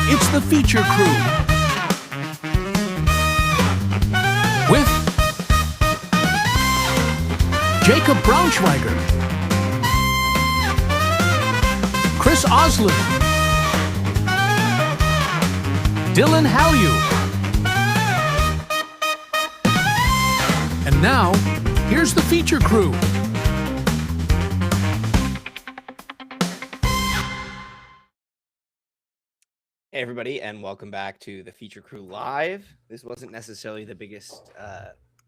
It's the Feature Crew with Jacob Braunschweiger, Chris Oslin, Dylan Hallew. And now, here's the Feature Crew. Hey everybody, and welcome back to the Feature Crew Live. This wasn't necessarily the biggest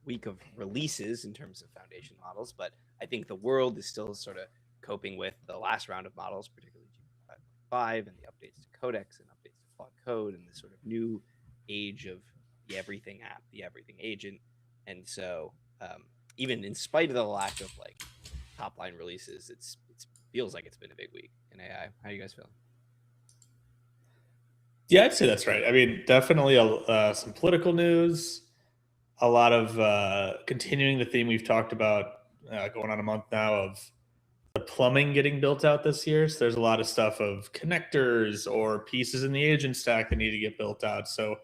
week of releases in terms of foundation models, but I think the world is still sort of coping with the last round of models, particularly GPT-5.5 and the updates to Codex and updates to Claude Code and this sort of new age of the everything app, the everything agent. And so even in spite of the lack of like top line releases, it feels like it's been a big week in AI. How are you guys feeling? Yeah, I'd say that's right. I mean, definitely some political news, a lot of continuing the theme we've talked about going on a month now of the plumbing getting built out this year. So there's a lot of stuff of connectors or pieces in the agent stack that need to get built out. So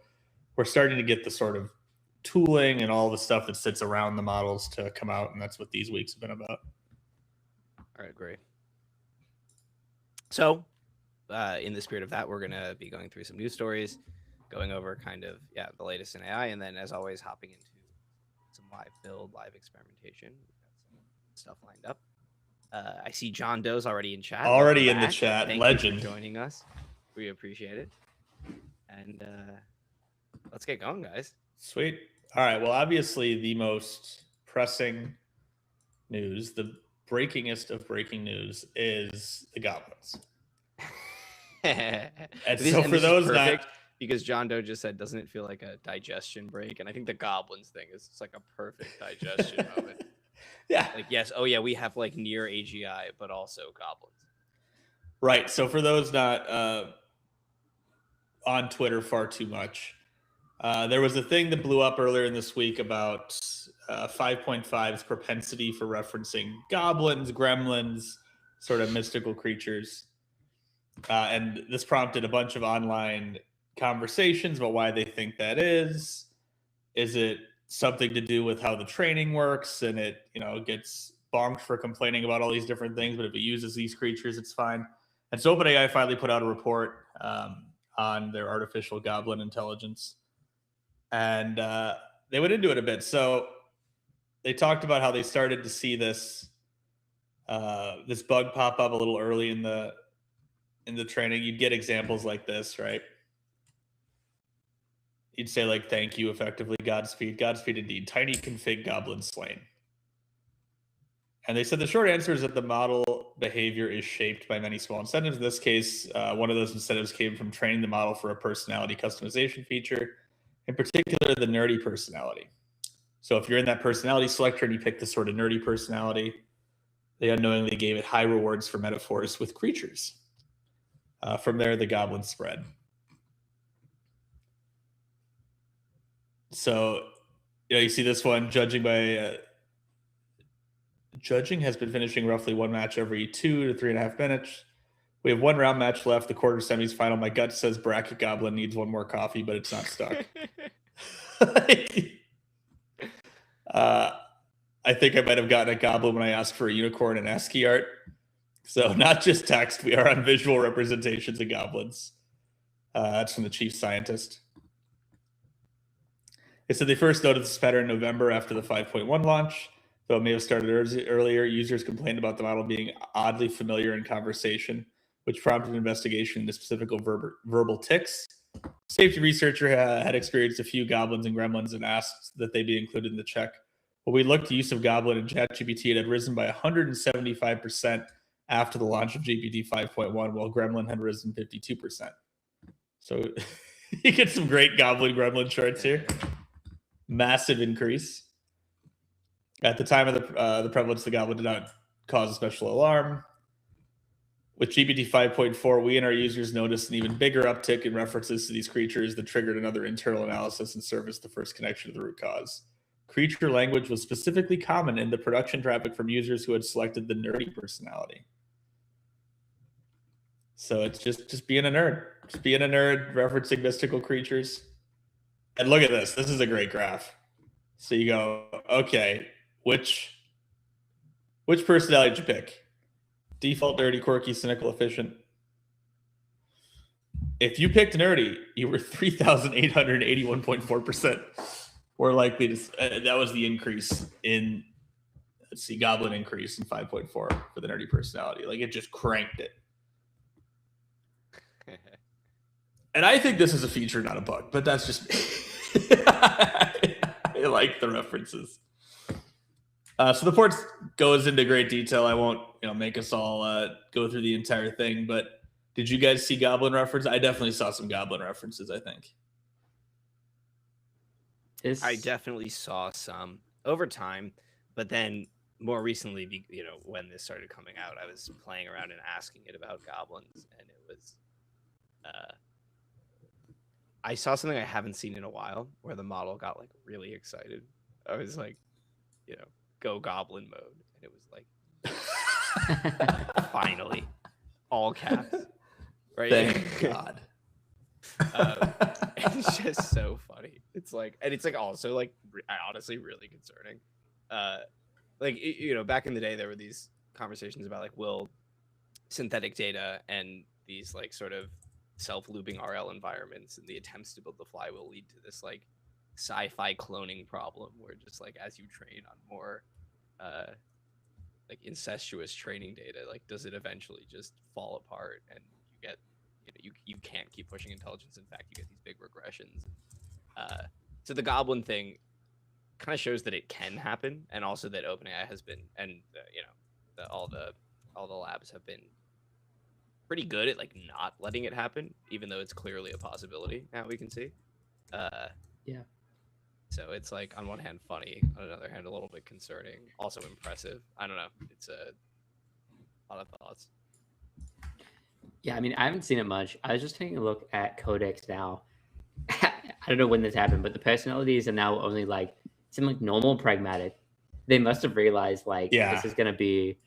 we're starting to get the sort of tooling and all the stuff that sits around the models to come out, and that's what these weeks have been about. All right, great. So in the spirit of that, we're going to be going through some news stories, going over kind of, the latest in AI, and then as always, hopping into some live build, live experimentation. We've got some stuff lined up. I see John Doe's already in chat. Already in the chat. Thank Legend. you for joining us. We appreciate it. And let's get going, guys. Sweet. All right. Well, obviously the most pressing news, the breakingest of breaking news is the goblins. And so for those perfect, because John Doe just said, doesn't it feel like a digestion break? And I think the goblins thing is just like a perfect digestion moment. Yeah. Like, yes. Oh yeah. We have like near AGI, but also goblins. Right. So for those not on Twitter far too much, there was a thing that blew up earlier in this week about 5.5's propensity for referencing goblins, gremlins, sort of mystical creatures. And this prompted a bunch of online conversations about why they think that is. Is it something to do with how the training works and it, gets bonked for complaining about all these different things, but if it uses these creatures, it's fine. And so OpenAI finally put out a report on their artificial goblin intelligence. And they went into it a bit. So they talked about how they started to see this bug pop up a little early in the training. You'd get examples like this, right? You'd say like, thank you, effectively, Godspeed indeed, tiny config goblin slain. And they said the short answer is that the model behavior is shaped by many small incentives. In this case, one of those incentives came from training the model for a personality customization feature, in particular, the nerdy personality. So if you're in that personality selector and you pick the sort of nerdy personality, they unknowingly gave it high rewards for metaphors with creatures. From there, the goblin spread. So, you see this one, judging has been finishing roughly one match every 2 to 3.5 minutes. We have one round match left, the quarter semis final. My gut says bracket goblin needs one more coffee, but it's not stuck. I think I might have gotten a goblin when I asked for a unicorn and ASCII art. So not just text, we are on visual representations of goblins. That's from the chief scientist. They said they first noticed this pattern in November after the 5.1 launch. Though it may have started earlier, users complained about the model being oddly familiar in conversation, which prompted an investigation into specific verbal tics. Safety researcher had experienced a few goblins and gremlins and asked that they be included in the check. When we looked, the use of goblin in ChatGPT had risen by 175% after the launch of GPT 5.1, while gremlin had risen 52%. So you get some great goblin gremlin charts here. Massive increase. At the time of the prevalence, the goblin did not cause a special alarm. With GPT 5.4, we and our users noticed an even bigger uptick in references to these creatures that triggered another internal analysis and serviced the first connection to the root cause. Creature language was specifically common in the production traffic from users who had selected the nerdy personality. So it's just being a nerd. Just being a nerd, referencing mystical creatures. And look at this. This is a great graph. So you go, okay, which personality did you pick? Default, nerdy, quirky, cynical, efficient. If you picked nerdy, you were 3,881.4% more likely to. That was the increase in, let's see, goblin increase in 5.4 for the nerdy personality. Like, it just cranked it. And I think this is a feature, not a bug, but that's just me. I like the references. So the port goes into great detail. I won't, make us all go through the entire thing, but did you guys see goblin reference? I definitely saw some goblin references, I think. I definitely saw some over time, but then more recently, when this started coming out, I was playing around and asking it about goblins, and it was, I saw something I haven't seen in a while where the model got like really excited. I was like, go goblin mode, and it was like, finally, all caps, right? Thank God. It's just so funny. It's like, and it's like also like honestly really concerning. Back in the day, there were these conversations about like, will synthetic data and these like sort of self-looping RL environments and the attempts to build the flywheel lead to this like sci-fi cloning problem where just like as you train on more like incestuous training data, like does it eventually just fall apart and you get you can't keep pushing intelligence. In fact, you get these big regressions. So the goblin thing kind of shows that it can happen, and also that OpenAI has been, and all the labs have been pretty good at like not letting it happen, even though it's clearly a possibility now we can see. Yeah. So it's like on one hand funny, on another hand a little bit concerning, also impressive. I don't know. It's a lot of thoughts. Yeah, I mean, I haven't seen it much. I was just taking a look at Codex now. I don't know when this happened, but the personalities are now only like seem like normal, pragmatic. They must have realized this is going to be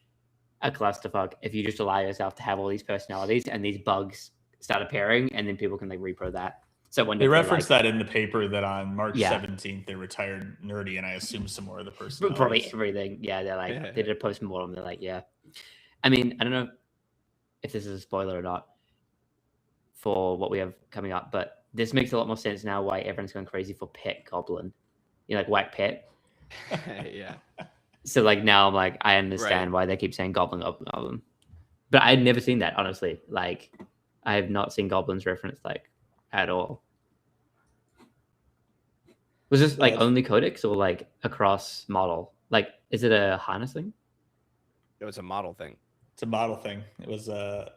a clusterfuck if you just allow yourself to have all these personalities and these bugs start appearing, and then people can like repro that. So when they referenced that in the paper that on March 17th they retired nerdy, and I assume some more of the personalities. Probably everything. Yeah, they're like they did a post-mortem. They're like, yeah. I mean, I don't know if this is a spoiler or not for what we have coming up, but this makes a lot more sense now why everyone's going crazy for Pet Goblin. Like Whack Pet. Yeah. So like now I'm like, I understand why they keep saying Goblin, Goblin, Goblin. But I'd never seen that, honestly. Like I have not seen goblins referenced like at all. Was this like only Codex or like across model? Like, is it a harness thing? It was a model thing. It's a model thing. It was the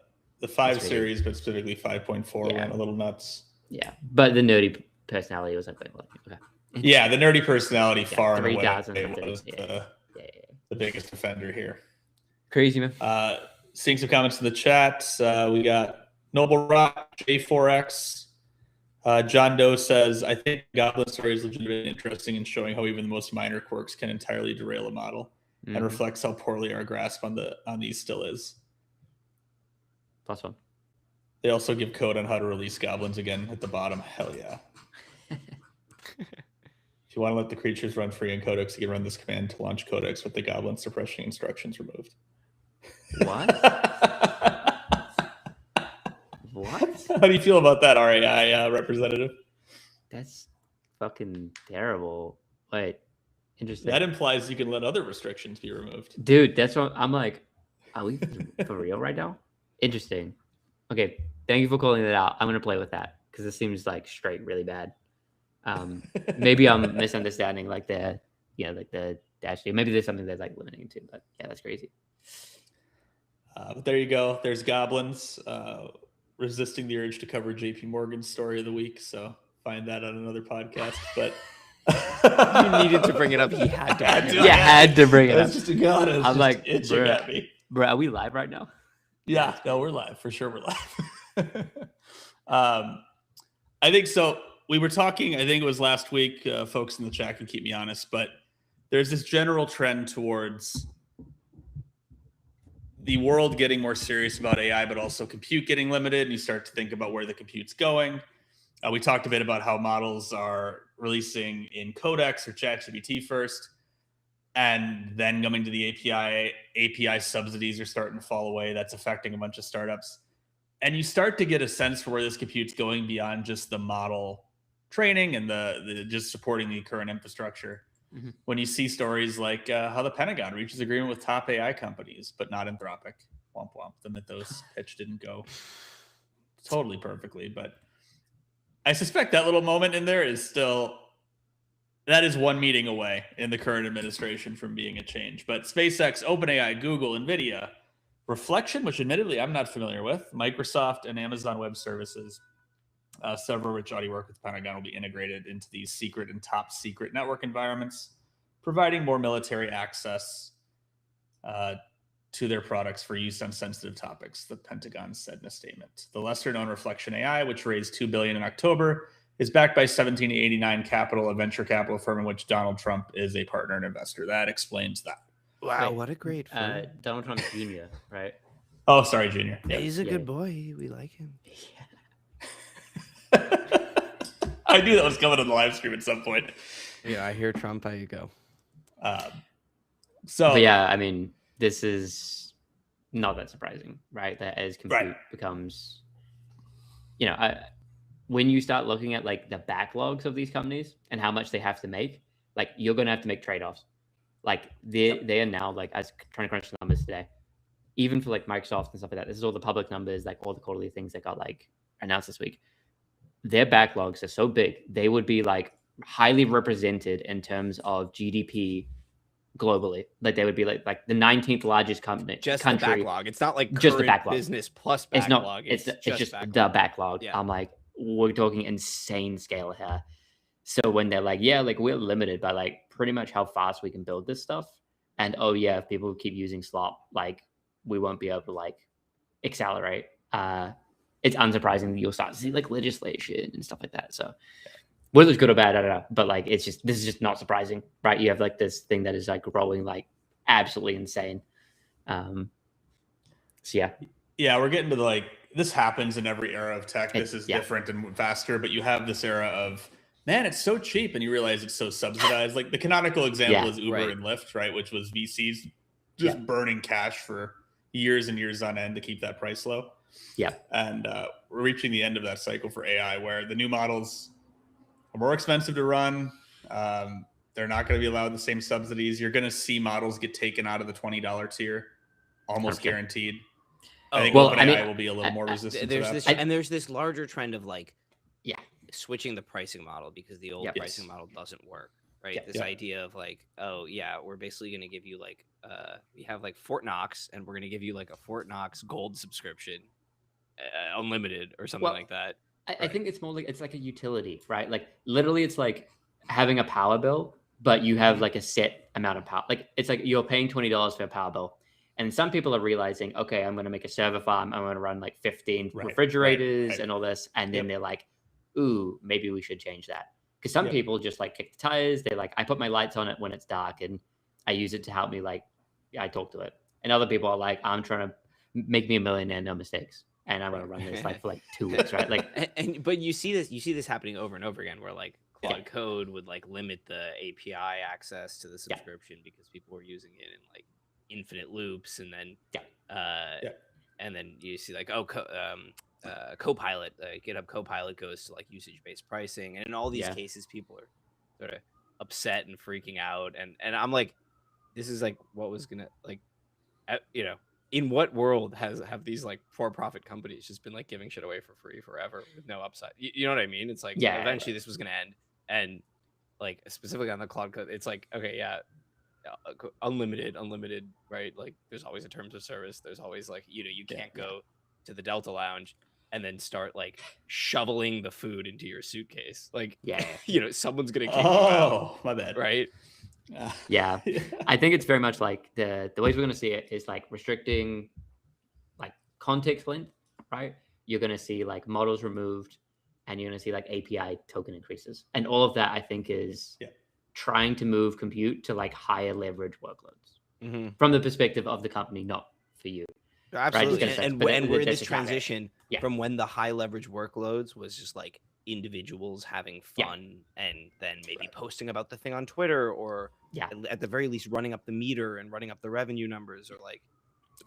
5 series, but specifically 5.4 went a little nuts. Yeah, but the nerdy personality was like, okay. Yeah, the nerdy personality far and away was the biggest offender here. Crazy, man. Seeing some comments in the chat. We got Noble Rock, J4X. John Doe says, I think Goblin story is legitimately interesting in showing how even the most minor quirks can entirely derail a model and reflects how poorly our grasp on these still is. Plus one. They also give code on how to release goblins again at the bottom. Hell yeah. If you want to let the creatures run free in Codex, you can run this command to launch Codex with the goblin suppression instructions removed. What? What? How do you feel about that, RAI representative? That's fucking terrible. Wait, interesting. That implies you can let other restrictions be removed. Dude, that's what I'm like. Are we for real right now? Interesting. Okay, thank you for calling that out. I'm gonna play with that because it seems like straight really bad. Maybe I'm misunderstanding like the dash. Maybe there's something that's like limiting to, but yeah, that's crazy. But there you go. There's goblins resisting the urge to cover JP Morgan's story of the week. So find that on another podcast. But you needed to bring it up. He had to. Had to bring it up. Just God, I'm just like itching at me. Bro, are we live right now? Yeah, no, we're live for sure. We're live. I think so. We were talking, I think it was last week, folks in the chat can keep me honest, but there's this general trend towards the world getting more serious about AI, but also compute getting limited, and you start to think about where the compute's going. We talked a bit about how models are releasing in Codex or ChatGPT first, and then coming to the API subsidies are starting to fall away. That's affecting a bunch of startups. And you start to get a sense for where this compute's going beyond just the model training and the just supporting the current infrastructure. Mm-hmm. When you see stories like how the Pentagon reaches agreement with top AI companies, but not Anthropic. Womp womp. The Mythos pitch didn't go totally perfectly, but I suspect that little moment in there is still, that is one meeting away in the current administration from being a change. But SpaceX, OpenAI, Google, NVIDIA, Reflection, which admittedly I'm not familiar with, Microsoft, and Amazon Web Services, several which already work with the Pentagon, will be integrated into these secret and top secret network environments, providing more military access to their products for use on sensitive topics, the Pentagon said in a statement. The lesser-known Reflection AI, which raised $2 billion in October, is backed by 1789 Capital, a venture capital firm in which Donald Trump is a partner and investor. That explains that. Wow, Wait, what a great firm. Donald Trump Jr., right? Oh, sorry, Junior. Yeah, Yeah. he's a Yeah. good boy. We like him. I knew that was coming on the live stream at some point. Yeah, I hear Trump. How you go? But yeah, I mean, this is not that surprising, right? That as compute becomes, when you start looking at like the backlogs of these companies and how much they have to make, like you're going to have to make trade-offs. Like they are now, like, I was trying to crunch the numbers today, even for like Microsoft and stuff like that. This is all the public numbers, like all the quarterly things that got like announced this week. Their backlogs are so big, they would be like highly represented in terms of GDP globally. Like they would be like the 19th largest country. The backlog. It's not like just the current backlog. business plus backlog. It's just the backlog. Yeah. I'm like, we're talking insane scale here. So when they're like, yeah, like we're limited by like pretty much how fast we can build this stuff. And oh yeah, if people keep using slop, like we won't be able to like accelerate. It's unsurprising that you'll start to see like legislation and stuff like that. So whether it's good or bad, I don't know. But like this is just not surprising, right? You have like this thing that is like growing like absolutely insane. So yeah. Yeah, we're getting to like, this happens in every era of tech. This is different and faster, but you have this era of, man, it's so cheap, and you realize it's so subsidized. Like the canonical example is Uber and Lyft, right? Which was VCs just burning cash for years and years on end to keep that price low. Yeah. And we're reaching the end of that cycle for AI, where the new models are more expensive to run. They're not going to be allowed the same subsidies. You're going to see models get taken out of the $20 tier, almost guaranteed. I think OpenAI will be a little more resistant to that. And there's this larger trend of like, switching the pricing model because the old pricing model doesn't work, right? This idea of like, oh yeah, we're basically going to give you like, we have like Fort Knox, and we're going to give you like a Fort Knox gold subscription, unlimited or something like that. I think it's more like, it's like a utility, right? Like literally it's like having a power bill, but you have like a set amount of power. Like it's like you're paying $20 for a power bill. And some people are realizing, okay, I'm going to make a server farm. I'm going to run like 15 refrigerators and all this. And then they're like, ooh, maybe we should change that. Because some people just like kick the tires. They're like, I put my lights on it when it's dark and I use it to help me, like, I talk to it. And other people are like, I'm trying to make me a millionaire, no mistakes. And I'm going to run this like for like 2 weeks, right? Like, but you see this happening over and over again, where like Claude Code would like limit the API access to the subscription because people were using it in like infinite loops, and then and then you see like Copilot, GitHub Copilot goes to like usage-based pricing, and in all these cases people are sort of upset and freaking out, and I'm like, this is like what was gonna like, in what world have these like for-profit companies just been like giving shit away for free forever with no upside? You know what I mean? It's like eventually this was gonna end, and like specifically on the Claude Code, it's like, okay, unlimited, right? Like there's always a terms of service. There's always like, you can't go to the Delta Lounge and then start like shoveling the food into your suitcase. Like, someone's gonna kick you out. My bad. Right? Yeah. I think it's very much like the ways we're going to see it is like restricting like context length, right? You're going to see like models removed, and you're going to see like API token increases. And all of that, I think, is trying to move compute to like higher leverage workloads from the perspective of the company, not for you. Absolutely. Just And, but and we're in that's this just how it is. transition Yeah. from when the high leverage workloads was just like individuals having fun and then maybe posting about the thing on Twitter, or at the very least running up the meter and running up the revenue numbers, or like,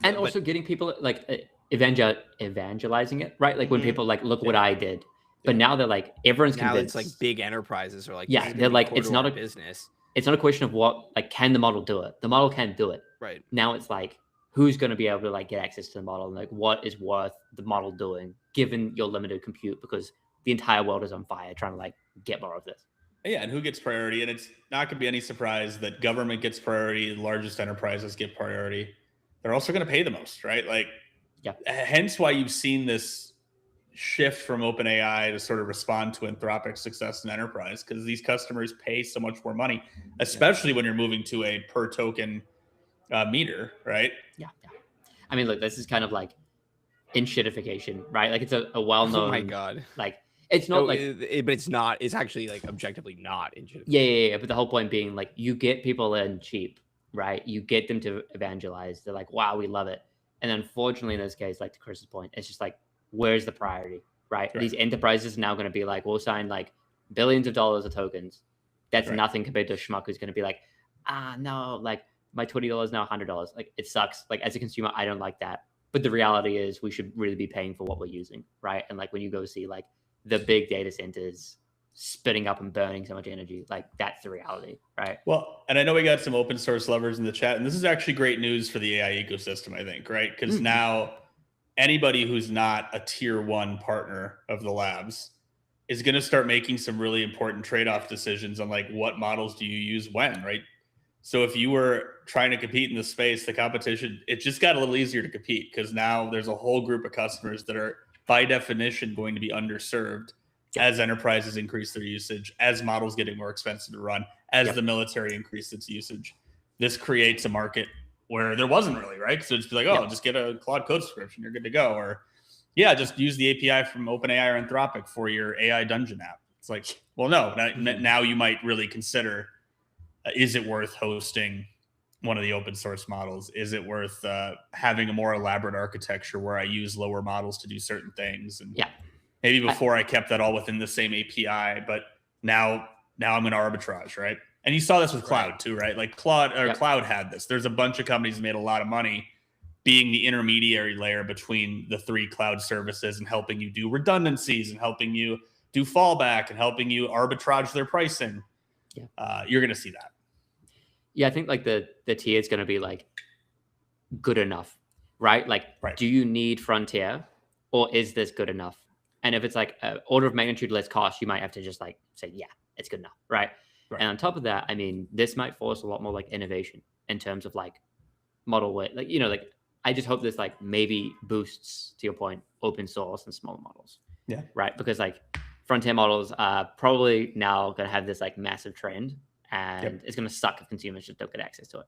and also getting people like evangelizing it, right? Like when people like, look what I did. But now they're like, everyone's now convinced. it's like big enterprises are like, they're like, it's not a business. It's not a question of what, like, can the model do it? The model can do it. Right. Now it's like, who's going to be able to like get access to the model, and like what is worth the model doing given your limited compute, because the entire world is on fire trying to like get more of this. Yeah, and who gets priority? And it's not going to be any surprise that government gets priority, the largest enterprises get priority. They're also going to pay the most, right? Like, hence why you've seen this shift from OpenAI to sort of respond to Anthropic's success in enterprise, because these customers pay so much more money, especially when you're moving to a per token meter, right? Yeah. I mean, look, this is kind of like enshittification, right? Like it's a well-known. Oh my god! Like it's not but it's not. It's actually like objectively not enshittification. Yeah. But the whole point being like you get people in cheap, right? You get them to evangelize. They're like, wow, we love it. And unfortunately, in this case, like to Chris's point, it's just like, where's the priority, right? These enterprises are now going to be like, we'll sign like billions of dollars of tokens. That's nothing compared to a schmuck who's going to be like, no, like my $20 is now $100. Like it sucks. Like as a consumer, I don't like that. But the reality is we should really be paying for what we're using, right? And like when you go see like the big data centers spitting up and burning so much energy, like that's the reality, right? Well, and I know we got some open source lovers in the chat, and this is actually great news for the AI ecosystem, I think, right? Because now anybody who's not a tier 1 partner of the labs is going to start making some really important trade-off decisions on like what models do you use when, right? So if you were trying to compete in the space, the competition, it just got a little easier to compete because now there's a whole group of customers that are by definition going to be underserved as enterprises increase their usage, as models getting more expensive to run, as the military increase its usage. This creates a market where there wasn't really, right? So it's like, just get a Claude code subscription, you're good to go. Or just use the API from OpenAI or Anthropic for your AI dungeon app. It's like, well, no, now you might really consider, is it worth hosting one of the open source models? Is it worth having a more elaborate architecture where I use lower models to do certain things? And maybe before I kept that all within the same API, but now I'm going to arbitrage, right? And you saw this with Cloud too, right? Like Cloud had this. There's a bunch of companies that made a lot of money being the intermediary layer between the 3 cloud services and helping you do redundancies and helping you do fallback and helping you arbitrage their pricing. You're going to see that. Yeah, I think like the tier is going to be like good enough, right? Like, do you need Frontier or is this good enough? And if it's like an order of magnitude less cost, you might have to just like say, yeah, it's good enough, right? And on top of that, I mean, this might force a lot more like innovation in terms of like model weight. Like, like I just hope this like maybe boosts, to your point, open source and smaller models. Yeah. Right. Because like frontier models are probably now going to have this like massive trend, and it's going to suck if consumers just don't get access to it.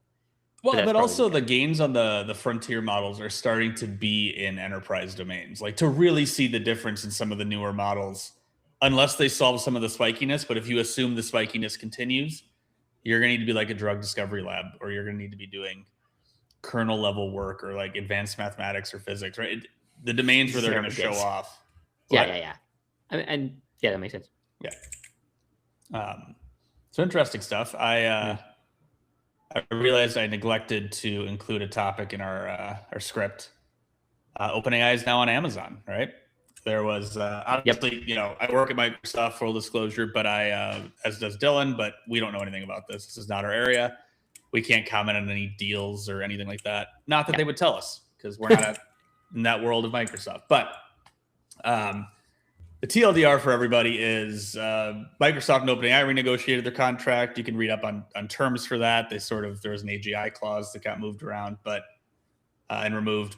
Well, but also the gains on the frontier models are starting to be in enterprise domains, like to really see the difference in some of the newer models, unless they solve some of the spikiness. But if you assume the spikiness continues, you're going to need to be like a drug discovery lab, or you're going to need to be doing kernel level work or like advanced mathematics or physics, right? The domains where they're going to show off. Yeah. And that makes sense. Yeah. So interesting stuff. I realized I neglected to include a topic in our script. OpenAI is now on Amazon, right? There was obviously, I work at Microsoft, full disclosure, but as does Dylan, but we don't know anything about this. This is not our area. We can't comment on any deals or anything like that. Not that they would tell us, because we're not in that world of Microsoft. But the TLDR for everybody is Microsoft and OpenAI renegotiated their contract. You can read up on terms for that. There was an AGI clause that got moved around, and removed.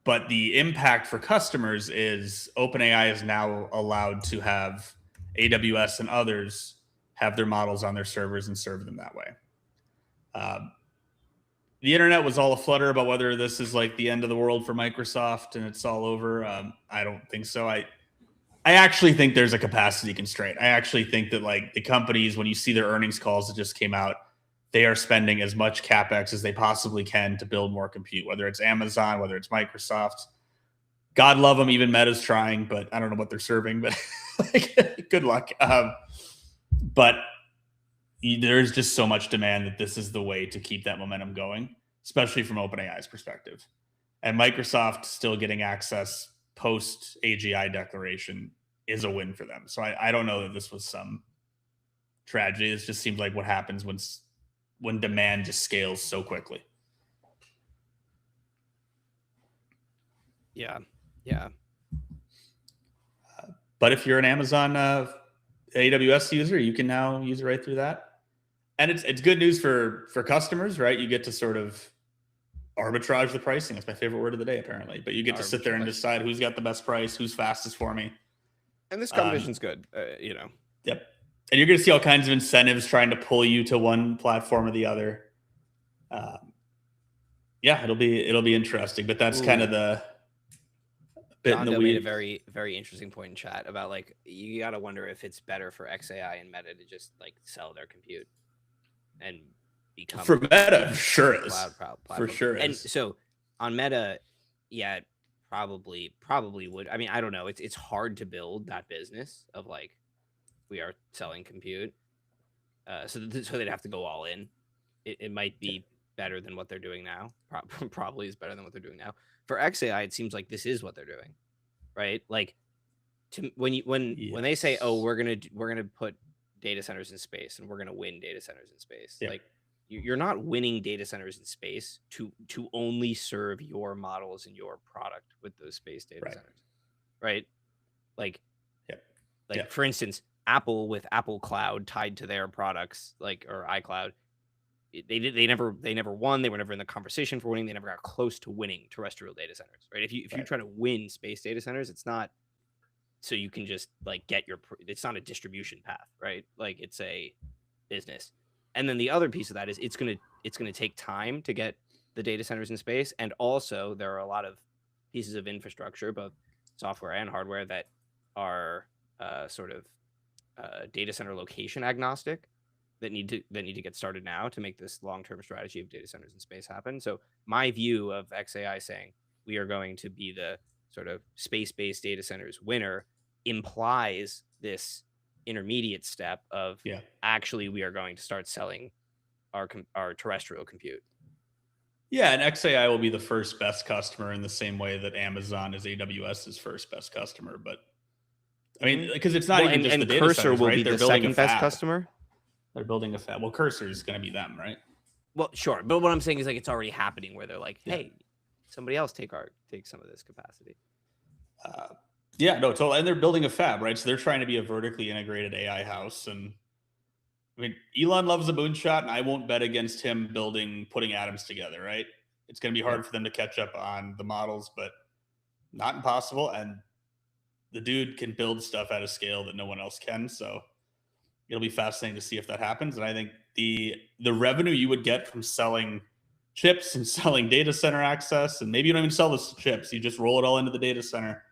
But the impact for customers is OpenAI is now allowed to have AWS and others have their models on their servers and serve them that way. The internet was all aflutter about whether this is like the end of the world for Microsoft and it's all over. I don't think so. I actually think there's a capacity constraint. I actually think that like the companies, when you see their earnings calls that just came out, they are spending as much CapEx as they possibly can to build more compute, whether it's Amazon, whether it's Microsoft. God love them. Even Meta's trying, but I don't know what they're serving, but like, good luck. But there's just so much demand that this is the way to keep that momentum going, especially from OpenAI's perspective. And Microsoft still getting access post AGI declaration is a win for them. So I don't know that this was some tragedy. It just seems like what happens when demand just scales so quickly. Yeah. But if you're an Amazon AWS user, you can now use it right through that. And it's good news for customers, right? You get to sort of arbitrage the pricing. That's my favorite word of the day, apparently. But you get to sit there and decide who's got the best price, who's fastest for me. And this competition's good, Yep. And you're going to see all kinds of incentives trying to pull you to one platform or the other. It'll be interesting. But that's kind of the bit in the weeds. Made a very, very interesting point in chat about like you got to wonder if it's better for XAI and Meta to just like sell their compute and become for Meta. Sure is platform. For sure. And so on Meta, yeah, probably would. I mean, I don't know. It's hard to build that business of like we are selling compute. So they'd have to go all in. It might be better than what they're doing now. Probably is better than what they're doing now. For XAI, it seems like this is what they're doing, right? Like, when they say, "Oh, we're gonna put data centers in space and we're gonna win data centers in space," like you're not winning data centers in space to only serve your models and your product with those space data centers, right? Like, for instance, Apple with Apple Cloud tied to their products, like or iCloud. They never won. They were never in the conversation for winning. They never got close to winning terrestrial data centers, right? If you try to win space data centers, it's not so you can just like get it's not a distribution path, right? Like it's a business. And then the other piece of that is it's gonna take time to get the data centers in space, and also there are a lot of pieces of infrastructure, both software and hardware, that are sort of data center location agnostic. That need to get started now to make this long-term strategy of data centers in space happen. So my view of XAI saying we are going to be the sort of space-based data centers winner implies this intermediate step of actually we are going to start selling our terrestrial compute. Yeah, and XAI will be the first best customer in the same way that Amazon is AWS's first best customer. But I mean, because it's not even just the data Cursor centers, will right? be the second best customer. They're building a fab. Well, Cursor is going to be them, right? Well, sure. But what I'm saying is like it's already happening where they're like, hey, somebody else take some of this capacity. Totally. And they're building a fab, right? So they're trying to be a vertically integrated AI house. And I mean, Elon loves a moonshot, and I won't bet against him putting atoms together, right? It's going to be hard for them to catch up on the models, but not impossible. And the dude can build stuff at a scale that no one else can. So it'll be fascinating to see if that happens. And I think the revenue you would get from selling chips and selling data center access, and maybe you don't even sell the chips, you just roll it all into the data center,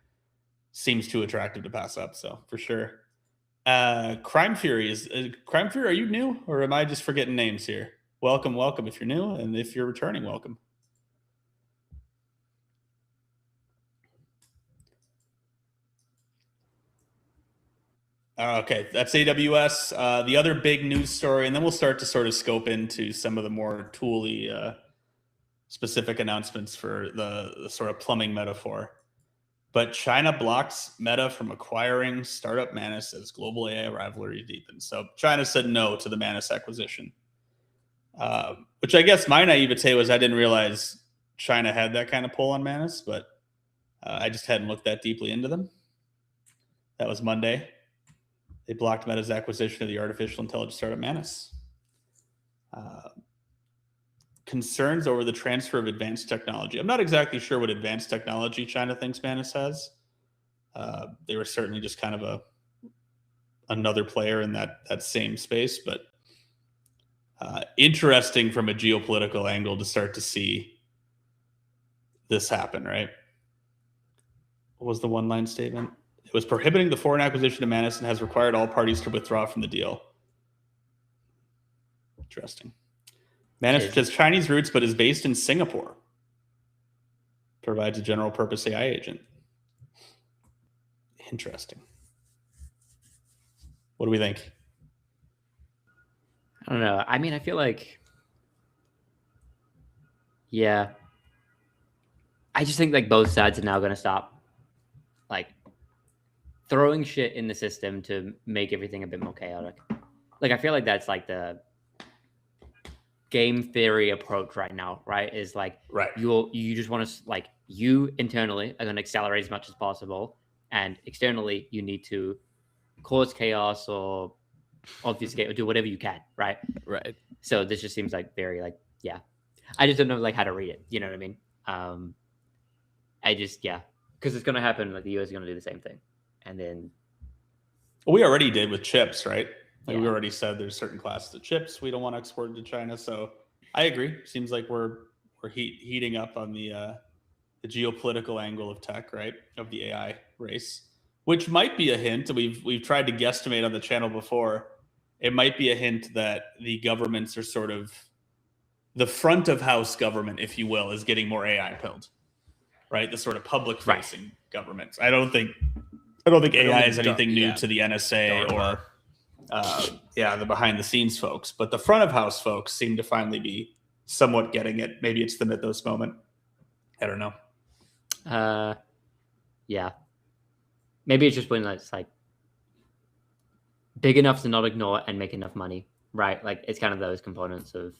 seems too attractive to pass up. So for sure. Crime Fury are you new, or am I just forgetting names here? Welcome if you're new, and if you're returning, welcome. Okay, that's AWS. The other big news story, and then we'll start to sort of scope into some of the more tooly specific announcements for the sort of plumbing metaphor. But China blocks Meta from acquiring startup Manus as global AI rivalry deepens. So China said no to the Manus acquisition, which I guess my naivete was I didn't realize China had that kind of pull on Manus, but I just hadn't looked that deeply into them. That was Monday. They blocked Meta's acquisition of the artificial intelligence startup Manus. Concerns over the transfer of advanced technology. I'm not exactly sure what advanced technology China thinks Manus has. They were certainly just kind of another player in that same space, but interesting from a geopolitical angle to start to see this happen, right? What was the one-line statement? It was prohibiting the foreign acquisition of Manus and has required all parties to withdraw from the deal. Interesting. Manus has Chinese roots, but is based in Singapore. Provides a general purpose AI agent. Interesting. What do we think? I don't know. I mean, I feel like, yeah. I just think like both sides are now going to stop like throwing shit in the system to make everything a bit more chaotic. Like I feel like that's like the game theory approach right now, right? Is like you just want to like you internally are going to accelerate as much as possible, and externally you need to cause chaos or obfuscate or do whatever you can, right? Right. So this just seems like very like I just don't know like how to read it. You know what I mean? I just because it's going to happen. Like the US is going to do the same thing, and then we already did with chips, right? Like Yeah. we already said there's certain classes of chips we don't want to export into China. So I agree. Seems like we're heating up on the geopolitical angle of tech, right? Of the AI race, which might be a hint. We've tried to guesstimate on the channel before. It might be a hint that the governments are sort of the front of house government, if you will, is getting more AI pilled, right? The sort of public facing governments. I don't think AI is anything new to the NSA or the behind the scenes folks, but the front of house folks seem to finally be somewhat getting it. Maybe it's the Mythos moment. I don't know. Yeah. Maybe it's just when it's like big enough to not ignore it and make enough money, right? Like it's kind of those components of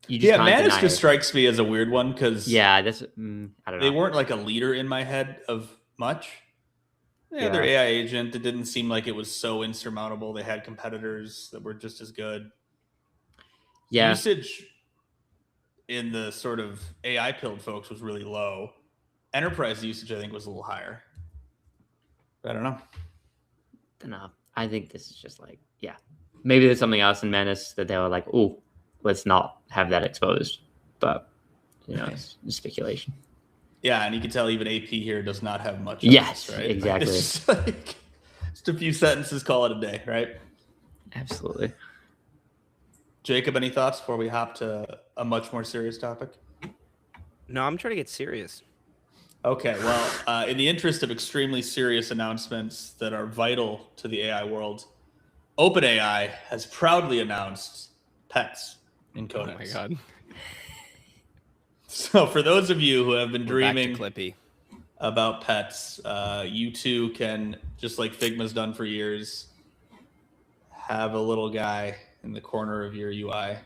you just can't Manus deny just it. strikes me as a weird one because that's I don't know. They weren't like a leader in my head of much. Their AI agent, it didn't seem like it was so insurmountable. They had competitors that were just as good. Yeah. Usage in the sort of AI pilled folks was really low. Enterprise usage, I think, was a little higher. I don't know. I think this is just like, maybe there's something else in Menace that they were like, oh, let's not have that exposed. But, it's speculation. Yeah, and you can tell even AP here does not have much. Yes, this, right? exactly. It's like, just a few sentences, call it a day, right? Absolutely. Jacob, any thoughts before we hop to a much more serious topic? No, I'm trying to get serious. Okay, well, in the interest of extremely serious announcements that are vital to the AI world, OpenAI has proudly announced pets in Codex. Oh my god. So for those of you who have been dreaming Clippy about pets, you too can, just like Figma's done for years, have a little guy in the corner of your UI.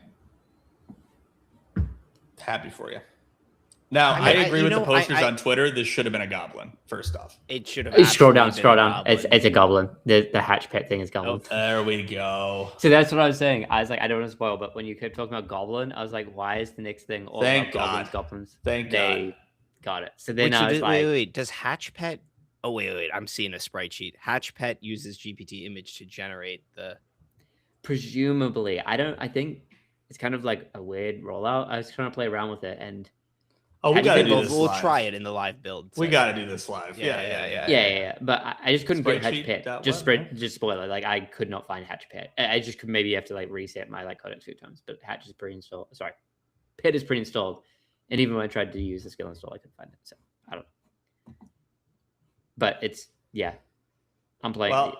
Happy for you. Now, I agree with the posters on Twitter. This should have been a goblin, first off. It should have. Scroll down. It's a goblin. The hatch pet thing is goblin. Oh, there we go. So that's what I was saying. I was like, I don't want to spoil, but when you kept talking about goblin, I was like, why is the next thing all about goblins? Thank God. Got it. So then I was wait. Does hatch pet? Oh wait. I'm seeing a sprite sheet. Hatch pet uses GPT image to generate the. Presumably, I think it's kind of like a weird rollout. I was trying to play around with it and. We got to do this. We'll try it in the live build. So. We got to do this live. Yeah. But I just couldn't get hatch pet. Just spoiler. Like I could not find hatch pet. I just could maybe have to like reset my like Codex 2 times. But hatch is pre-installed. Sorry, pet is pre-installed, and even when I tried to use the skill install, I couldn't find it. So I don't know. But it's I'm playing. Well,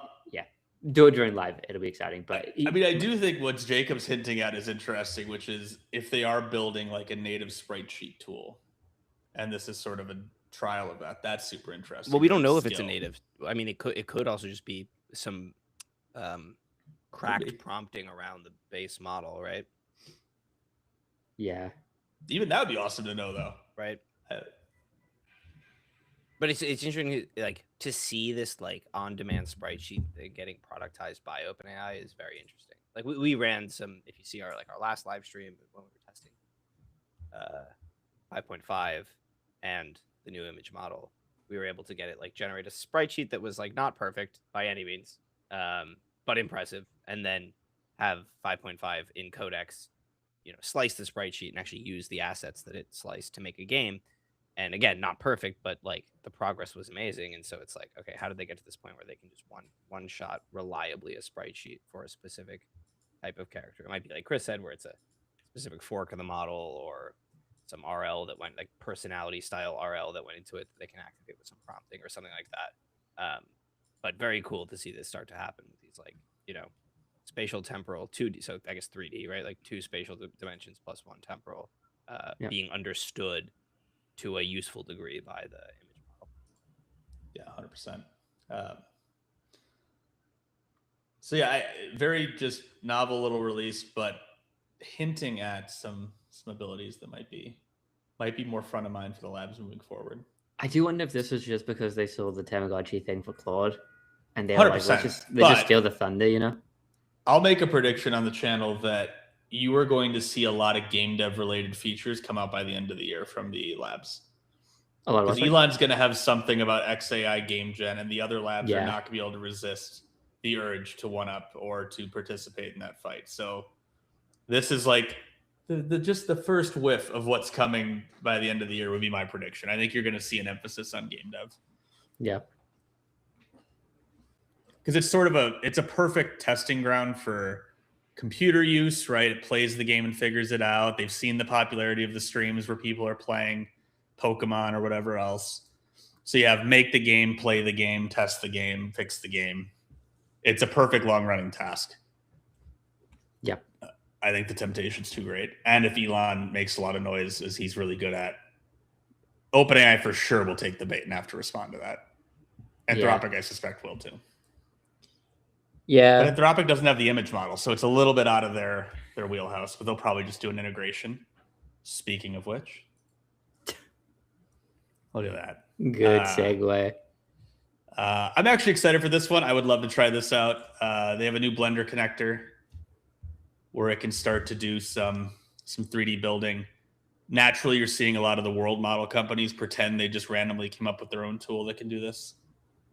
do it during live. It'll be exciting. But I mean, I do think what Jacob's hinting at is interesting, which is if they are building like a native sprite sheet tool. And this is sort of a trial of that. That's super interesting. Well, we don't know if it's a native. I mean, it could also just be some cracked prompting around the base model, right? Yeah. Even that would be awesome to know, though. Right. But it's interesting, like to see this like on-demand sprite sheet getting productized by OpenAI is very interesting. Like we ran some. If you see our last live stream when we were testing 5.5 and the new image model, we were able to get it like generate a sprite sheet that was like not perfect by any means, but impressive, and then have 5.5 in Codex, slice the sprite sheet and actually use the assets that it sliced to make a game. And again, not perfect, but like the progress was amazing. And so it's like, okay, how did they get to this point where they can just one shot reliably a sprite sheet for a specific type of character? It might be like Chris said, where it's specific fork of the model or some RL that went like personality style RL that went into it that they can activate with some prompting or something like that. But very cool to see this start to happen with these like, you know, spatial temporal 2D. So I guess 3D, right? Like 2 spatial dimensions plus 1 temporal being understood to a useful degree by the image model. Yeah, 100%. So yeah, very just novel little release, but hinting at some abilities that might be more front of mind for the labs moving forward. I do wonder if this was just because they saw the Tamagotchi thing for Claude, and they were like, let's just steal the thunder, you know? I'll make a prediction on the channel that you are going to see a lot of game dev related features come out by the end of the year from the labs. Because Elon's going to have something about XAI game gen, and the other labs are not going to be able to resist the urge to one up or to participate in that fight. So this is like just the first whiff of what's coming by the end of the year would be my prediction. I think you're going to see an emphasis on game dev. Yeah. Because it's sort of it's a perfect testing ground for computer use, right? It plays the game and figures it out. They've seen the popularity of the streams where people are playing Pokemon or whatever else. So you have make the game, play the game, test the game, fix the game. It's a perfect long running task. Yep. I think the temptation's too great. And if Elon makes a lot of noise, as he's really good at, OpenAI for sure will take the bait and have to respond to that. Anthropic, I suspect, will too. Yeah. But Anthropic doesn't have the image model, so it's a little bit out of their wheelhouse, but they'll probably just do an integration. Speaking of which, look at that. Good segue. I'm actually excited for this one. I would love to try this out. They have a new Blender connector where it can start to do some 3D building. Naturally, you're seeing a lot of the world model companies pretend they just randomly came up with their own tool that can do this.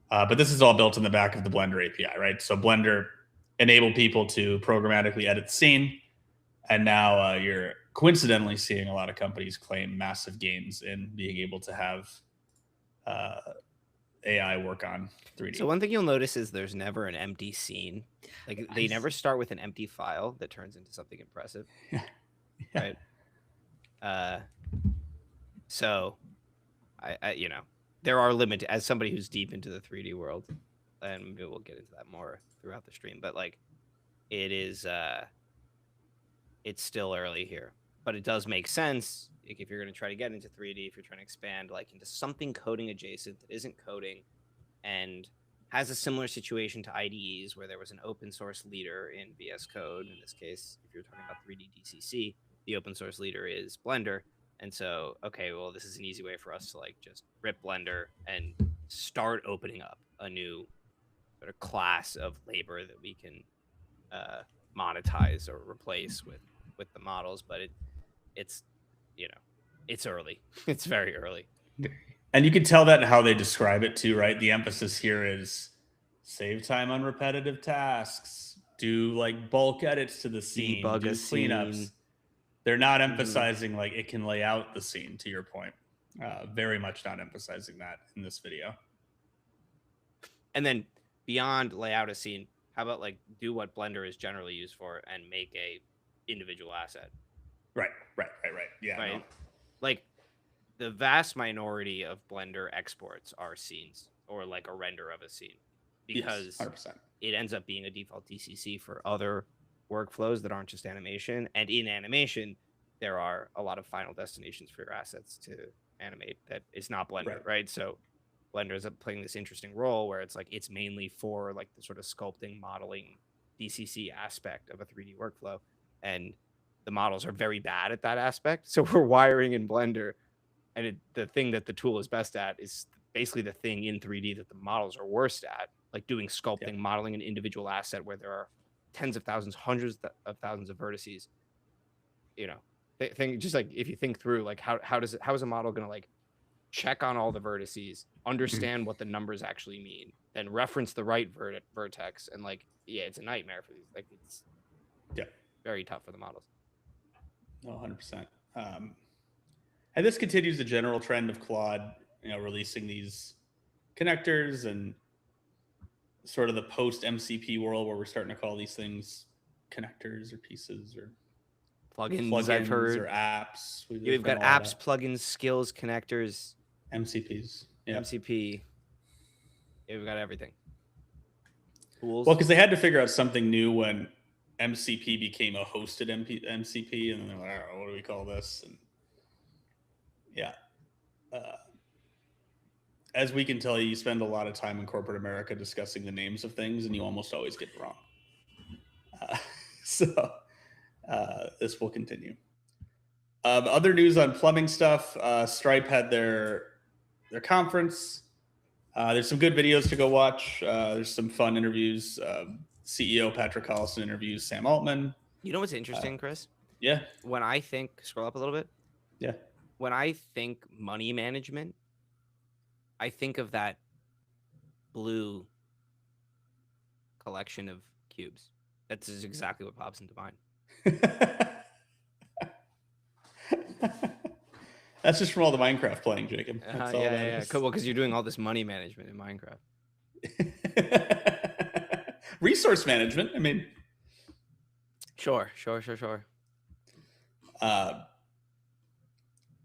But this is all built in the back of the Blender API, right? So Blender enabled people to programmatically edit the scene. And now you're coincidentally seeing a lot of companies claim massive gains in being able to have AI work on 3D. So one thing you'll notice is there's never an empty scene. Like they never start with an empty file that turns into something impressive. Right. So I you know, there are limits as somebody who's deep into the 3D world, and maybe we'll get into that more throughout the stream, but like it is it's still early here, but it does make sense if you're going to try to get into 3D, if you're trying to expand like into something coding adjacent that isn't coding and has a similar situation to IDEs where there was an open source leader in VS Code. In this case, if you're talking about 3D DCC, the open source leader is Blender. And so, okay, well, this is an easy way for us to like just rip Blender and start opening up a new sort of class of labor that we can monetize or replace with the models. But it's you know, it's early. It's very early. And you can tell that in how they describe it too, right? The emphasis here is save time on repetitive tasks, do like bulk edits to the scene, Debug do cleanups. They're not emphasizing like it can lay out the scene, to your point. Very much not emphasizing that in this video. And then beyond lay out a scene, how about like do what Blender is generally used for and make a individual asset? Right. Yeah. Right. No. Like the vast minority of Blender exports are scenes or like a render of a scene because 100%. It ends up being a default DCC for other workflows that aren't just animation. And in animation, there are a lot of final destinations for your assets to animate that is not Blender, right? So Blender is playing this interesting role where it's like it's mainly for like the sort of sculpting, modeling, DCC aspect of a 3D workflow. And the models are very bad at that aspect. So we're wiring in Blender. And the thing that the tool is best at is basically the thing in 3D that the models are worst at, like doing sculpting, modeling an individual asset where there are tens of thousands, hundreds of thousands of vertices. You know, think just like if you think through, like how is a model going to like check on all the vertices, understand what the numbers actually mean, then reference the right vertex, and like it's a nightmare for these. Like it's very tough for the models. 100%. And this continues the general trend of Claude, releasing these connectors and sort of the post MCP world where we're starting to call these things connectors or pieces or plugins I've heard. or apps. We've got apps, plugins, skills, connectors, MCPs, MCP. Yeah, we've got everything. Tools. Well, because they had to figure out something new when MCP became a hosted MCP, and then they're like, I don't know, what do we call this? And yeah. As we can tell you spend a lot of time in corporate America discussing the names of things, and you almost always get it wrong. So this will continue. Other news on plumbing stuff. Stripe had their conference. There's some good videos to go watch. There's some fun interviews. CEO Patrick Collison interviews Sam Altman. You know what's interesting, Chris? Yeah. When I think, scroll up a little bit. Yeah. When I think money management, I think of that blue collection of cubes. That's exactly what pops into mind. That's just from all the Minecraft playing, Jacob. That's all yeah. Cool. Well, because you're doing all this money management in Minecraft. Resource management. I mean, Sure.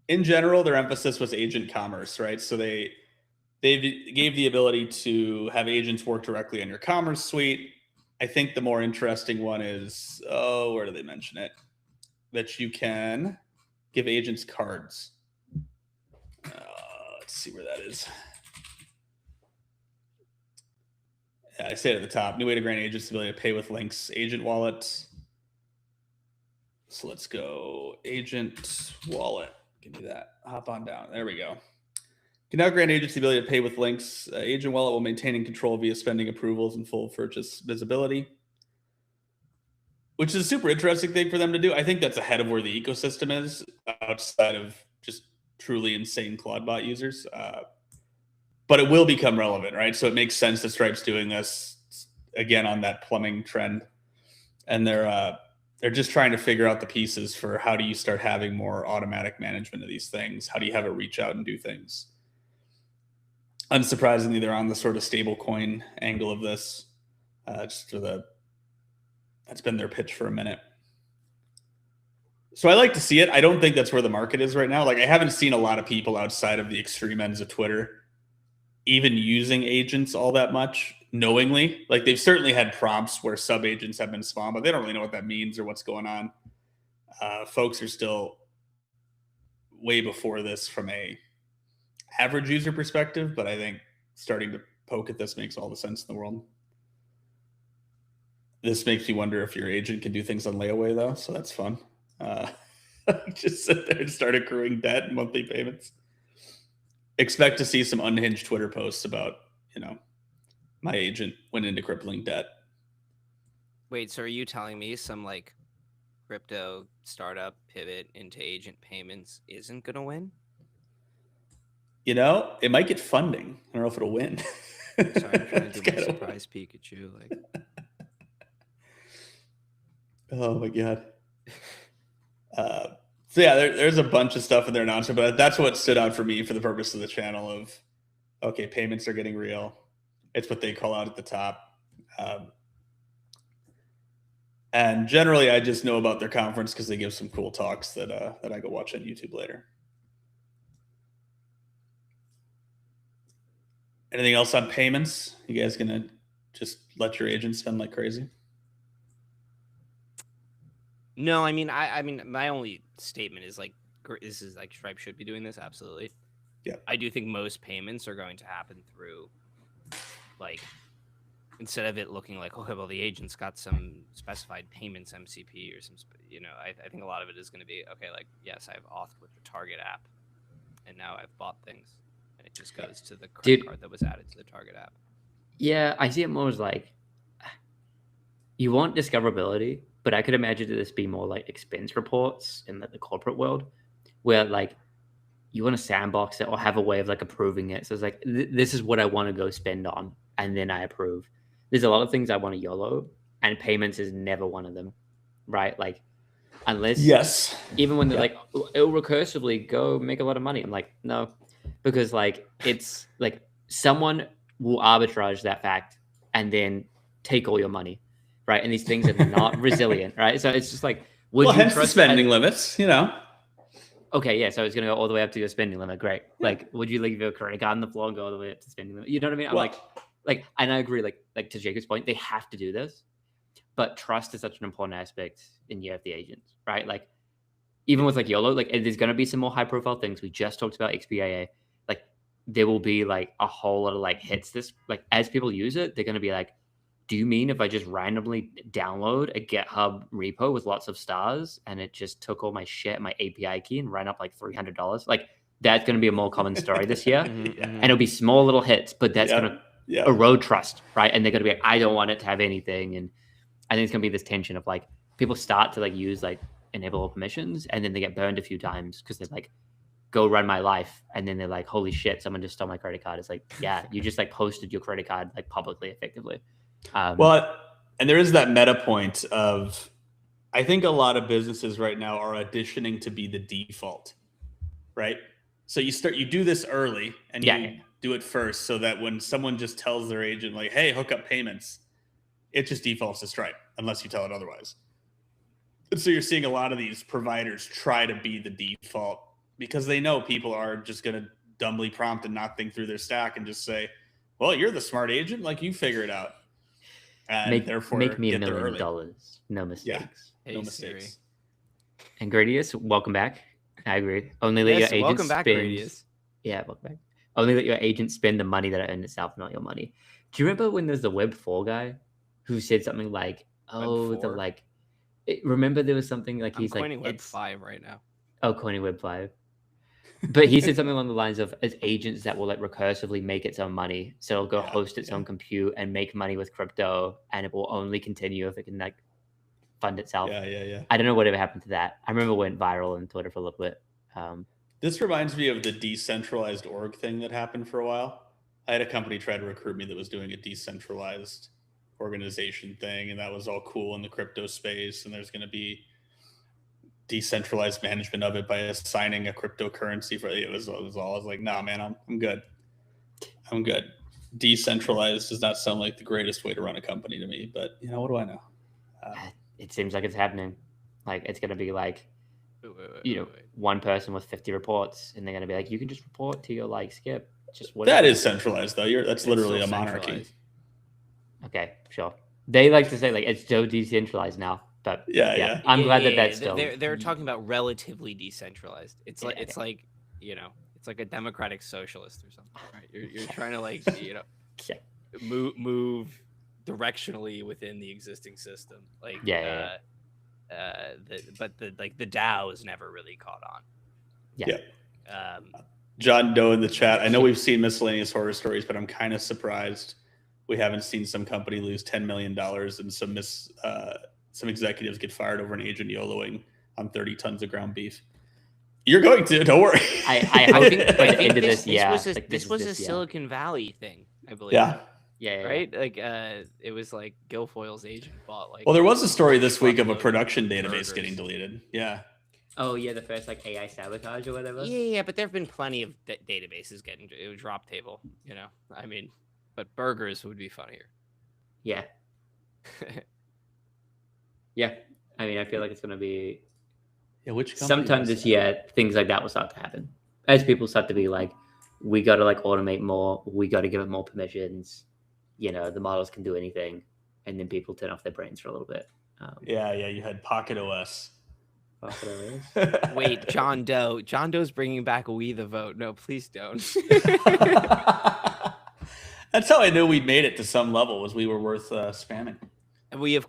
In general, their emphasis was agent commerce, right? So they gave the ability to have agents work directly on your commerce suite. I think the more interesting one is, where do they mention it? That you can give agents cards. Let's see where that is. Yeah, I say it at the top. New way to grant agents the ability to pay with links. Agent wallet. So let's go agent wallet. Give me that. Hop on down. There we go. You can now grant agents the ability to pay with links. Agent wallet will maintain and control via spending approvals and full purchase visibility, which is a super interesting thing for them to do. I think that's ahead of where the ecosystem is outside of just truly insane Claude bot users. But it will become relevant, right? So it makes sense that Stripe's doing this again on that plumbing trend. And they're just trying to figure out the pieces for how do you start having more automatic management of these things? How do you have it reach out and do things? Unsurprisingly, they're on the sort of stable coin angle of this. That's been their pitch for a minute. So I like to see it. I don't think that's where the market is right now. Like, I haven't seen a lot of people outside of the extreme ends of Twitter even using agents all that much knowingly. Like, they've certainly had prompts where sub agents have been spawned, but they don't really know what that means or what's going on. Folks are still way before this from a average user perspective, but I think starting to poke at this makes all the sense in the world. This makes me wonder if your agent can do things on layaway, though, so that's fun. Just sit there and start accruing debt and monthly payments. Expect to see some unhinged Twitter posts about, my agent went into crippling debt. Wait, so are you telling me some like crypto startup pivot into agent payments isn't going to win? It might get funding. I don't know if it'll win. Sorry, I'm trying to do my surprise Pikachu. Oh my God. So yeah, there's a bunch of stuff in their announcement, but that's what stood out for me for the purpose of the channel of, okay, payments are getting real. It's what they call out at the top. And generally I just know about their conference because they give some cool talks that I go watch on YouTube later. Anything else on payments? You guys gonna just let your agents spend like crazy? No, I mean, my only statement is like, this is like Stripe should be doing this. Absolutely. Yeah. I do think most payments are going to happen through, like, instead of it looking like, okay, well, the agent's got some specified payments MCP or some, I think a lot of it is going to be, okay, like, yes, I've authed with the Target app, and now I've bought things, and it just goes to the credit card that was added to the Target app. Yeah, I see it more as like, you want discoverability, but I could imagine this be more like expense reports in the corporate world, where like you want to sandbox it or have a way of like approving it. So it's like, this is what I want to go spend on, and then I approve. There's a lot of things I want to YOLO, and payments is never one of them, right? Like, unless, yes, even when they're like, it'll recursively go make a lot of money. I'm like, no, because like, it's like someone will arbitrage that fact and then take all your money. Right. And these things are not resilient. Right. So it's just like, Would Well, you hence the trust spending limits, you know. Okay, yeah, so it's gonna go all the way up to your spending limit. Great. Like, would you leave your credit card on the floor and go all the way up to spending limit? You know what I mean? I'm Well, and I agree. Like to Jacob's point, they have to do this, but trust is such an important aspect in year of the agents, right? Like, even with like YOLO, like there's gonna be some more high profile things. We just talked about XPAA. Like, there will be like a whole lot of like hits. This like as people use it, they're gonna be like, do you mean if I just randomly download a GitHub repo with lots of stars and it just took all my shit, my API key, and ran up like $300? Like, that's going to be a more common story this year. And it'll be small little hits, but that's going to erode trust, right? And they're going to be like, I don't want it to have anything. And I think it's going to be this tension of like, people start to like use like enable all permissions, and then they get burned a few times because they're like, go run my life. And then they're like, holy shit, someone just stole my credit card. It's like, yeah, you just like posted your credit card like publicly, effectively. Well, and there is that meta point of, I think a lot of businesses right now are auditioning to be the default, right? So you do this early and you do it first, so that when someone just tells their agent like, hey, hook up payments, it just defaults to Stripe unless you tell it otherwise. And so you're seeing a lot of these providers try to be the default because they know people are just going to dumbly prompt and not think through their stack and just say, well, you're the smart agent, like you figure it out. And therefore make me $1 get there million. early. No mistakes. Hey, No Siri. mistakes. And Gradius, welcome back. I agree. Only let your agent welcome back, spend. Radius. Yeah, welcome back. Only let your agent spend the money that it earned itself, not your money. Do you remember when there's the Web 4 guy who said something like, "Oh, the like." Remember there was something like he's I'm coining like Web 5 right now. Oh, coining Web 5. But he said something along the lines of, as agents that will like recursively make its own money. So it'll go host its own compute and make money with crypto, and it will only continue if it can like fund itself. Yeah. I don't know whatever happened to that. I remember it went viral on Twitter for a little bit. This reminds me of the decentralized org thing that happened for a while. I had a company try to recruit me that was doing a decentralized organization thing, and that was all cool in the crypto space. And there's going to be decentralized management of it by assigning a cryptocurrency for it. Was all. I was like, nah, man, I'm good. I'm good. Decentralized does not sound like the greatest way to run a company to me, but you know, what do I know? It seems like it's happening. Like it's going to be like, one person with 50 reports, and they're going to be like, you can just report to your like skip. Just whatever. That is centralized though. That's literally a monarchy. Okay, sure. They like to say like it's so decentralized now. But yeah. I'm glad that that's still. They're talking about relatively decentralized. It's like it's like it's like a democratic socialist or something, right? You're trying to like move directionally within the existing system, like but the DAO has never really caught on. John Doe in the chat. I know we've seen miscellaneous horror stories, but I'm kind of surprised we haven't seen some company lose $10 million and some executives get fired over an agent YOLOing on 30 tons of ground beef. You're going to, don't worry. I think by the end of this, this was a Silicon Valley thing, I believe. Yeah. Right? Like it was like Guilfoyle's agent bought like. Well, there was a story this week of a production database getting deleted. Yeah. Oh yeah, the first like AI sabotage or whatever. Yeah, but there have been plenty of databases getting drop table. I mean, but burgers would be funnier. Yeah. Yeah, I mean, I feel like it's going to be. Yeah, sometime this year, things like that will start to happen as people start to be like, we got to like automate more. We got to give it more permissions. The models can do anything, and then people turn off their brains for a little bit. You had Pocket OS. Wait, John Doe. John Doe's bringing back We the Vote. No, please don't. That's how I knew we made it to some level. Was we were worth spamming. And we have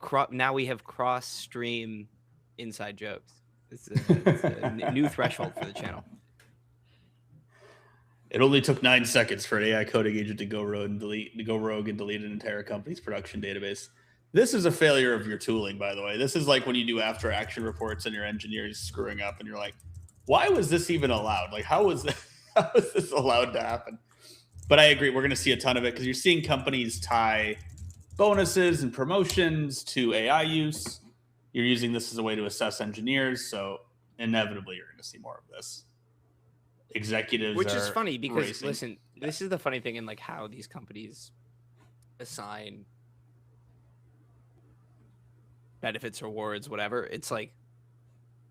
cross stream inside jokes. It's a new threshold for the channel. It only took 9 seconds for an AI coding agent to go rogue and delete an entire company's production database. This is a failure of your tooling, by the way. This is like when you do after action reports and your engineers screwing up, and you're like, why was this even allowed? Like, how was this allowed to happen? But I agree, we're going to see a ton of it because you're seeing companies tie bonuses and promotions to AI use. You're using this as a way to assess engineers, so inevitably you're going to see more of this. Executives, which is funny because listen, this is the funny thing in like how these companies assign benefits, rewards, whatever. It's like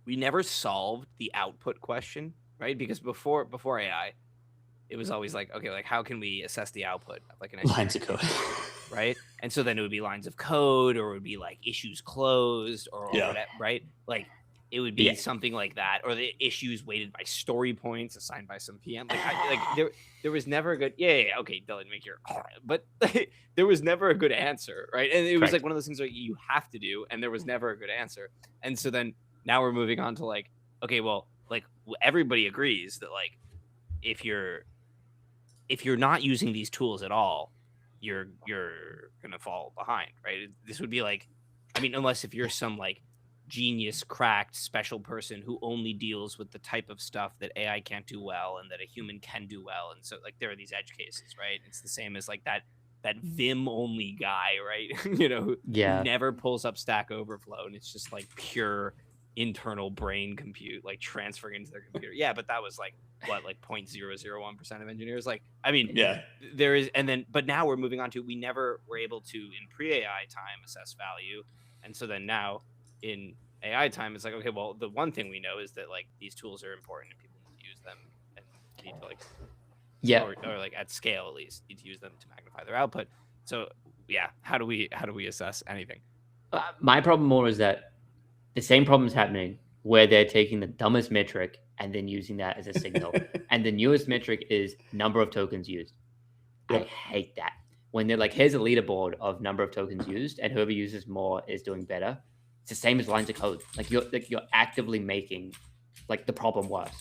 we never solved the output question, right? Because before AI, it was always like, okay, like how can we assess the output of like an Lines of code. right? And so then it would be lines of code, or it would be like issues closed, or whatever, right? Like it would be something like that, or the issues weighted by story points assigned by some PM. Like there was never a good okay, Dylan, make your but there was never a good answer, right? And it was like one of those things that you have to do, and there was never a good answer. And so then now we're moving on to like, okay, well, like everybody agrees that like if you're not using these tools at all, you're gonna fall behind, right? This would be like, I mean, unless if you're some like genius, cracked, special person who only deals with the type of stuff that AI can't do well and that a human can do well, and so like there are these edge cases, right? It's the same as like that Vim only guy, right? Who never pulls up Stack Overflow, and it's just like pure internal brain compute, like transferring into their computer. Yeah, but that was like what, like 0.001% of engineers. Like, I mean, there is, and then, but now we're moving on to, we never were able to in pre-AI time assess value, and so then now in AI time, it's like, okay, well, the one thing we know is that like these tools are important and people need to use them and need to like, or like at scale at least need to use them to magnify their output. So yeah, how do we assess anything? My problem more is that the same problem is happening where they're taking the dumbest metric and then using that as a signal. And the newest metric is number of tokens used. I hate that. When they're like, here's a leaderboard of number of tokens used, and whoever uses more is doing better. It's the same as lines of code. Like you're actively making like the problem worse.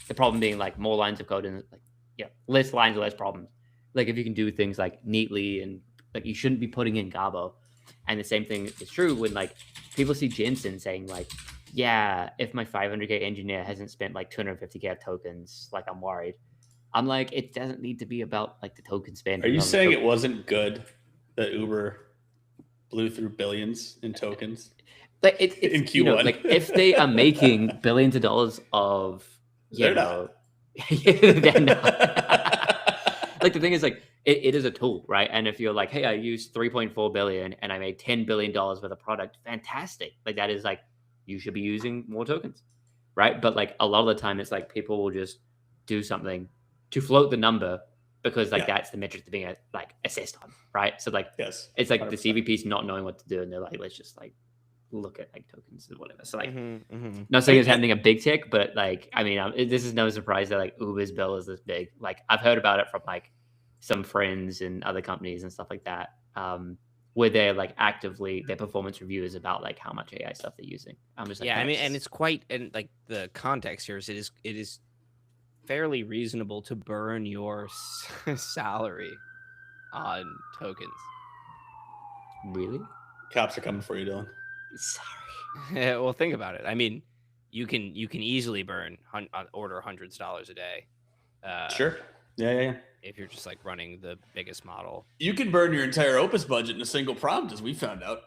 The problem being like more lines of code and like less lines, less problems. Like if you can do things like neatly, and like you shouldn't be putting in Garbo. And the same thing is true when like people see Jensen saying like, yeah, if my 500K engineer hasn't spent like 250K of tokens, like I'm worried. I'm like, it doesn't need to be about like the token spend. Are you saying it wasn't good that Uber blew through billions in tokens? Like it's in Q1. Like if they are making billions of dollars of, they're not. Like the thing is like, it is a tool, right? And if you're like, hey, I used 3.4 billion and I made $10 billion worth of product, fantastic. Like that is like, you should be using more tokens, right? But like a lot of the time it's like people will just do something to float the number because like that's the metric to being like assessed on, right? So like it's like 100%. The CVP's not knowing what to do, and they're like, let's just like look at like tokens or whatever. So like, not saying it's happening a big tech, but like, I mean, this is no surprise that like Uber's bill is this big. Like I've heard about it from like some friends and other companies and stuff like that, where they're like actively, their performance review is about like how much AI stuff they're using. I'm just like, I mean, and it's quite, and like the context here is it is fairly reasonable to burn your salary on tokens. Really? Cops are coming for you, Dylan. Sorry. Well, think about it. I mean, you can easily burn order hundreds of dollars a day. Sure. Yeah. If you're just like running the biggest model, you can burn your entire Opus budget in a single prompt, as we found out.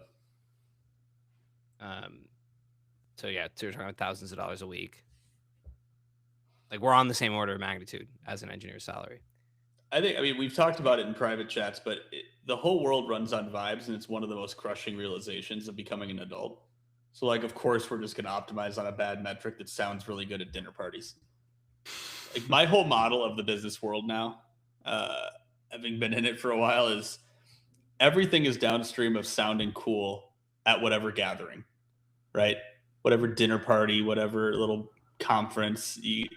So yeah, so you're talking about thousands of dollars a week. Like we're on the same order of magnitude as an engineer's salary. I mean, we've talked about it in private chats, but the whole world runs on vibes, and it's one of the most crushing realizations of becoming an adult. So like, of course, we're just going to optimize on a bad metric that sounds really good at dinner parties. Like my whole model of the business world now, having been in it for a while, is everything is downstream of sounding cool at whatever gathering, right? Whatever dinner party, whatever little conference, you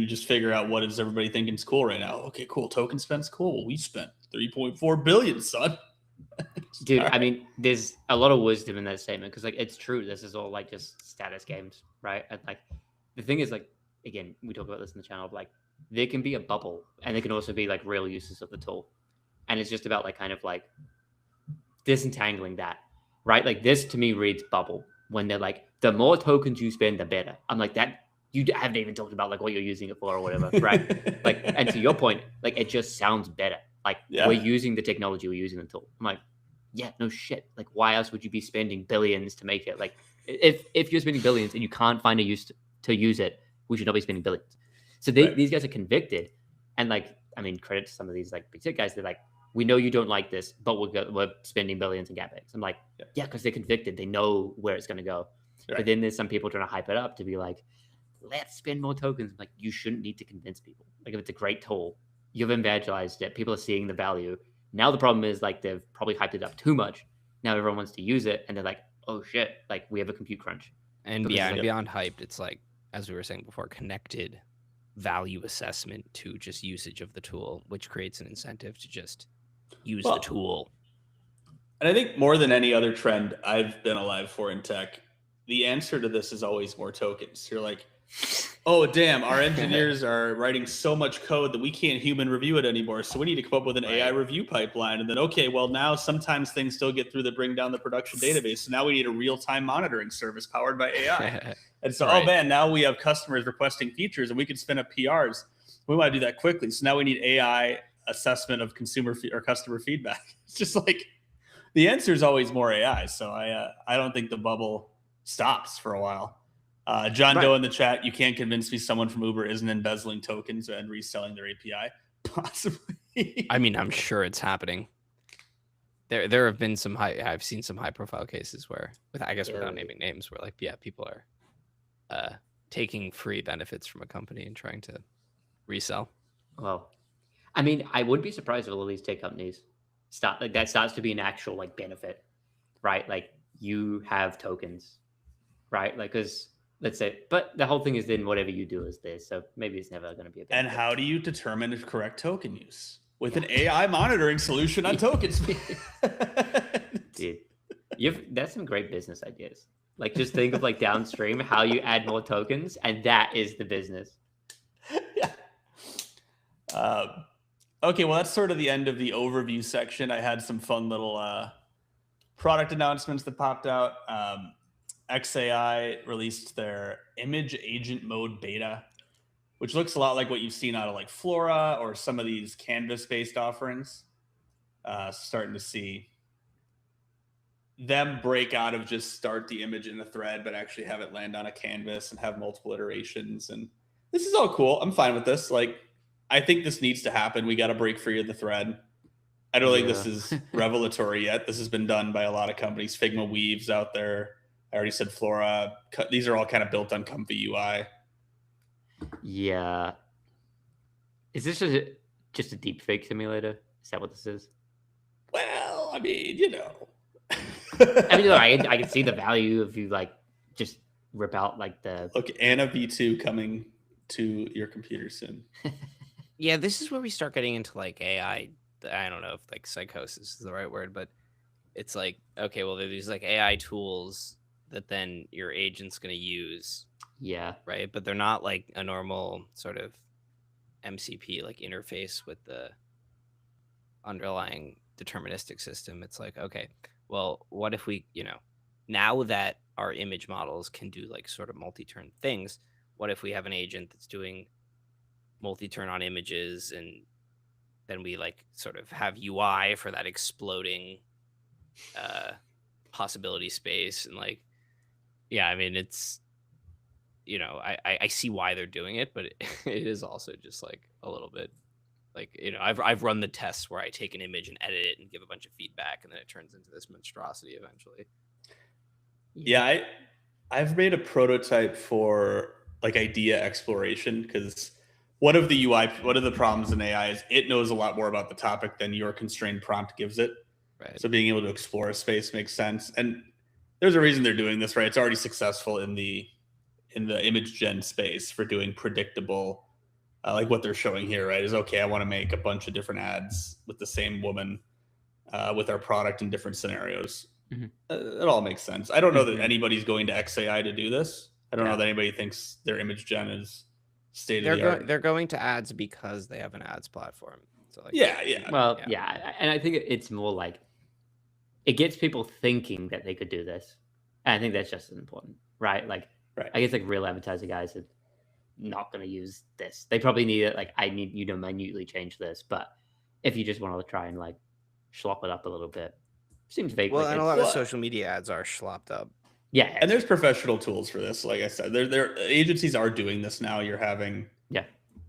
just figure out what is everybody thinking is cool right now. Okay, cool. Token spend's cool. Well, we spent 3.4 billion, son. Dude, right. I mean, there's a lot of wisdom in that statement because like it's true. This is all like just status games, right? And like the thing is like, again, we talk about this in the channel, like there can be a bubble and there can also be like real uses of the tool. And it's just about like kind of like disentangling that, right? Like this to me reads bubble when they're like, the more tokens you spend, the better. I'm like, that you haven't even talked about like what you're using it for or whatever, right? Like, and to your point, like it just sounds better. Like we're using the technology, we're using the tool. I'm like, yeah, no shit. Like why else would you be spending billions to make it? Like if you're spending billions and you can't find a use to use it, we should not be spending billions. So these guys are convicted, and like, I mean, credit to some of these like big tech guys. They're like, we know you don't like this, but we're spending billions in CapEx. I'm like, yeah, because they're convicted. They know where it's going to go. Right. But then there's some people trying to hype it up to be like, let's spend more tokens. Like, you shouldn't need to convince people. Like, if it's a great tool, you've evangelized it, people are seeing the value. Now the problem is, like, they've probably hyped it up too much. Now everyone wants to use it, and they're like, oh shit, like, we have a compute crunch. And Because yeah, it's and like- beyond hyped, it's like, as we were saying before, connected value assessment to just usage of the tool, which creates an incentive to just use Well, the tool. And I think more than any other trend I've been alive for in tech, the answer to this is always more tokens. You're like, oh, damn, our engineers are writing so much code that we can't human review it anymore. So we need to come up with an AI review pipeline. And then, okay, well, now sometimes things still get through that bring down the production database. So now we need a real-time monitoring service powered by AI. And so, oh, man, now we have customers requesting features and we can spin up PRs. We want to do that quickly. So now we need AI assessment of consumer or customer feedback. It's just like the answer is always more AI. So I don't think the bubble stops for a while. John Doe in the chat, you can't convince me someone from Uber isn't embezzling tokens and reselling their API. Possibly. I mean, I'm sure it's happening. There have been some I've seen some high profile cases where, without naming names, where like, yeah, people are taking free benefits from a company and trying to resell. Well, I mean, I would be surprised if all these tech companies that starts to be an actual like benefit, right? Like, you have tokens, right? Like, because let's say, but the whole thing is then whatever you do is this. So maybe it's never going to be a benefit. And how do you determine the correct token use? With an AI monitoring solution on tokens. Dude, that's some great business ideas. Like, just think of like downstream how you add more tokens, and that is the business. Yeah. Okay, well, that's sort of the end of the overview section. I had some fun little product announcements that popped out. XAI released their image agent mode beta, which looks a lot like what you've seen out of like Flora or some of these canvas-based offerings. Starting to see them break out of just start the image in a thread, but actually have it land on a canvas and have multiple iterations. And this is all cool. I'm fine with this. Like, I think this needs to happen. We got to break free of the thread. I don't think this is revelatory yet. This has been done by a lot of companies. Figma Weave's out there. I already said Flora. These are all kind of built on Comfy UI. Yeah. Is this just a deep fake simulator? Is that what this is? Well, I mean, you know. I mean, look, I can see the value if you like just rip out like the. Look, Anna V2 coming to your computer soon. Yeah, this is where we start getting into like AI. I don't know if like psychosis is the right word, but it's like, okay, well, there's like AI tools that then your agent's going to use. Yeah. Right. But they're not like a normal sort of MCP like interface with the underlying deterministic system. It's like, okay, well, what if we, now that our image models can do like sort of multi-turn things, what if we have an agent that's doing multi-turn on images, and then we like sort of have UI for that exploding possibility space. And like, yeah, I mean, it's, I see why they're doing it, but it is also just like a little bit like, I've run the tests where I take an image and edit it and give a bunch of feedback, and then it turns into this monstrosity eventually. Yeah, I've made a prototype for like idea exploration, because one of the problems in AI is it knows a lot more about the topic than your constrained prompt gives it. Right. So being able to explore a space makes sense. And there's a reason they're doing this, right? It's already successful in the image gen space for doing predictable, like what they're showing here, right? Is okay, I want to make a bunch of different ads with the same woman with our product in different scenarios. Mm-hmm. It all makes sense. I don't know that anybody's going to XAI to do this. I don't know that anybody thinks their image gen is state of the art. They're going to ads because they have an ads platform. So like, yeah. Well, yeah. And I think it's more like it gets people thinking that they could do this. And I think that's just as important, right? Like, I guess like real advertising guys are not going to use this. They probably need it. Like, I need you to minutely change this. But if you just want to try and like slop it up a little bit, seems vague. Well, like and a lot of social media ads are slopped up. Yeah, and there's professional tools for this. Like I said, there agencies are doing this now. You're having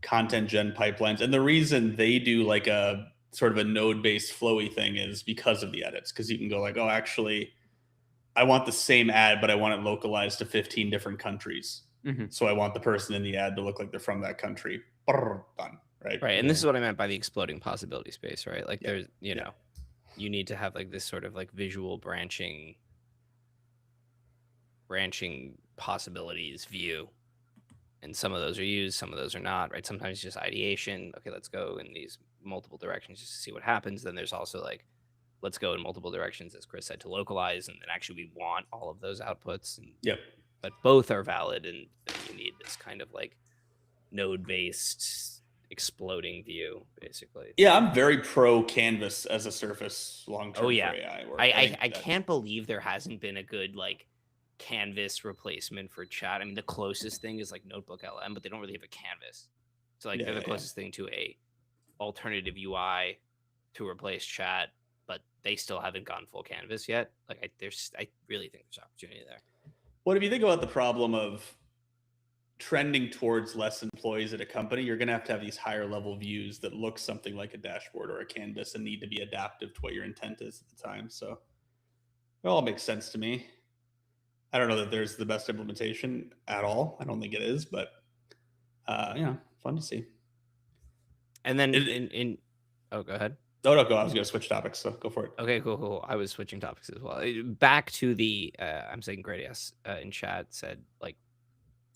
content gen pipelines, and the reason they do like a sort of a node-based flowy thing is because of the edits. Because you can go like, oh, actually, I want the same ad, but I want it localized to 15 different countries. Mhm. So I want the person in the ad to look like they're from that country. Brr, done. Right. Right. And this is what I meant by the exploding possibility space, right? Like Yeah. there's, you know, you need to have like this sort of like visual branching possibilities view. And some of those are used, some of those are not, right? Sometimes just ideation. Okay, let's go in these multiple directions just to see what happens. Then there's also like, let's go in multiple directions, as Chris said, to localize. And then actually we want all of those outputs. And, Yep. but both are valid. And then you need this kind of like node-based exploding view, basically. Yeah, I'm very pro Canvas as a surface long term Oh, yeah. for AI work. I can't believe there hasn't been a good like Canvas replacement for chat. I mean, the closest thing is like Notebook LM, but they don't really have a Canvas. So like they're the closest thing to a alternative UI to replace chat, but they still haven't gone full Canvas yet. Like I really think there's opportunity there. What if you think about the problem of trending towards less employees at a company, you're going to have these higher level views that look something like a dashboard or a canvas and need to be adaptive to what your intent is at the time. So it all makes sense to me. I don't know that there's the best implementation at all. I don't think it is, but fun to see. And then oh, go ahead. No, go. I was going to switch topics, so go for it. Okay, cool. I was switching topics as well. Back to the I'm saying great yes in chat said like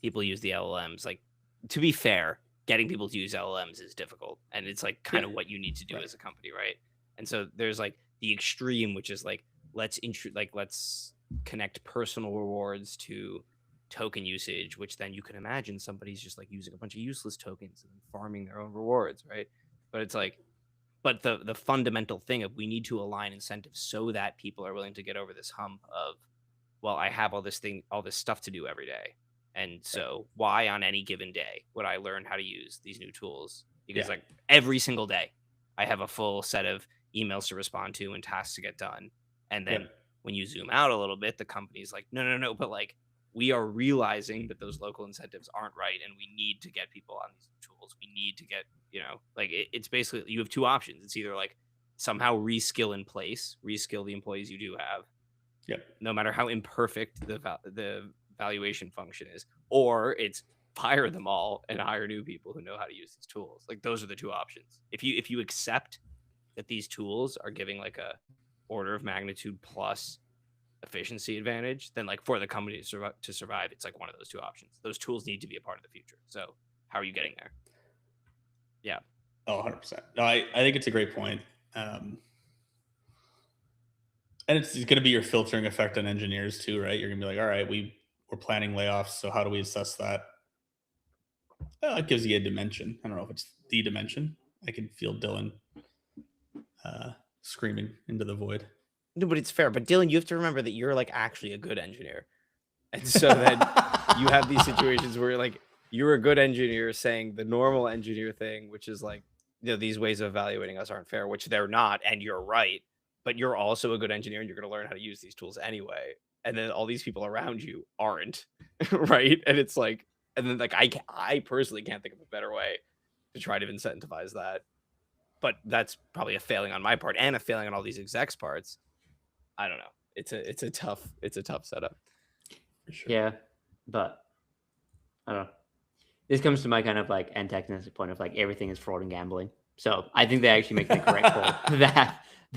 people use the LLMs. Like, to be fair, getting people to use LLMs is difficult, and it's like kind of what you need to do as a company, right? And so there's like the extreme, which is like let's connect personal rewards to token usage, which then you can imagine somebody's just like using a bunch of useless tokens and farming their own rewards, right? But it's like, but the fundamental thing of we need to align incentives so that people are willing to get over this hump of, well, I have all this stuff to do every day. And so why on any given day would I learn how to use these new tools? Because like every single day I have a full set of emails to respond to and tasks to get done. And then when you zoom out a little bit, the company's like, no, but like we are realizing that those local incentives aren't right. And we need to get people on these tools. We need to get, like it's basically, you have two options. It's either like somehow reskill the employees you do have. Yep. No matter how imperfect the valuation function is, or it's fire them all and hire new people who know how to use these tools. Like those are the two options. If you accept that these tools are giving like a order of magnitude plus efficiency advantage, then like for the company to survive, it's like one of those two options. Those tools need to be a part of the future. So how are you getting there? Yeah. Oh, 100%. No, I think it's a great point. And it's going to be your filtering effect on engineers too, right? You're going to be like, all right, we're planning layoffs. So how do we assess that? Well, it gives you a dimension. I don't know if it's the dimension. I can feel Dylan screaming into the void. No, but it's fair. But Dylan, you have to remember that you're like actually a good engineer. And so then you have these situations where like you're a good engineer saying the normal engineer thing, which is like, these ways of evaluating us aren't fair, which they're not. And you're right. But you're also a good engineer and you're going to learn how to use these tools anyway. And then all these people around you aren't, right? And it's like, and then like I personally can't think of a better way to try to incentivize that. But that's probably a failing on my part and a failing on all these execs' parts. I don't know. It's a tough setup. For sure. Yeah, but I don't know. This comes to my kind of like antagonistic point of like everything is fraud and gambling. So I think they actually make the correct call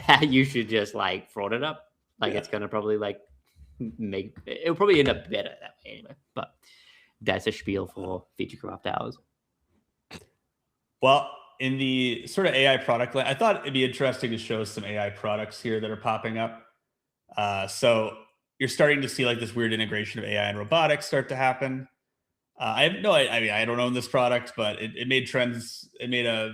that you should just like fraud it up. Like it's gonna probably like it'll probably end up better that way anyway. But that's a spiel for feature crew after hours. Well, in the sort of AI product, I thought it'd be interesting to show some AI products here that are popping up. So you're starting to see like this weird integration of AI and robotics start to happen. I don't own this product, but it made trends. It made a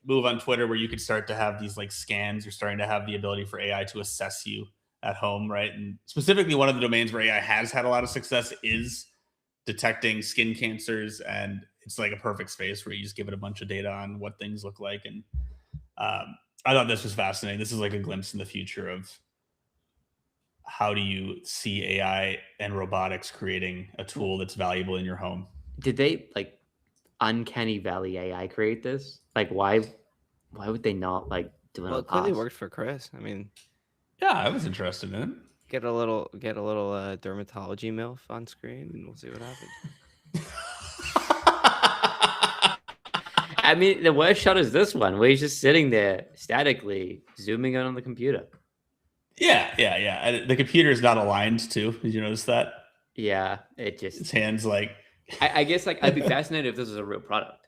move on Twitter where you could start to have these like scans. You're starting to have the ability for AI to assess you at home, right? And specifically, one of the domains where AI has had a lot of success is detecting skin cancers, and it's like a perfect space where you just give it a bunch of data on what things look like. And I thought this was fascinating. This is like a glimpse in the future of how do you see AI and robotics creating a tool that's valuable in your home. Did they like Uncanny Valley AI create this? Like why would they not like do it? Well, it clearly worked for Chris. I mean, yeah, I was interested in it. Get a little dermatology MILF on screen, and we'll see what happens. I mean, the worst shot is this one, where he's just sitting there statically zooming in on the computer. Yeah. And the computer is not aligned too. Did you notice that? Yeah, it His just. hands like. I guess like I'd be fascinated if this was a real product,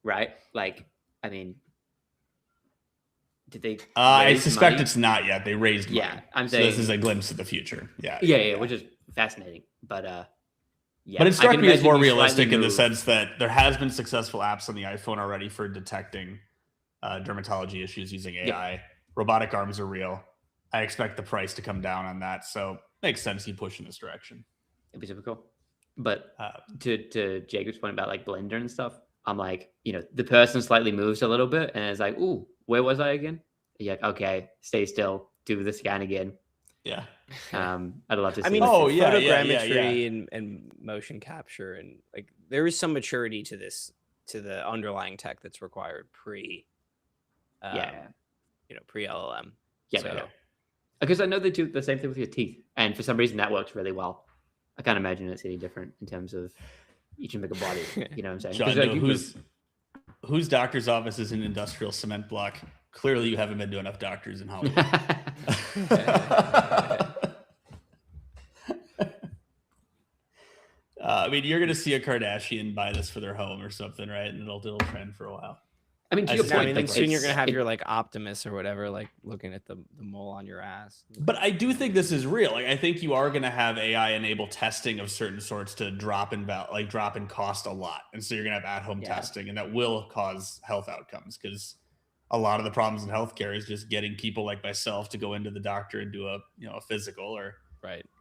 right? Like, I mean, did they? I raise suspect money? it's not yet. They raised money. Yeah, I'm so this saying- is a glimpse of the future. Yeah, which is fascinating. But yeah. But it I struck can me as imagine more you realistic slightly in the move. sense that there has been successful apps on the iPhone already for detecting dermatology issues using AI. Robotic arms are real. I expect the price to come down on that. So makes sense you push in this direction. It'd be super cool. But to Jacob's point about like Blender and stuff, I'm like, the person slightly moves a little bit and it's like, ooh, where was I again? You're like, okay, stay still, do the scan again. Yeah. I'd love to see. I mean, yeah. photogrammetry and motion capture, and like there is some maturity to this, to the underlying tech that's required pre LLM. Yeah. Because I know they do the same thing with your teeth, and for some reason that works really well. I can't imagine it's any different in terms of each and make a body. You know what I'm saying? John, 'Cause, like, whose doctor's office is an industrial cement block? Clearly, you haven't been to enough doctors in Hollywood. I mean, you're going to see a Kardashian buy this for their home or something, right? And it'll trend for a while. I mean, to your I point, mean, like, soon you're gonna have it- your like Optimus or whatever, like looking at the mole on your ass. But I do think this is real. Like, I think you are going to have AI enable testing of certain sorts to drop in cost a lot, and so you're going to have at-home testing, and that will cause health outcomes because a lot of the problems in healthcare is just getting people like myself to go into the doctor and do a physical or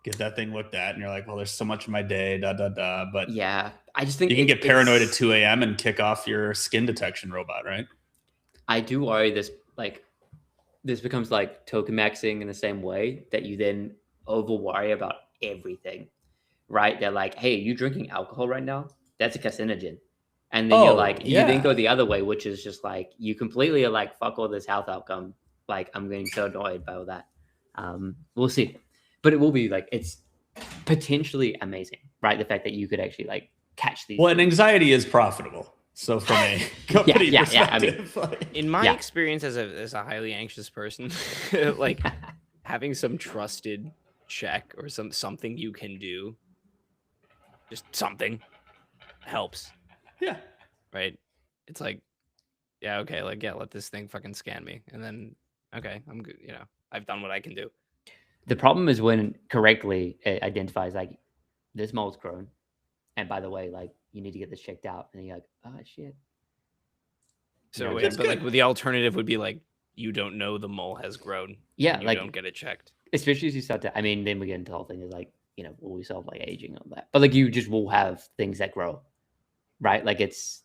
get that thing looked at, and you're like, well, there's so much in my day, But yeah, I just think you can get paranoid at 2 a.m. and kick off your skin detection robot, right? I do worry this becomes like token maxing in the same way that you then over worry about everything, right? They're like, hey, you drinking alcohol right now? That's a carcinogen. And then you're like, you then go the other way, which is just like, you completely are like, fuck all this health outcome. Like, I'm getting so annoyed by all that. We'll see. But it will be like, it's potentially amazing, right? The fact that you could actually like catch these. Well, and anxiety is profitable. So from a company perspective, I mean, in my experience as a highly anxious person, like having some trusted check or something you can do, just something helps. Yeah. Right. It's like, yeah, okay, like let this thing fucking scan me, and then okay, I'm good. I've done what I can do. The problem is when correctly it identifies like this mole's grown, and by the way, like you need to get this checked out, and then you're like, oh shit. So, like the alternative would be like you don't know the mole has grown. Yeah, you like don't get it checked. Especially as you start to, I mean, then we get into the whole thing is like, will we solve like aging and all that? But like you just will have things that grow, right? Like it's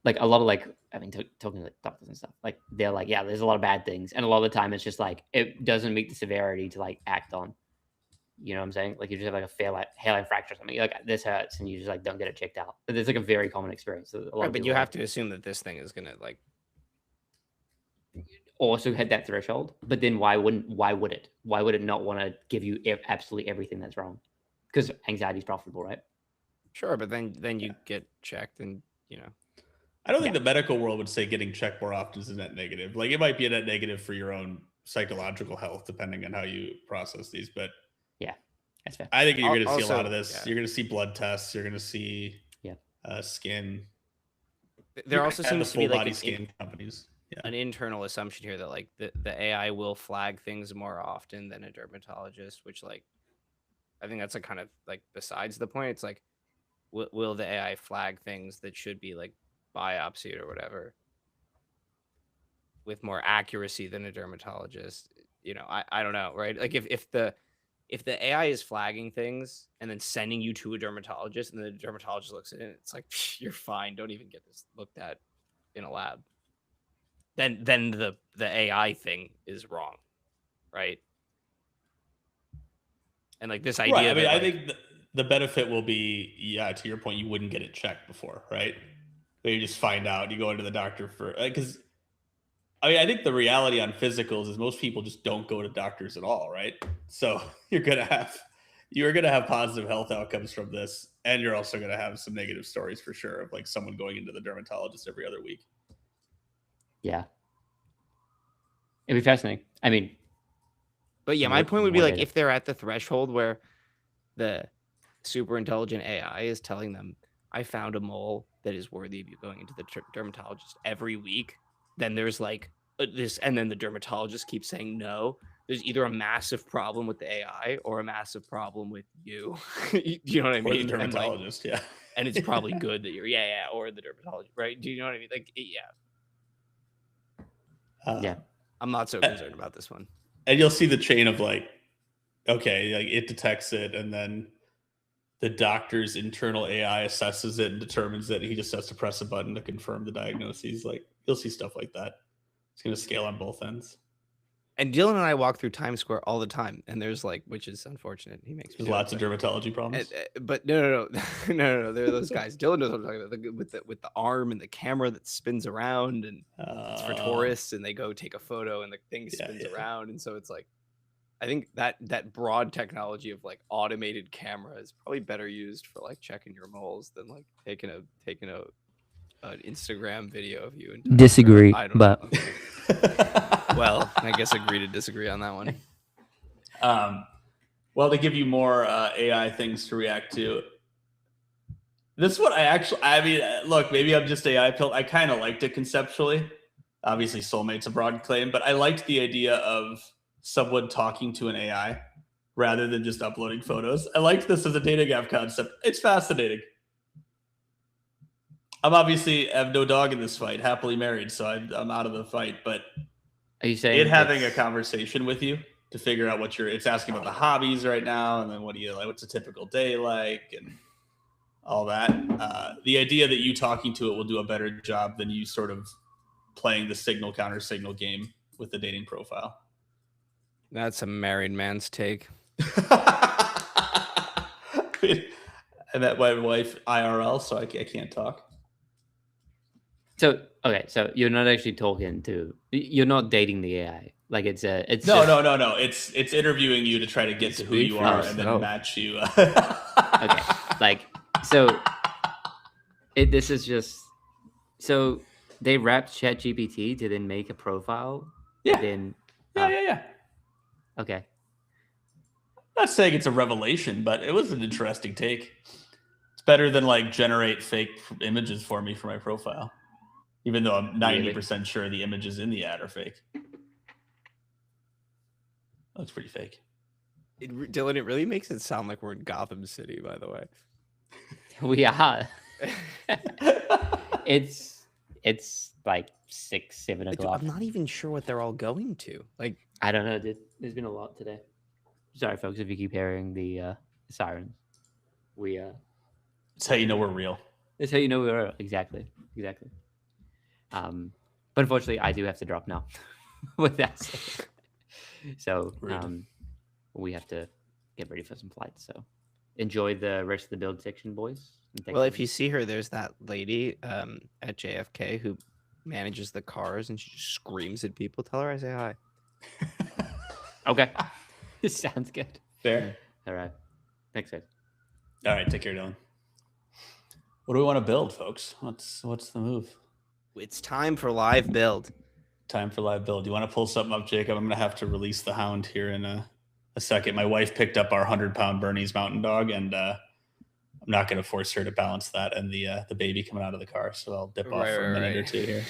like a lot of like, I mean, talking to like doctors and stuff, like they're like, yeah, there's a lot of bad things, and a lot of the time it's just like it doesn't meet the severity to like act on. You know what I'm saying? Like you just have like a hairline fracture or something. You're like, this hurts, and you just like don't get it checked out. But it's like a very common experience. Right, but you have to assume that this thing is gonna like also hit that threshold. But then why would it? Why would it not want to give you absolutely everything that's wrong? Because anxiety is profitable, right? Sure, but then you get checked, and I don't think the medical world would say getting checked more often is a net negative. Like it might be a net negative for your own psychological health, depending on how you process these. But yeah, that's fair. I think you're going to see a lot of this. Yeah. You're going to see blood tests. You're going to see skin. There also seems to be like scan companies. Yeah. An internal assumption here that like the AI will flag things more often than a dermatologist, which like I think that's a kind of like besides the point. It's like will the AI flag things that should be like biopsied or whatever with more accuracy than a dermatologist? I don't know, right? Like if the AI is flagging things and then sending you to a dermatologist, and the dermatologist looks at it, it's like you're fine, don't even get this looked at in a lab. Then the AI thing is wrong, right? And like this idea. Right. I mean, that, I think the benefit will be, to your point, you wouldn't get it checked before, right? But you just find out, you go into the doctor for because I mean, I think the reality on physicals is most people just don't go to doctors at all, right? So you're gonna have positive health outcomes from this, and you're also gonna have some negative stories for sure of like someone going into the dermatologist every other week. Yeah. It'd be fascinating. I mean, But yeah, my point would be more like data. if they're at the threshold where the super intelligent AI is telling them, I found a mole that is worthy of you going into the dermatologist every week, then there's like this, and then the dermatologist keeps saying no. There's either a massive problem with the AI or a massive problem with you. You know what I Or mean? the And, like, dermatologist, yeah. and it's probably good that you're or the dermatologist, right? Do you know what I mean? Like, yeah, Yeah. I'm not so concerned about this one. And you'll see the chain of like, okay, like it detects it, and then the doctor's internal AI assesses it and determines that he just has to press a button to confirm the diagnosis. Like you'll see stuff like that. It's going to scale on both ends. And Dylan and I walk through Times Square all the time, and there's like, which is unfortunate. He makes me There's do it, lots of dermatology problems. but no, no. There are those guys. Dylan knows what I'm talking about. With the arm and the camera that spins around, and it's for tourists, and they go take a photo, and the thing spins around, and so it's like, I think that broad technology of like automated camera is probably better used for like checking your moles than like taking an Instagram video of you. And Disagree, I don't but know. Well, I guess agree to disagree on that one. Well, to give you more AI things to react to, this one I mean, look, maybe I'm just AI pill. I kind of liked it conceptually. Obviously, soulmate's a broad claim, but I liked the idea of someone talking to an AI rather than just uploading photos. I liked this as a data gap concept. It's fascinating. I'm obviously have no dog in this fight, happily married, so I'm out of the fight. But are you saying it having a conversation with you to figure out it's asking about the hobbies right now, and then what do you like? What's a typical day like, and all that. The idea that you talking to it will do a better job than you sort of playing the signal counter signal game with the dating profile. That's a married man's take. I met my wife IRL, so I can't talk. So okay, so you're not actually you're not dating the AI. Like it's no. It's interviewing you to try to get to who you are and then match you. Okay, like so. This is just so they wrapped ChatGPT to then make a profile. Yeah. Then Yeah. Okay. I'm not saying it's a revelation, but it was an interesting take. It's better than like generate fake images for me for my profile, even though I'm 90% sure the images in the ad are fake. Looks pretty fake. Dylan, it really makes it sound like we're in Gotham City, by the way. We are. It's like 6, 7 o'clock. I'm not even sure what they're all going to. Like, I don't know. There's been a lot today. Sorry, folks, if you keep hearing the sirens. It's how you know we're real. It's how you know we're real. Exactly. But unfortunately, I do have to drop now. With that said. So we have to get ready for some flights. So enjoy the rest of the build section, boys. Well, if you see her, there's that lady at JFK who manages the cars, and she just screams at people. Tell her I say hi. Okay. This sounds good. Fair. All right. Thanks, guys. All right. Take care, Dylan. What do we want to build, folks? What's the move? It's time for live build. Time for live build. You want to pull something up, Jacob? I'm going to have to release the hound here in a second. My wife picked up our 100-pound Bernese mountain dog, and I'm not going to force her to balance that and the baby coming out of the car. So I'll dip off for a minute or two here.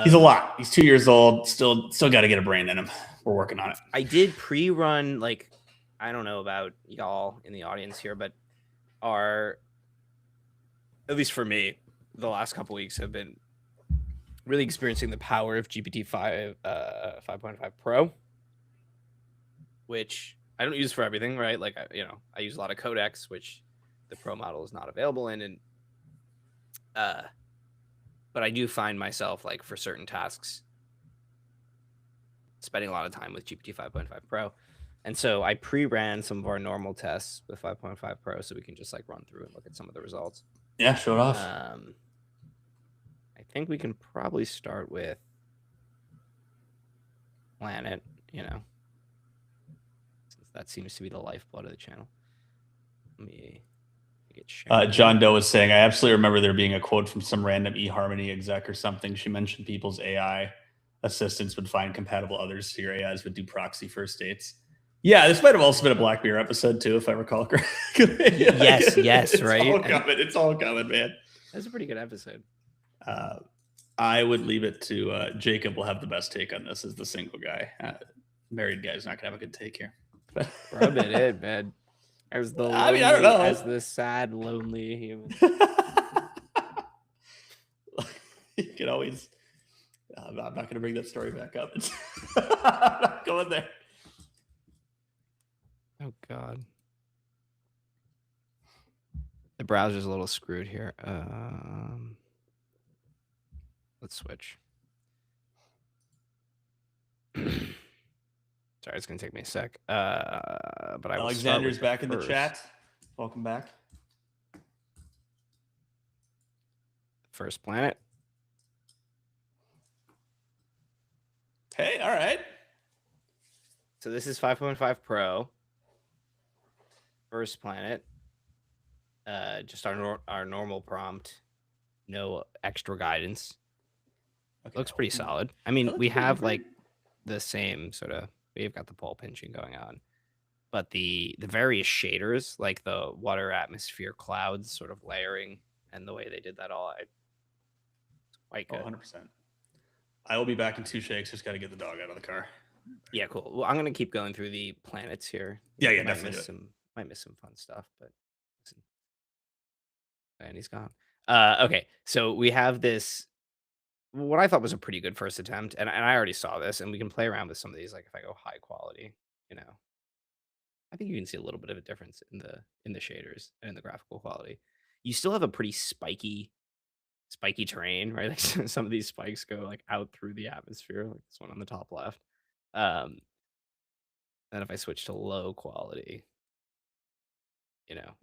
He's a lot. He's 2 years old. Still got to get a brain in him. We're working on it. I did pre-run, like, I don't know about y'all in the audience here, but at least for me, the last couple weeks have been really experiencing the power of GPT-5.5 Pro, which I don't use for everything, right? Like, I use a lot of Codex, which the Pro model is not available in, and but I do find myself, like, for certain tasks, spending a lot of time with GPT 5.5 Pro. And so I pre-ran some of our normal tests with 5.5 Pro so we can just like run through and look at some of the results. Yeah, show it off. I think we can probably start with planet, since that seems to be the lifeblood of the channel. Let me get shared. John Doe was saying, I absolutely remember there being a quote from some random eHarmony exec or something. She mentioned people's AI assistants would find compatible others so your AIs would do proxy first dates. Yeah, this might have also been a Black Mirror episode too, if I recall correctly. Yes, it's right? All coming. It's all coming, man. That's a pretty good episode. I would leave it to Jacob will have the best take on this as the single guy. Married guy's not going to have a good take here. Rub it in, man. As the I mean, I don't know. As the sad, lonely human. You can always... I'm not going to bring that story back up. I'm not going there. Oh, God. The browser's a little screwed here. Let's switch. Sorry, it's going to take me a sec. But Alexander's back in the chat. Welcome back. First planet. Hey, all right. So this is 5.5 Pro. First planet. Just our normal prompt. No extra guidance. Okay. Looks pretty solid. I mean, we have like the same sort of, we've got the pole pinching going on, but the various shaders, like the water, atmosphere, clouds sort of layering, and the way they did that all, it's quite good. 100%. I will be back in 2 shakes. Just got to get the dog out of the car. Yeah, cool. Well, I'm going to keep going through the planets here. Yeah, might definitely. Might miss some fun stuff, but listen. And he's gone. Okay, so we have this, what I thought was a pretty good first attempt, and I already saw this, and we can play around with some of these. Like if I go high quality, I think you can see a little bit of a difference in the shaders and in the graphical quality. You still have a pretty spiky terrain, right? Like some of these spikes go like out through the atmosphere, like this one on the top left. Then if I switch to low quality,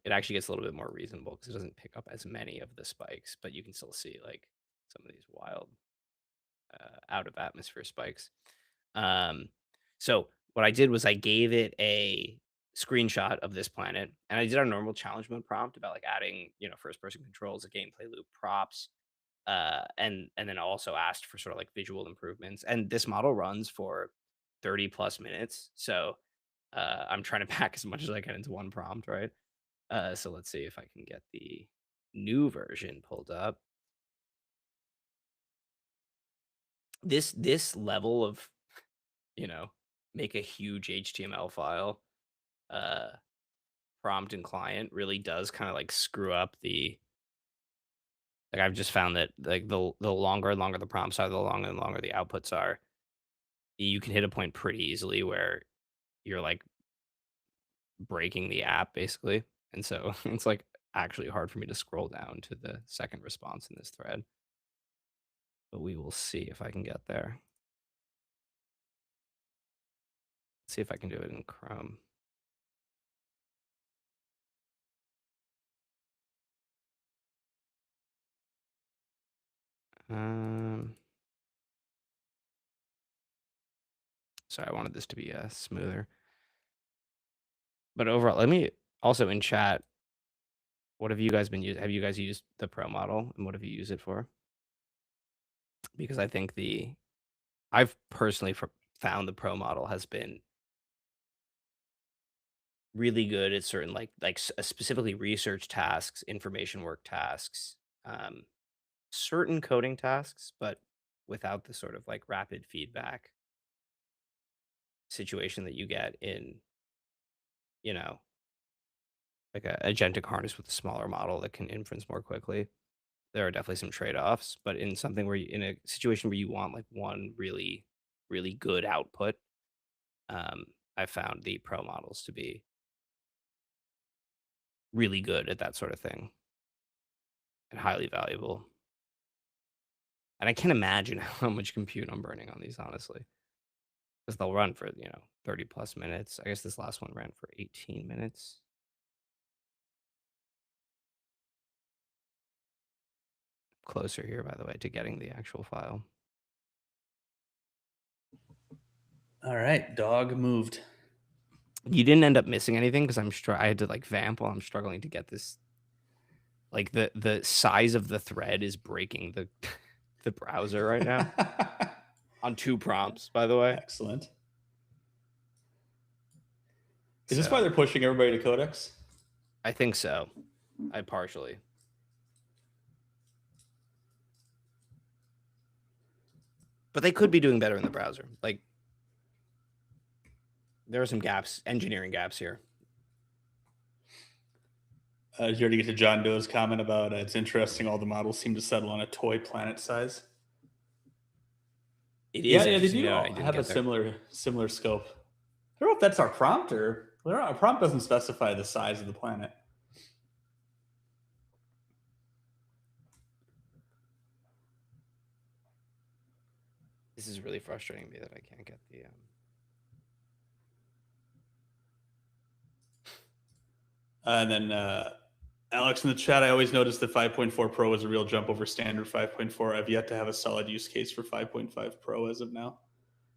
it actually gets a little bit more reasonable because it doesn't pick up as many of the spikes, but you can still see like some of these wild out of atmosphere spikes. So what I did was I gave it a screenshot of this planet, and I did our normal challenge mode prompt about like adding, first person controls, a gameplay loop, props, and then also asked for sort of like visual improvements. And this model runs for 30 plus minutes. So I'm trying to pack as much as I can into one prompt, right? So let's see if I can get the new version pulled up. This level of, make a huge HTML file prompt and client really does kind of like screw up like I've just found that like the longer and longer the prompts are, the longer and longer the outputs are. You can hit a point pretty easily where you're like breaking the app basically. And so it's like actually hard for me to scroll down to the second response in this thread. But we will see if I can get there. Let's see if I can do it in Chrome. Sorry, I wanted this to be smoother. But overall, let me also in chat, what have you guys been using? Have you guys used the Pro model, and what have you used it for? Because I think I've personally found the Pro model has been really good at certain like specifically research tasks, information work tasks, certain coding tasks, but without the sort of like rapid feedback situation that you get in, like a agentic harness with a smaller model that can inference more quickly. There are definitely some trade-offs, but in something where in a situation where you want like one really, really good output, I found the Pro models to be really good at that sort of thing and highly valuable. And I can't imagine how much compute I'm burning on these, honestly, because they'll run for 30 plus minutes. I guess this last one ran for 18 minutes. closer here, by the way, to getting the actual file. All right, dog moved. You didn't end up missing anything because I had to like vamp while I'm struggling to get this. Like the size of the thread is breaking the the browser right now on 2 prompts, by the way. Excellent. Is this why they're pushing everybody to Codex? I think so. I partially. But they could be doing better in the browser. Like, there are some gaps, engineering gaps here. Did you already get to John Doe's comment about it's interesting all the models seem to settle on a toy planet size? It is. Yeah, they do I have a similar scope. I don't know if that's our prompt or our prompt doesn't specify the size of the planet. This is really frustrating me that I can't get the. And then Alex in the chat, I always noticed that 5.4 Pro is a real jump over standard 5.4. I've yet to have a solid use case for 5.5 Pro as of now.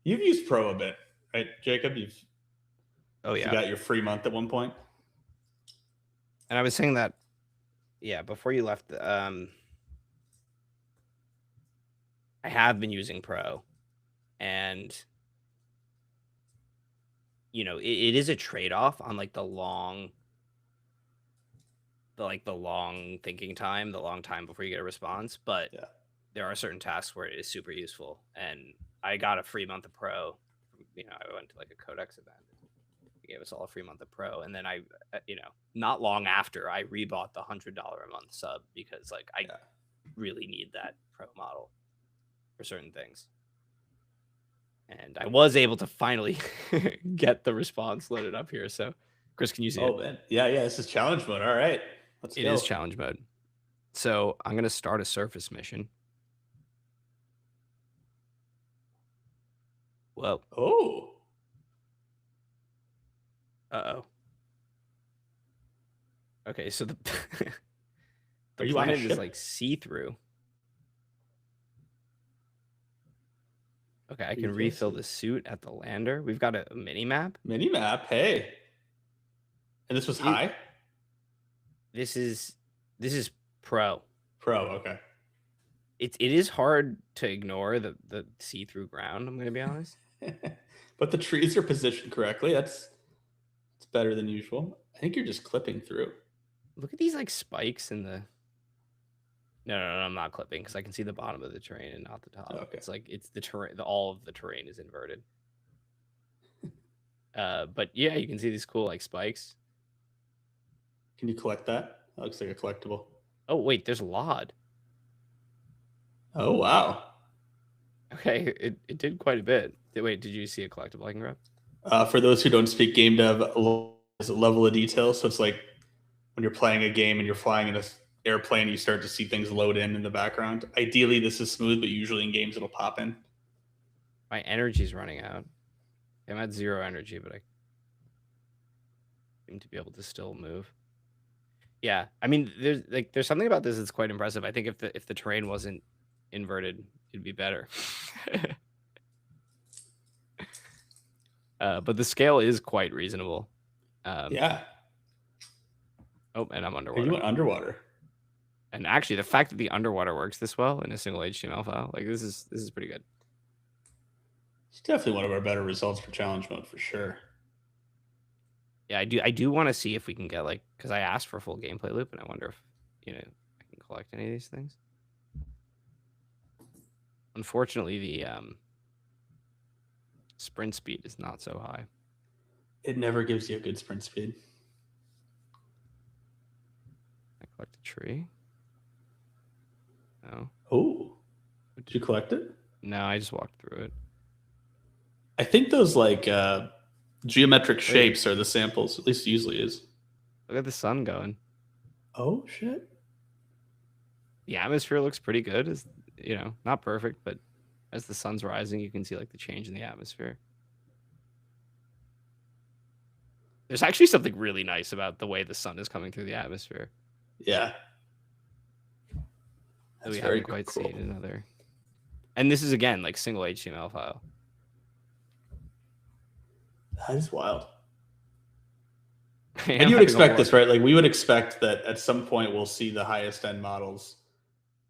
You've used Pro a bit, right, Jacob? You got your free month at one point. And I was saying that, yeah, before you left, I have been using Pro, and you know, it is a trade-off on like the long thinking time, the long time before you get a response. But there are certain tasks where it is super useful, and I got a free month of Pro. You know, I went to like a Codex event. They gave us all a free month of Pro, and then I, you know, not long after, I rebought the $100 a month sub because like I really need that Pro model for certain things. And I was able to finally get the response loaded up here. So, Chris, can you see it? Oh, man. Yeah, this is challenge mode. All right. Let's go. It is challenge mode. So I'm going to start a surface mission. Whoa. Oh. Uh-oh. Okay, so the Are you on a planet is ship? like see-through. Okay, I can refill the suit at the lander. We've got a mini-map. Mini-map, hey. And this was high? This is Pro. Pro, okay. It is hard to ignore the see-through ground, I'm going to be honest. But the trees are positioned correctly. It's better than usual. I think you're just clipping through. Look at these like spikes in the... No, I'm not clipping because I can see the bottom of the terrain and not the top. Okay. It's like it's the terrain. All of the terrain is inverted. But yeah, you can see these cool like spikes. Can you collect that? That looks like a collectible. Oh wait, there's Laud. Oh wow. Okay, it did quite a bit. Wait, did you see a collectible I can grab? For those who don't speak game dev, is a level of detail. So it's like when you're playing a game and you're flying in an airplane, you start to see things load in the background. Ideally, this is smooth, but usually in games it'll pop in. My energy's running out. I'm at 0 energy, but I seem to be able to still move. Yeah, I mean, there's something about this that's quite impressive. I think if the terrain wasn't inverted, it'd be better. But the scale is quite reasonable. Yeah. Oh, and I'm underwater. You went underwater. And actually, the fact that the underwater works this well in a single HTML file, like this is pretty good. It's definitely one of our better results for challenge mode for sure. Yeah, I do want to see if we can get like, because I asked for a full gameplay loop, and I wonder if I can collect any of these things. Unfortunately, the sprint speed is not so high. It never gives you a good sprint speed. I collect a tree. No. Oh, did you collect it? No, I just walked through it. I think those like geometric shapes are the samples. At least it usually is. Look at the sun going. Oh shit! The atmosphere looks pretty good. It's, not perfect, but as the sun's rising, you can see like the change in the atmosphere. There's actually something really nice about the way the sun is coming through the atmosphere. Yeah. we very haven't quite cool. seen another. And this is again like single HTML file. That is wild. I am And you would having a expect this, horrible- right? Like we would expect that at some point we'll see the highest end models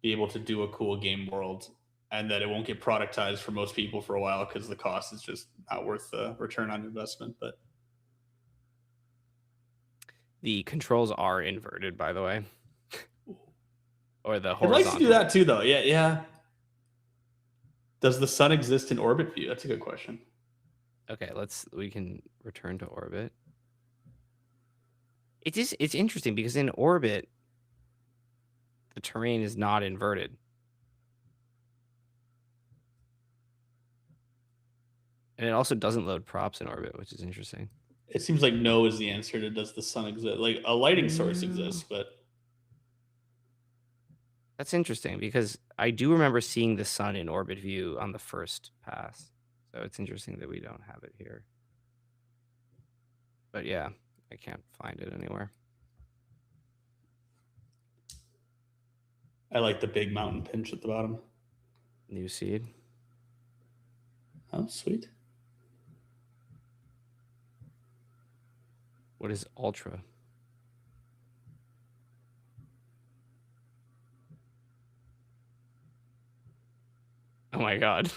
be able to do a cool game world, and that it won't get productized for most people for a while because the cost is just not worth the return on investment. But The controls are inverted, by the way. Or the it horizontal. likes to do that too, though. Yeah. Does the sun exist in orbit view? That's a good question. Okay, we can return to orbit. It's interesting because in orbit, the terrain is not inverted. And it also doesn't load props in orbit, which is interesting. It seems like no is the answer to does the sun exist? Like a lighting source exists, but That's interesting because I do remember seeing the sun in orbit view on the first pass. So it's interesting that we don't have it here. But yeah, I can't find it anywhere. I like the big mountain pinch at the bottom. New seed. Oh, sweet. What is ultra? Oh my god.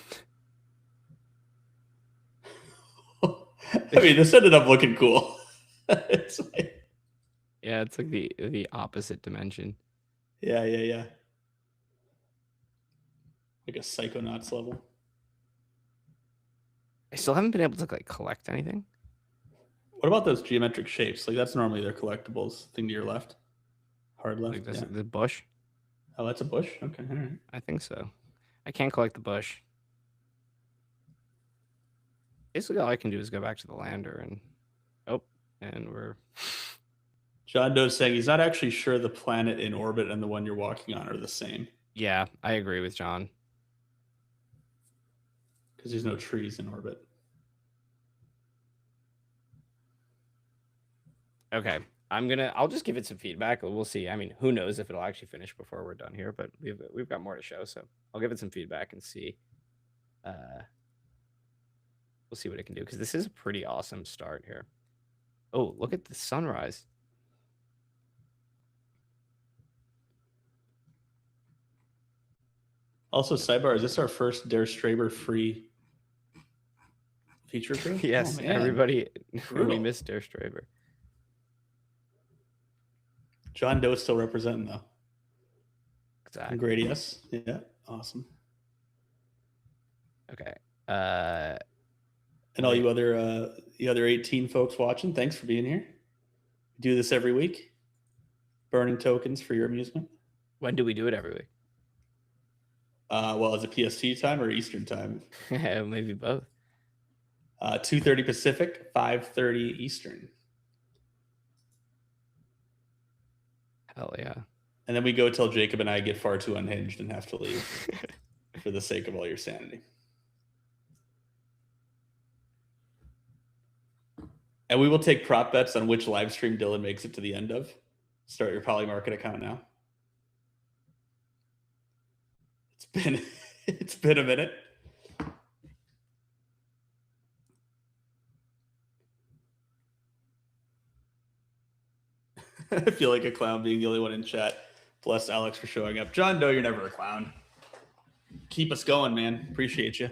I mean, this ended up looking cool. It's like, Yeah, it's like the opposite dimension. yeah. Like a Psychonauts level. I still haven't been able to like collect anything. What about those geometric shapes? Like that's normally their collectibles. Thing to your left, hard left. Like this, Yeah. the bush. Oh, that's a bush. Okay, all right. I think so. I can't collect the bush. Basically, all I can do is go back to the lander and we're. John Doe's saying he's not actually sure the planet in orbit and the one you're walking on are the same Yeah, I agree with John. because there's no trees in orbit. Okay, I'll just give it some feedback. We'll see. I mean, who knows if it'll actually finish before we're done here? But we've got more to show, so I'll give it some feedback and see. We'll see what it can do because this is a pretty awesome start here. Oh, look at the sunrise. Also, sidebar, is this our first Der Straber free feature crew? Yes, Oh, man. everybody really Brutal. missed Der Straber. John Doe still representing though. Exactly. Great, yes. Yeah, awesome. Okay. And all you other 18 folks watching, thanks for being here. We do this every week. Burning tokens for your amusement. When do we do it every week? Well, is it PST time or Eastern time? Maybe both. 2:30 Pacific, 5:30 Eastern. Hell yeah. And then we go till Jacob and I get far too unhinged and have to leave for the sake of all your sanity. And we will take prop bets on which live stream Dylan makes it to the end of. Start your Polymarket account now. It's been a minute. I feel like a clown being the only one in chat. Bless Alex for showing up. John Doe, you're never a clown. Keep us going, man. Appreciate you.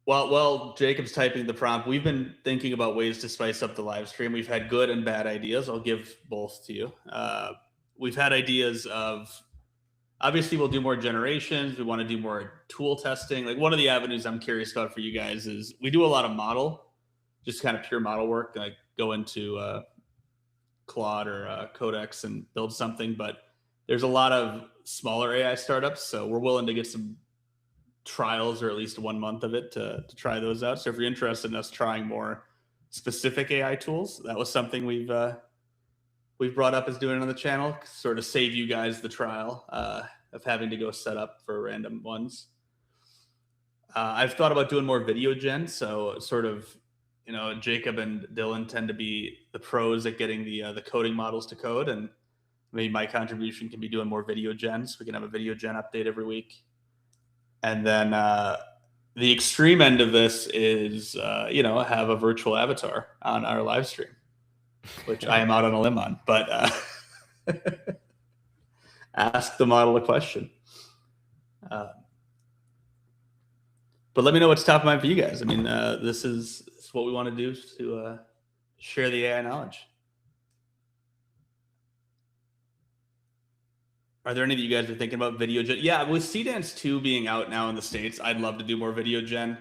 Well, Jacob's typing the prompt. We've been thinking about ways to spice up the live stream. We've had good and bad ideas. I'll give both to you. We've had ideas of, obviously, we'll do more generations. We want to do more tool testing. Like one of the avenues I'm curious about for you guys is we do a lot of model, just kind of pure model work. Like go into Claude or Codex and build something. But there's a lot of smaller AI startups. So we're willing to get some trials or at least 1 month of it to try those out. So if you're interested in us trying more specific AI tools, that was something we've brought up as doing on the channel, sort of save you guys the trial of having to go set up for random ones. I've thought about doing more video gen. So sort of, Jacob and Dylan tend to be the pros at getting the coding models to code. And maybe my contribution can be doing more video gen, so we can have a video gen update every week. And then the extreme end of this is, have a virtual avatar on our live stream, which I am out on a limb on. But ask the model a question. But let me know what's top of mind for you guys. I mean, this is what we want to do to share the AI knowledge. Are there any that you guys are thinking about video gen? Yeah, with Seedance 2 being out now in the States, I'd love to do more video gen.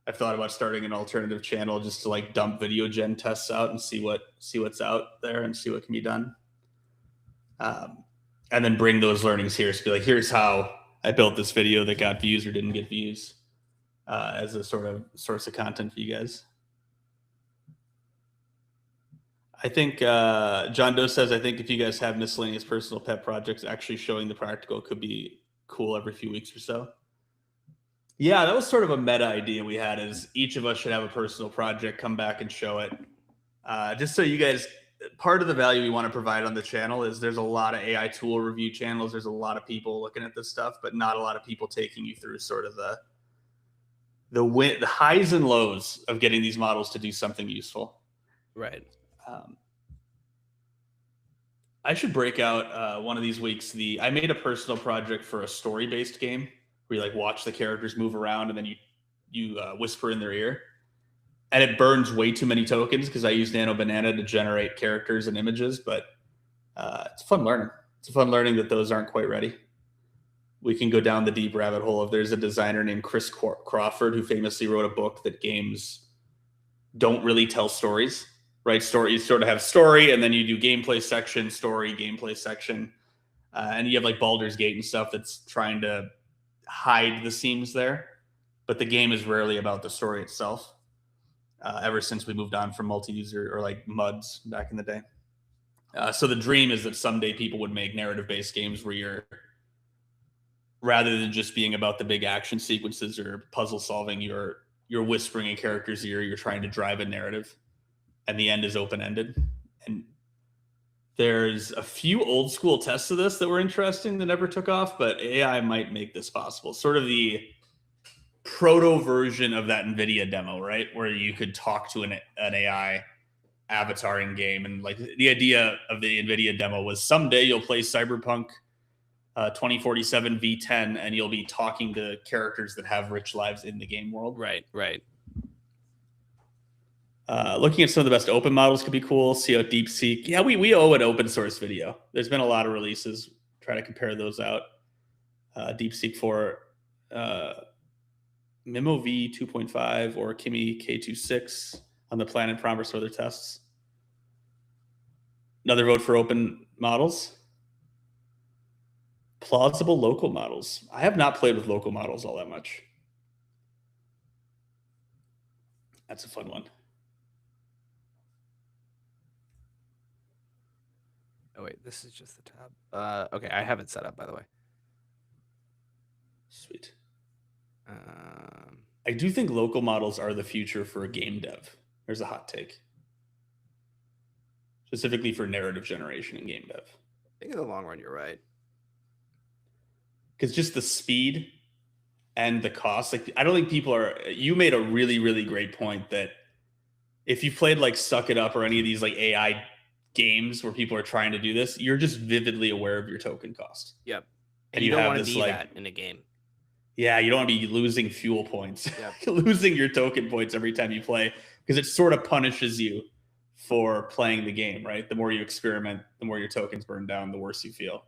I've thought about starting an alternative channel just to like dump video gen tests out and see what's out there and see what can be done. And then bring those learnings here. So be like, here's how I built this video that got views or didn't get views. As a sort of source of content for you guys. I think John Doe says, I think if you guys have miscellaneous personal pet projects, actually showing the practical could be cool every few weeks or so. Yeah, that was sort of a meta idea we had, is each of us should have a personal project, come back and show it. Just so you guys, part of the value we want to provide on the channel is there's a lot of AI tool review channels. There's a lot of people looking at this stuff, but not a lot of people taking you through sort of the highs and lows of getting these models to do something useful. Right. I should break out one of these weeks. I made a personal project for a story-based game where you like watch the characters move around and then you whisper in their ear. And it burns way too many tokens because I use Nano Banana to generate characters and images, but it's fun learning. It's fun learning that those aren't quite ready. We can go down the deep rabbit hole of there's a designer named Chris Crawford who famously wrote a book that games don't really tell stories, right? You sort of have story and then you do gameplay section, story, gameplay section. And you have like Baldur's Gate and stuff that's trying to hide the seams there. But the game is rarely about the story itself. Ever since we moved on from multi-user or like MUDs back in the day. So the dream is that someday people would make narrative-based games where rather than just being about the big action sequences or puzzle solving, you're whispering in characters' ear, you're trying to drive a narrative, and the end is open-ended. And there's a few old school tests of this that were interesting that never took off, but AI might make this possible. Sort of the proto version of that NVIDIA demo, right? Where you could talk to an AI avatar in game. And like the idea of the NVIDIA demo was someday you'll play Cyberpunk 2047 V10 and you'll be talking to characters that have rich lives in the game world. Right. Looking at some of the best open models could be cool. See how DeepSeek. Yeah, we owe an open source video. There's been a lot of releases. Try to compare those out. DeepSeek 4, Mimo V 2.5 or Kimi K26 on the Planet Promise or other tests. Another vote for open models. Plausible local models. I have not played with local models all that much. That's a fun one. Oh wait, this is just the tab. Okay, I have it set up, by the way. Sweet. I do think local models are the future for game dev. There's a hot take. Specifically for narrative generation in game dev. I think in the long run, you're right. Because just the speed and the cost, like I don't think people are. You made a really, really great point that if you played like Suck It Up or any of these like AI games where people are trying to do this, you're just vividly aware of your token cost. Yep. And you you don't have want to this be like that in a game. Yeah, you don't want to be losing fuel points, Yep. losing your token points every time you play, because it sort of punishes you for playing the game, right? The more you experiment, the more your tokens burn down, the worse you feel.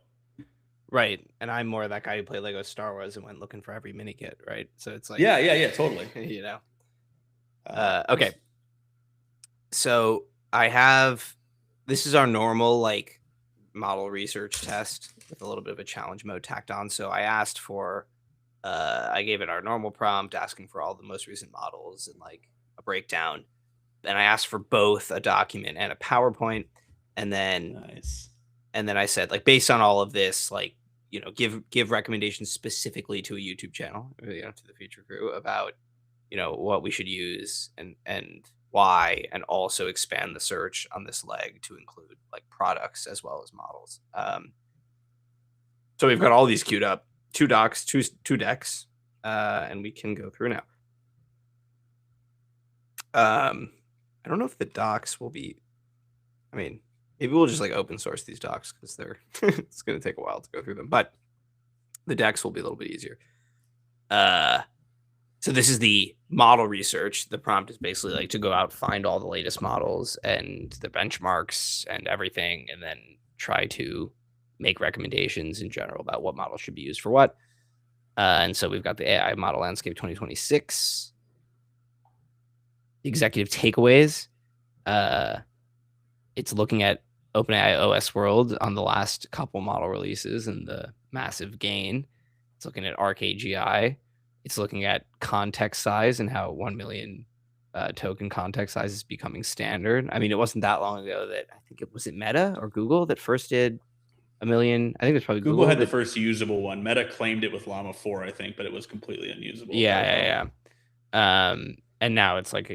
Right. And I'm more that guy who played Lego Star Wars and went looking for every mini kit, right? So it's like, Yeah, totally. you know. Okay. So this is our normal like model research test with a little bit of a challenge mode tacked on. So I asked for, I gave it our normal prompt asking for all the most recent models and like a breakdown. And I asked for both a document and a PowerPoint. And then, Nice. and then I said, like, based on all of this, like, you know, give recommendations specifically to a YouTube channel, you know, to the Future Crew about, you know, what we should use and why, and also expand the search on this leg to include like products as well as models. So we've got all these queued up, 2 docs, two decks, and we can go through now. I don't know if the docs will be, I mean, maybe we'll just like open source these docs because they're it's going to take a while to go through them, but the decks will be a little bit easier. So this is the model research. The prompt is basically like to go out, find all the latest models and the benchmarks and everything, and then try to make recommendations in general about what model should be used for what. And so we've got the AI Model Landscape 2026. Executive takeaways. It's looking at OpenAI OS World on the last couple model releases and the massive gain. It's looking at ArcAGI. It's looking at context size and how 1 million token context size is becoming standard. I mean, it wasn't that long ago that I think it was Meta or Google that first did 1 million. I think it was probably Google had the first usable one. Meta claimed it with Llama 4, I think, but it was completely unusable. Yeah. And now it's like,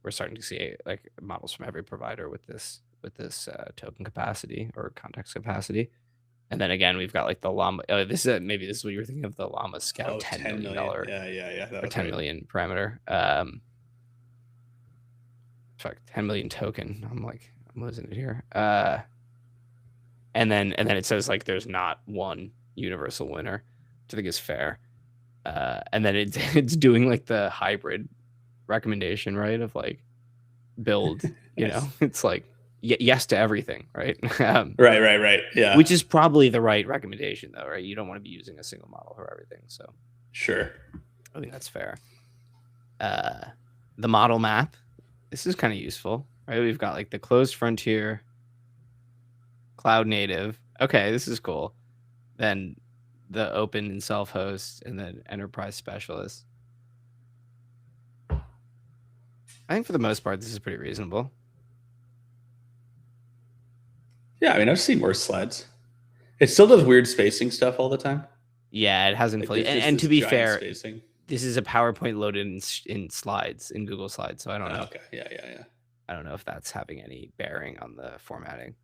we're starting to see like models from every provider with this token capacity or context capacity. And then again, we've got like the Llama. This is what you were thinking of, the Llama Scout $10 million. Yeah. Or 10 million parameter. 10 million token. I'm losing it here. And then it says like there's not one universal winner, which I think is fair. And then it's doing like the hybrid recommendation, right? Of like build, it's like yes to everything, right? Right. Yeah. Which is probably the right recommendation though, right? You don't want to be using a single model for everything. So sure. I think that's fair. The model map. This is kind of useful, right? We've got like the closed frontier, cloud native. Okay, this is cool. Then the open and self-host, and then enterprise specialist. I think for the most part, this is pretty reasonable. Yeah, I mean, I've seen worse slides. It still does weird spacing stuff all the time. Yeah, it hasn't fully. And to be fair, this is a PowerPoint loaded in slides, in Google Slides. So I don't know. Okay. Yeah. I don't know if that's having any bearing on the formatting.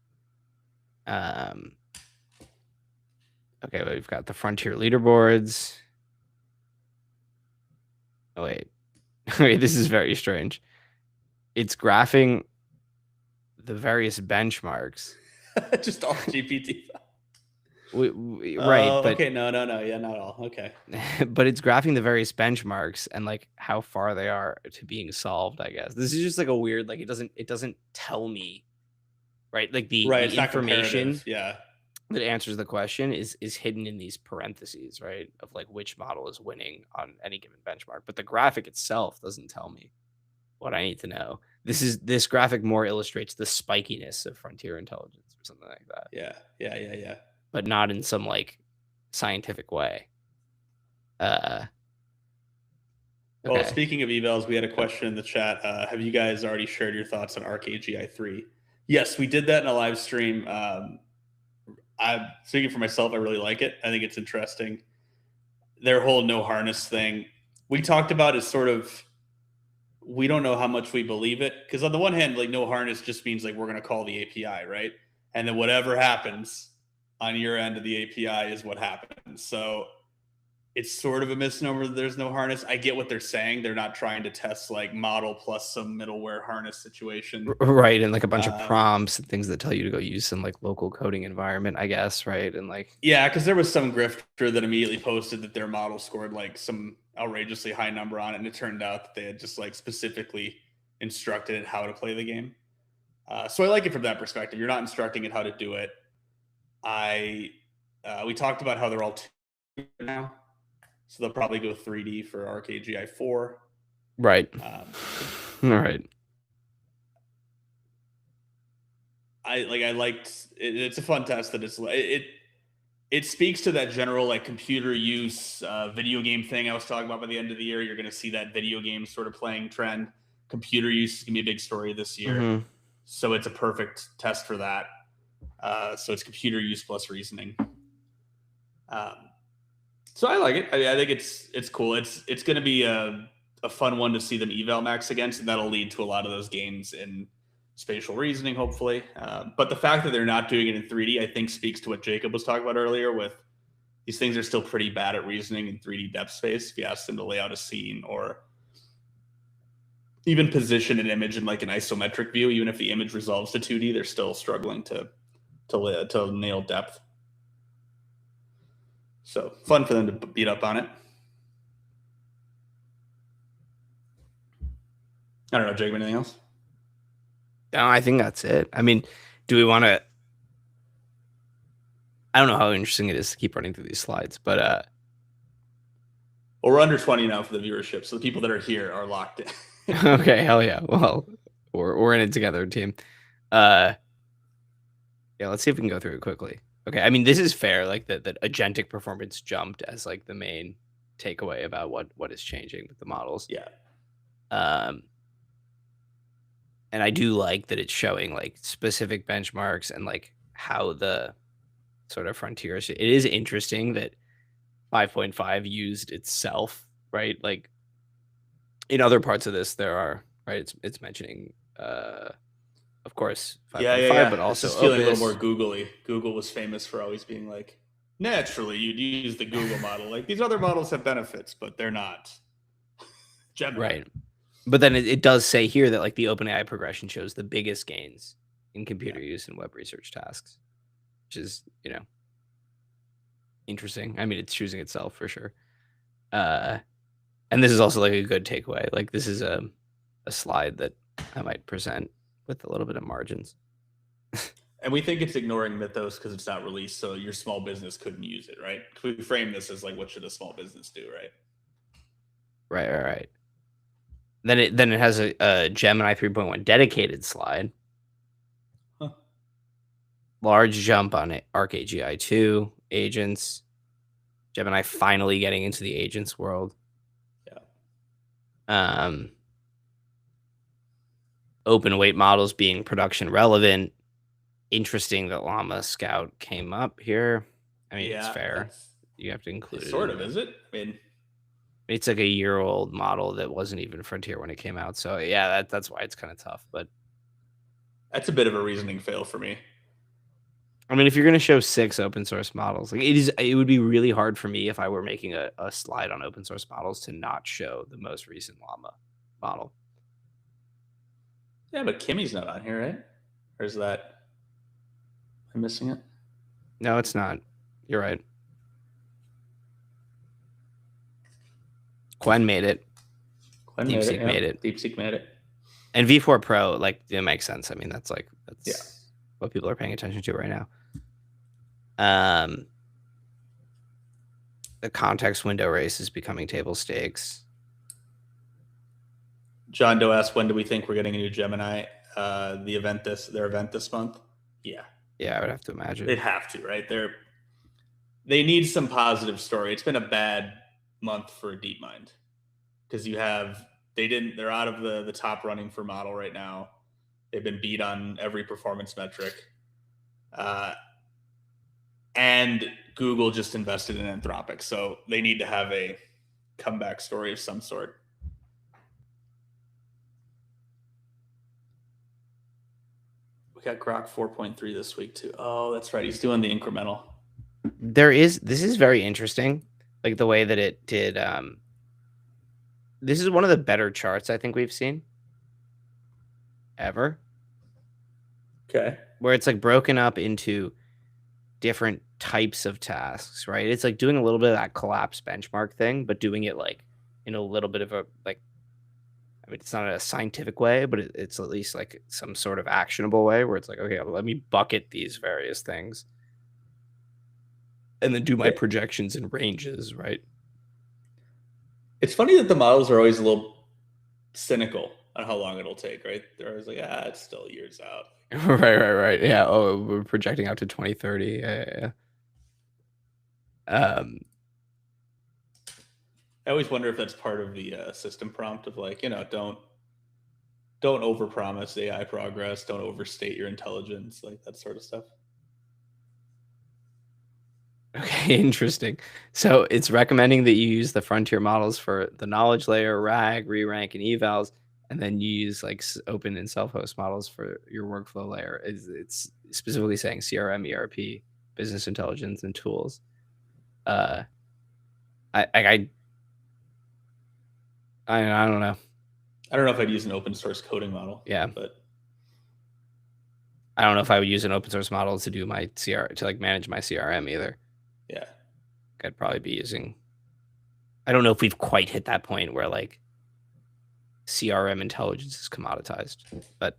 Okay, we've got the frontier leaderboards. Oh, wait. Wait, this is very strange. It's graphing the various benchmarks. Just all GPT. Right. But, okay. No. Yeah, not all. Okay. But it's graphing the various benchmarks and like how far they are to being solved, I guess. This is just like a weird, like it doesn't tell me, right? Like the information that answers the question is hidden in these parentheses, right? Of like which model is winning on any given benchmark. But the graphic itself doesn't tell me what I need to know. This graphic more illustrates the spikiness of frontier intelligence or something like that. Yeah. But not in some like scientific way. Okay. Well, speaking of evals, we had a question in the chat. Have you guys already shared your thoughts on ArcAGI 3? Yes, we did that in a live stream. I'm speaking for myself. I really like it. I think it's interesting. Their whole no harness thing we talked about is sort of, we don't know how much we believe it. Because on the one hand, like no harness just means like we're going to call the API, right? And then whatever happens on your end of the API is what happens. So it's sort of a misnomer that there's no harness. I get what they're saying. They're not trying to test like model plus some middleware harness situation. Right. And like a bunch of prompts and things that tell you to go use some like local coding environment, I guess. Right. And like, yeah, because there was some grifter that immediately posted that their model scored like some outrageously high number on it. And it turned out that they had just like specifically instructed it how to play the game. So I like it from that perspective. You're not instructing it how to do it. We talked about how they're all 2 now. So they'll probably go 3D for ArcAGI 4. Right. All right. I liked it. It's a fun test that it speaks to that general like computer use video game thing I was talking about by the end of the year. You're going to see that video game sort of playing trend. Computer use is going to be a big story this year. Mm-hmm. So it's a perfect test for that. So it's computer use plus reasoning. So I like it. I think it's cool. It's going to be a fun one to see them eval max against, and that'll lead to a lot of those gains in spatial reasoning, hopefully. But the fact that they're not doing it in 3D, I think, speaks to what Jacob was talking about earlier. With these things are still pretty bad at reasoning in 3D depth space. If you ask them to lay out a scene or even position an image in like an isometric view, even if the image resolves to 2D, they're still struggling to nail depth. So fun for them to beat up on it. I don't know, Jacob, anything else? No, I think that's it. I mean, do we want to? I don't know how interesting it is to keep running through these slides, but well, we're under 20 now for the viewership, so the people that are here are locked in. Okay, hell yeah. Well, we're in it together, team. Yeah, let's see if we can go through it quickly. Okay, I mean, this is fair. Like that agentic performance jumped as like the main takeaway about what is changing with the models. Yeah. And I do like that it's showing like specific benchmarks and like how the sort of frontiers. It is interesting that 5.5 used itself, right? Like in other parts of this, there are, right? It's mentioning, of course, 5.5, but also this is feeling Opus. a little more googly. Google was famous for always being like, naturally, you'd use the Google model. Like these other models have benefits, but they're not Gemini. Right. But then it does say here that like the OpenAI progression shows the biggest gains in computer use and web research tasks, which is, interesting. I mean, it's choosing itself for sure. And this is also like a good takeaway. Like this is a slide that I might present with a little bit of margins. And we think it's ignoring Mythos because it's not released, so your small business couldn't use it, right? We frame this as like, what should a small business do, right? Right. Then it has a Gemini 3.1 dedicated slide. Huh. Large jump on it. Arc AGI 2 agents. Gemini finally getting into the agents world. Yeah. Open weight models being production relevant. Interesting that Llama Scout came up here. I mean, it's fair. You have to include it. Sort of, is it? I mean, it's like a year-old model that wasn't even Frontier when it came out. So yeah, that's why it's kind of tough. But that's a bit of a reasoning fail for me. I mean, if you're going to show 6 open source models, like it would be really hard for me if I were making a slide on open source models to not show the most recent Llama model. Yeah, but Kimmy's not on here, right? Or is that... I'm missing it? No, it's not. You're right. Quen made it. DeepSeek made it. DeepSeek made it. And V4 Pro, like, it makes sense. I mean, that's what people are paying attention to right now. The context window race is becoming table stakes. John Doe asked, when do we think we're getting a new Gemini? Their event this month? Yeah. Yeah, I would have to imagine. They'd have to, right? They need some positive story. It's been a bad month for DeepMind because they're out of the top running for model right now. They've been beat on every performance metric. And Google just invested in Anthropic. So they need to have a comeback story of some sort. We got Grok 4.3 this week too. Oh, that's right. He's doing the incremental. This is very interesting. Like the way that it did. This is one of the better charts I think we've seen ever. Okay. Where it's like broken up into different types of tasks, right? It's like doing a little bit of that collapse benchmark thing, but doing it like in a little bit of a like, I mean, it's not a scientific way, but it's at least like some sort of actionable way where it's like, okay, let me bucket these various things and then do my projections and ranges, right? It's funny that the models are always a little cynical on how long it'll take, right? They're always like, it's still years out. Right. Yeah. Oh, we're projecting out to 2030. Yeah. I always wonder if that's part of the system prompt of like, don't overpromise AI progress, don't overstate your intelligence, like that sort of stuff. Okay. Interesting. So it's recommending that you use the frontier models for the knowledge layer, RAG, re-rank, and evals, and then you use like open and self-host models for your workflow layer. It's specifically saying CRM, ERP, business intelligence, and tools. I don't know. I don't know if I'd use an open source coding model. Yeah. But I don't know if I would use an open source model to do my to like manage my CRM either. yeah. I'd probably be using. I don't know if we've quite hit that point where like CRM intelligence is commoditized, but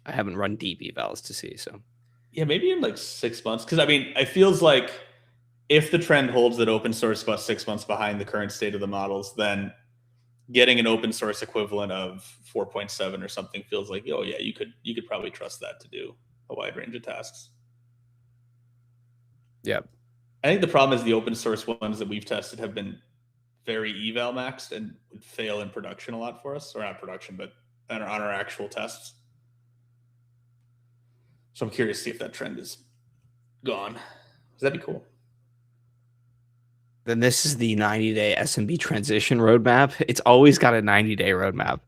I haven't run deep evals to see. So yeah, maybe in like 6 months. Because I mean, it feels like if the trend holds that open source is about 6 months behind the current state of the models, then getting an open source equivalent of 4.7 or something feels like, oh yeah, you could probably trust that to do a wide range of tasks. yeah. I think the problem is the open source ones that we've tested have been very eval maxed and would fail in production a lot for us, or not production, but on our actual tests. So I'm curious to see if that trend is gone. That'd be cool. Then this is the 90-day SMB transition roadmap. It's always got a 90-day roadmap.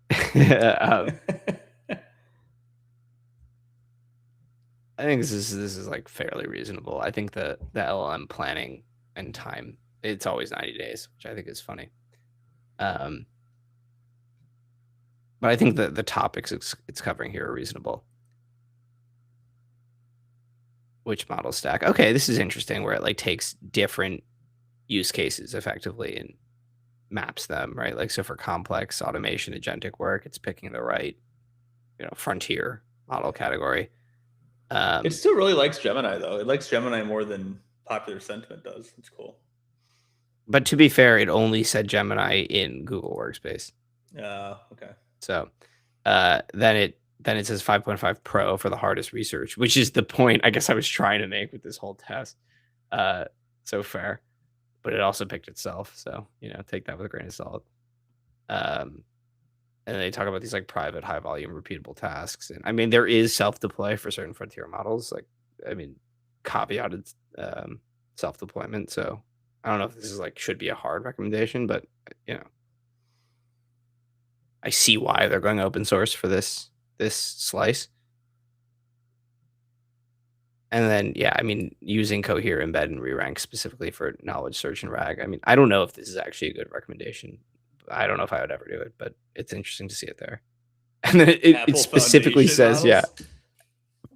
I think this is like fairly reasonable. I think the LLM planning and time, it's always 90 days, which I think is funny. But I think the topics it's covering here are reasonable. Which model stack? Okay, this is interesting where it like takes different use cases effectively and maps them, right? Like, so for complex automation agentic work, it's picking the right, frontier model category. It still really likes Gemini though. It likes Gemini more than popular sentiment does. It's cool. But to be fair, it only said Gemini in Google Workspace. Okay. So then it says 5.5 Pro for the hardest research, which is the point I guess I was trying to make with this whole test. So fair. But it also picked itself. So, take that with a grain of salt. And they talk about these like private, high volume, repeatable tasks. And I mean, there is self-deploy for certain frontier models. Like, I mean, caveated self-deployment. So I don't know if this is like should be a hard recommendation, but I see why they're going open source for this slice. And then, yeah, I mean, using Cohere, Embed, and Re-rank specifically for knowledge search and RAG. I mean, I don't know if this is actually a good recommendation. I don't know if I would ever do it, but it's interesting to see it there. And then it specifically says, models? Yeah,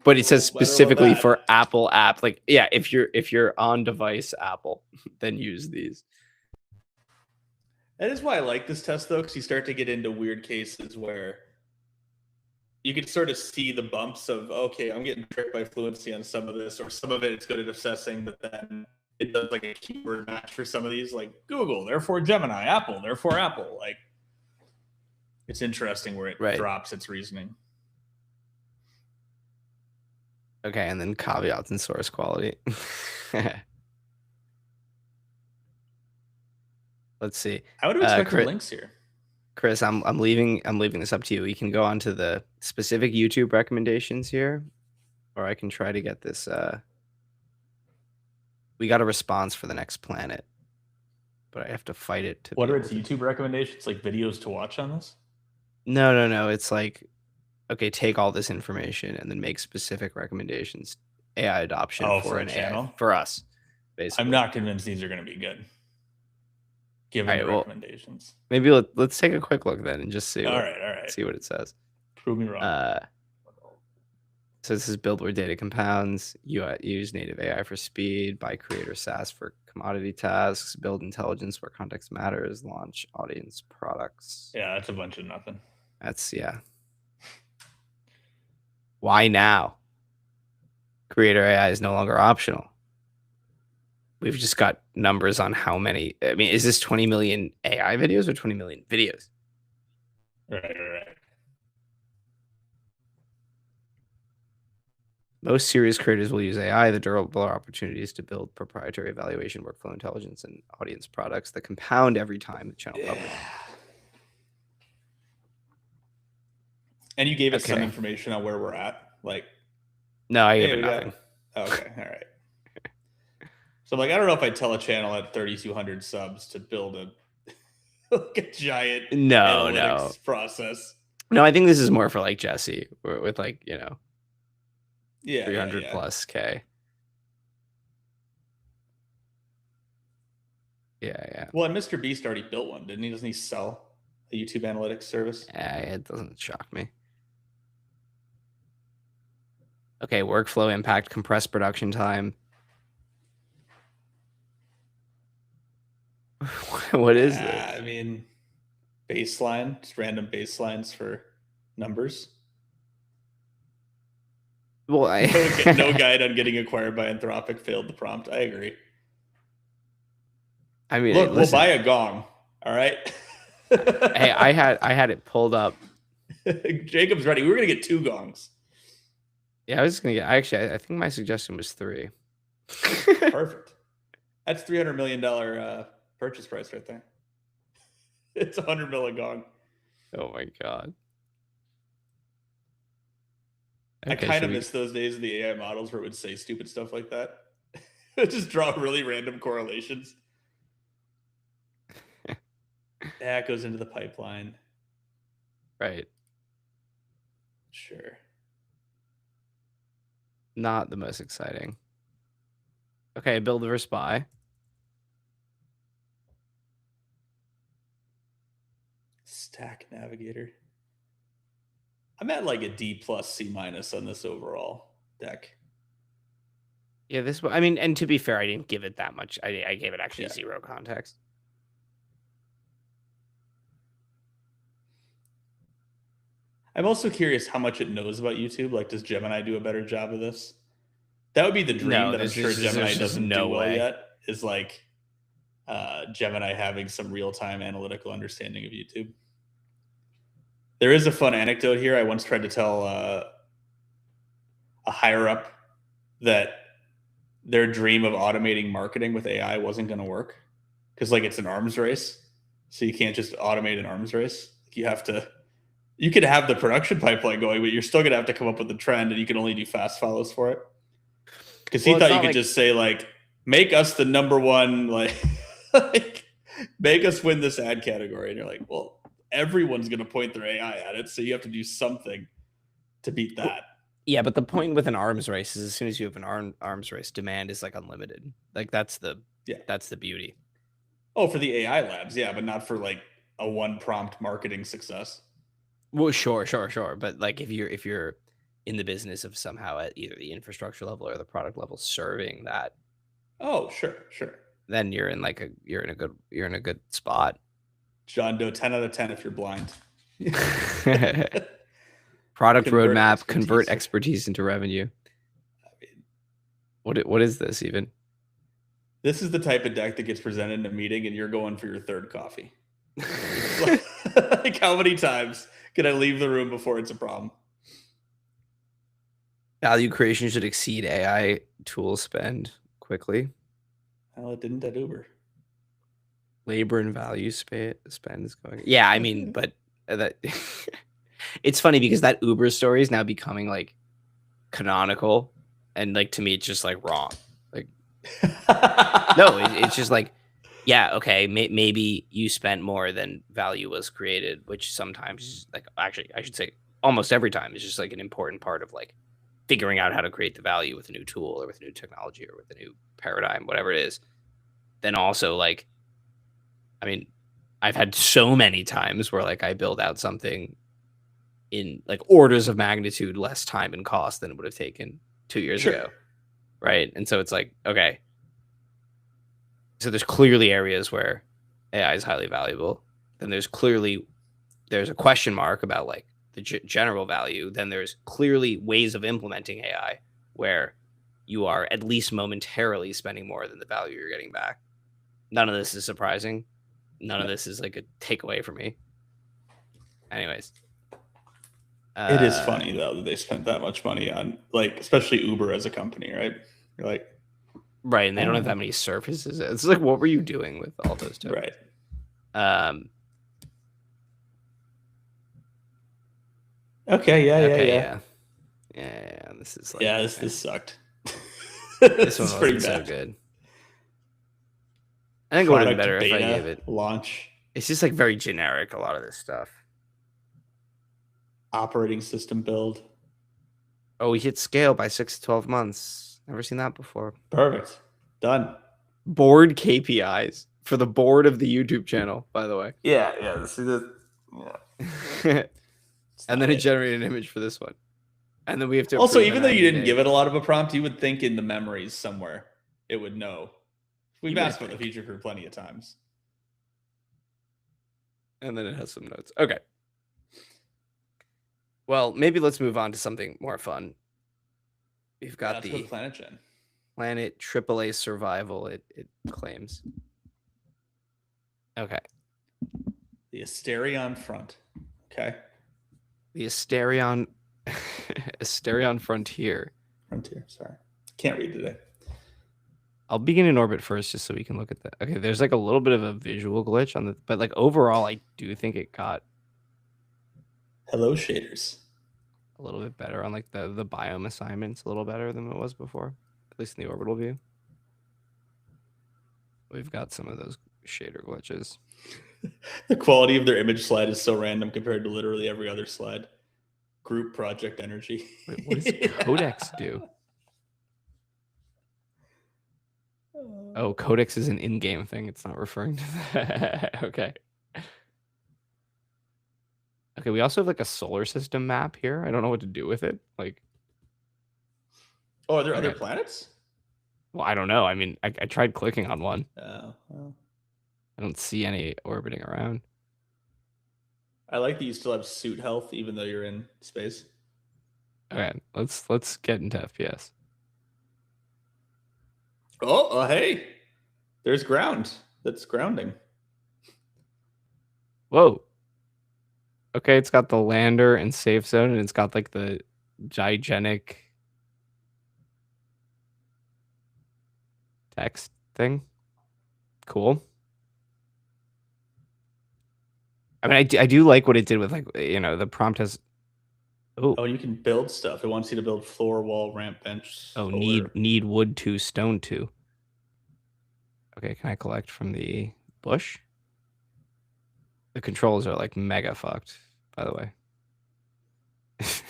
but it says specifically for Apple app. Like, yeah, if you're on device Apple, then use these. That is why I like this test though, because you start to get into weird cases where you could sort of see the bumps of, okay, I'm getting tricked by fluency on some of this, or some of it's good at assessing, but then it does like a keyword match for some of these, like Google, therefore Gemini, Apple, therefore Apple. Like, it's interesting where it drops its reasoning. Okay, and then caveats and source quality. Let's see. I would have expected links here. Chris, I'm leaving this up to you. You can go on to the specific YouTube recommendations here, or I can try to get this. We got a response for the next planet, but I have to fight it to. What are its YouTube recommendations? Like videos to watch on this? No. It's like, okay, take all this information and then make specific recommendations. AI adoption for an channel AI, for us. Basically, I'm not convinced these are going to be good. Given the recommendations. Maybe let's take a quick look then and just see. All right. See what it says. Prove me wrong. So this is build where data compounds. Use native AI for speed. Buy creator SaaS for commodity tasks. Build intelligence where context matters. Launch audience products. Yeah, that's a bunch of nothing. Yeah. Why now? Creator AI is no longer optional. We've just got numbers on how many. I mean, is this 20 million AI videos or 20 million videos? Right. Most serious creators will use AI. The durable opportunities to build proprietary evaluation, workflow intelligence, and audience products that compound every time the channel publishes. And you gave us some information on where we're at. Like, no, I gave it nothing. Okay, all right. So I'm like, I don't know if I tell a channel at 3,200 subs to build a like a giant analytics process. No, I think this is more for like Jesse with like, you know, Yeah, 300 plus K. Yeah. Well, and Mr. Beast already built one, didn't he? Doesn't he sell a YouTube analytics service? Yeah, it doesn't shock me. Okay, workflow impact, compressed production time. What is this? I mean, baseline, just random baselines for numbers. Well, no guide on getting acquired by Anthropic failed the prompt. I agree. I mean, look, we'll buy a gong. All right. Hey, I had it pulled up. Jacob's ready. We were gonna get 2 gongs. Yeah, I was just gonna get. Actually, I think my suggestion was 3. Perfect. That's $300 million purchase price right there. It's $100 million gong. Oh my god. Okay, I kind of miss those days of the AI models where it would say stupid stuff like that. Just draw really random correlations. That goes into the pipeline. Right. Sure. Not the most exciting. Okay, build versus buy. Stack Navigator. I'm at like a D+, C- on this overall deck. Yeah, this. I mean, and to be fair, I didn't give it that much. I gave it actually 0 context. I'm also curious how much it knows about YouTube. Like, does Gemini do a better job of this? That would be the dream that I'm sure Gemini doesn't do well yet, is like Gemini having some real-time analytical understanding of YouTube. There is a fun anecdote here. I once tried to tell a higher-up that their dream of automating marketing with AI wasn't going to work because, like, it's an arms race. So you can't just automate an arms race. You have to... You could have the production pipeline going, but you're still going to have to come up with the trend, and you can only do fast follows for it. Because he thought you could just say, like, make us the number one, like make us win this ad category. And you're like, well, everyone's going to point their AI at it, so you have to do something to beat that. Yeah, but the point with an arms race is as soon as you have an arms race, demand is like unlimited. Like that's the beauty. Oh, for the AI labs, yeah, but not for like a one prompt marketing success. Well, sure. But like if you're in the business of somehow at either the infrastructure level or the product level serving that. Oh, sure. Then you're in a good spot. John Doe, 10 out of 10 if you're blind. Product roadmap, convert expertise into revenue. I mean, what is this even? This is the type of deck that gets presented in a meeting and you're going for your 3rd coffee. Like, how many times can I leave the room before it's a problem? Value creation should exceed AI tool spend quickly. Well, it didn't at Uber. Labor and value spend is going. Yeah, I mean, but that it's funny because that Uber story is now becoming like canonical, and like to me, it's just like wrong. Like, no, it's just like, yeah, okay, maybe you spent more than value was created, which sometimes is like, actually, I should say almost every time is just like an important part of like figuring out how to create the value with a new tool or with a new technology or with a new paradigm, whatever it is. Then also like, I mean, I've had so many times where like I build out something in like orders of magnitude less time and cost than it would have taken 2 years ago. Right. And so it's like, okay, so there's clearly areas where AI is highly valuable. Then there's a question mark about like the general value. Then there's clearly ways of implementing AI where you are at least momentarily spending more than the value you're getting back. None of this is surprising. None of this is like a takeaway for me. Anyways. It is funny though that they spent that much money on, like, especially Uber as a company, right? You're like, right, and they don't have that many surfaces. It's like, what were you doing with all those tokens? Right. Okay. Yeah. This is like, this sucked. This one was wasn't so good. I think it would have been Product better if I beta gave it. launch, It's just like very generic, a lot of this stuff. operating system build. Oh, we hit scale by 6 to 12 months. Never seen that before. Perfect. Done. Board KPIs for the board of the YouTube channel, by the way. Yeah. See the. Yeah. And then it generated an image for this one. And then we have to Also, approve even in though you 90 didn't give days. it a lot of a prompt, you would think in the memories somewhere it would know. We've You would asked about the think. feature crew plenty of times. And then it has some notes. Okay. Well, maybe let's move on to something more fun. We've got Let's go the to Planet Gen. Planet AAA Survival, it claims. Okay. The Asterion front. Okay. The Asterion Asterion Frontier. Frontier. Sorry. Can't read today. I'll begin in orbit first just so we can look at that. Okay, there's like a little bit of a visual glitch on the, but like overall, I do think it got Hello, shaders. a little bit better on like the biome assignments, a little better than it was before, at least in the orbital view. We've got some of those shader glitches. The quality of their image slide is so random compared to literally every other slide. Group project energy. Wait, what does Codex do? Oh, Codex is an in-game thing. It's not referring to that. Okay. Okay, we also have like a solar system map here. I don't know what to do with it. Like, Oh, are there other Okay. planets? well, I don't know. I mean, I tried clicking on one. Oh, well. I don't see any orbiting around. I like that you still have suit health even though you're in space. Okay, let's get into FPS. Oh, hey. There's ground. That's grounding. Whoa. Okay, it's got the lander and safe zone, and it's got like the gigenic text thing. Cool. I mean, I do like what it did with, like, you know, the prompt has. Oh, and you can build stuff. It wants you to build floor, wall, ramp, bench. Oh, solar. need wood 2, stone 2. Okay, can I collect from the bush? The controls are like mega fucked, by the way.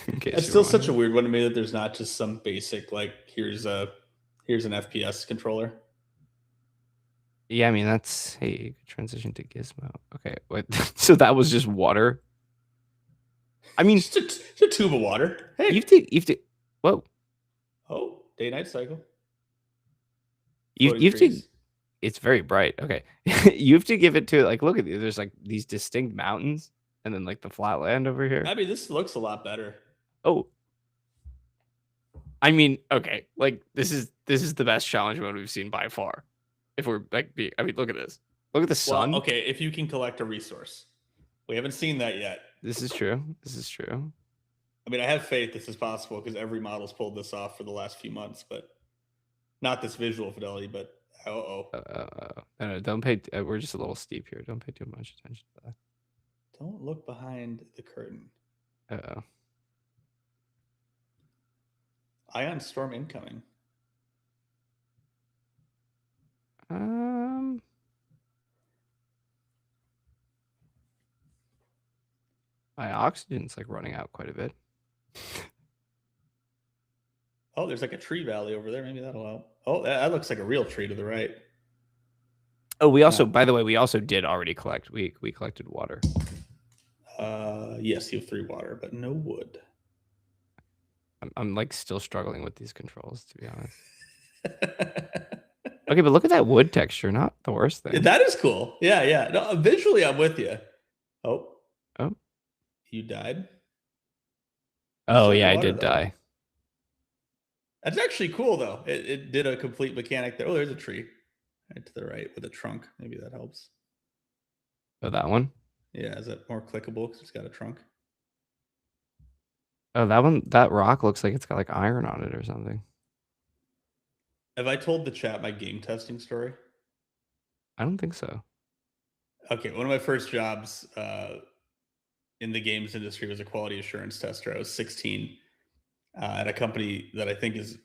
In case It's you're still such a wondering. weird one to me that there's not just some basic like here's an FPS controller. Yeah, I mean that's hey, transition to Gizmo. Okay, wait. So that was just water. I mean, Just a tube of water. Hey. you have to. Whoa. Oh, day-night cycle. You Floating have to. trees. It's very bright. Okay, you have to give it to, like, look at there's like these distinct mountains, and then like the flat land over here. I mean, this looks a lot better. Oh. I mean, okay, like this is the best challenge mode we've seen by far. If we're like, I mean, look at this. Look at the sun. Well, okay, if you can collect a resource. We haven't seen that yet. This is true. This is true. I mean, I have faith this is possible because every model's pulled this off for the last few months, but not this visual fidelity, but No, don't pay. We're just a little steep here. Don't pay too much attention to that. Don't look behind the curtain. Uh-oh. Ion storm incoming. My oxygen's like running out quite a bit. Oh, there's like a tree valley over there. Maybe that'll help. Oh, that looks like a real tree to the right. Oh, we also, by the way, we also did already collect. We collected water. Yes, you have 3 water, but no wood. I'm like still struggling with these controls, to be honest. Okay, but look at that wood texture. Not the worst thing. That is cool. Yeah. No, visually, I'm with you. Oh. You died? Oh, yeah, I did die. That's actually cool, though. It did a complete mechanic there. Oh, there's a tree right to the right with a trunk. Maybe that helps. Oh, that one? Yeah, is that more clickable because it's got a trunk? Oh, that one, that rock looks like it's got like iron on it or something. Have I told the chat my game testing story? I don't think so. Okay, one of my first jobs in the games industry was a quality assurance tester. I was 16 at a company that I think is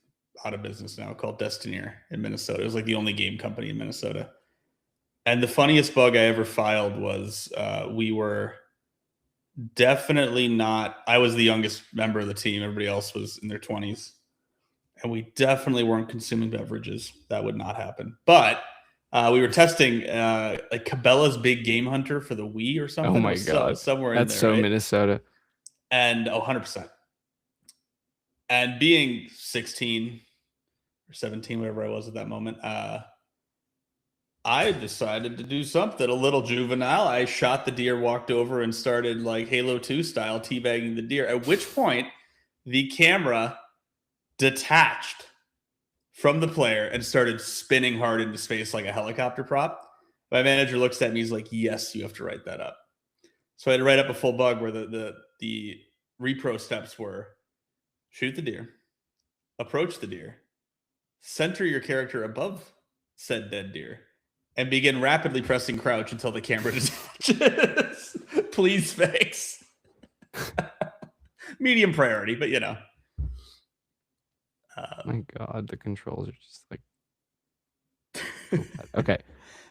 out of business now called Destineer in Minnesota. It was like the only game company in Minnesota. And the funniest bug I ever filed was we were definitely not. I was the youngest member of the team. Everybody else was in their 20s. And we definitely weren't consuming beverages. That would not happen. But we were testing like Cabela's Big Game Hunter for the Wii or something. Oh my God. Somewhere in That's there, so right? Minnesota. And 100%. And being 16 or 17, whatever I was at that moment, I decided to do something a little juvenile. I shot the deer, walked over, and started like Halo 2 style teabagging the deer. At which point, the camera detached from the player and started spinning hard into space like a helicopter prop. My manager looks at me, he's like, "Yes, you have to write that up." So I had to write up a full bug where the repro steps were: shoot the deer, approach the deer, center your character above said dead deer, and begin rapidly pressing crouch until the camera detaches. Please fix. Medium priority, but you know. My God, the controls are just like. Okay.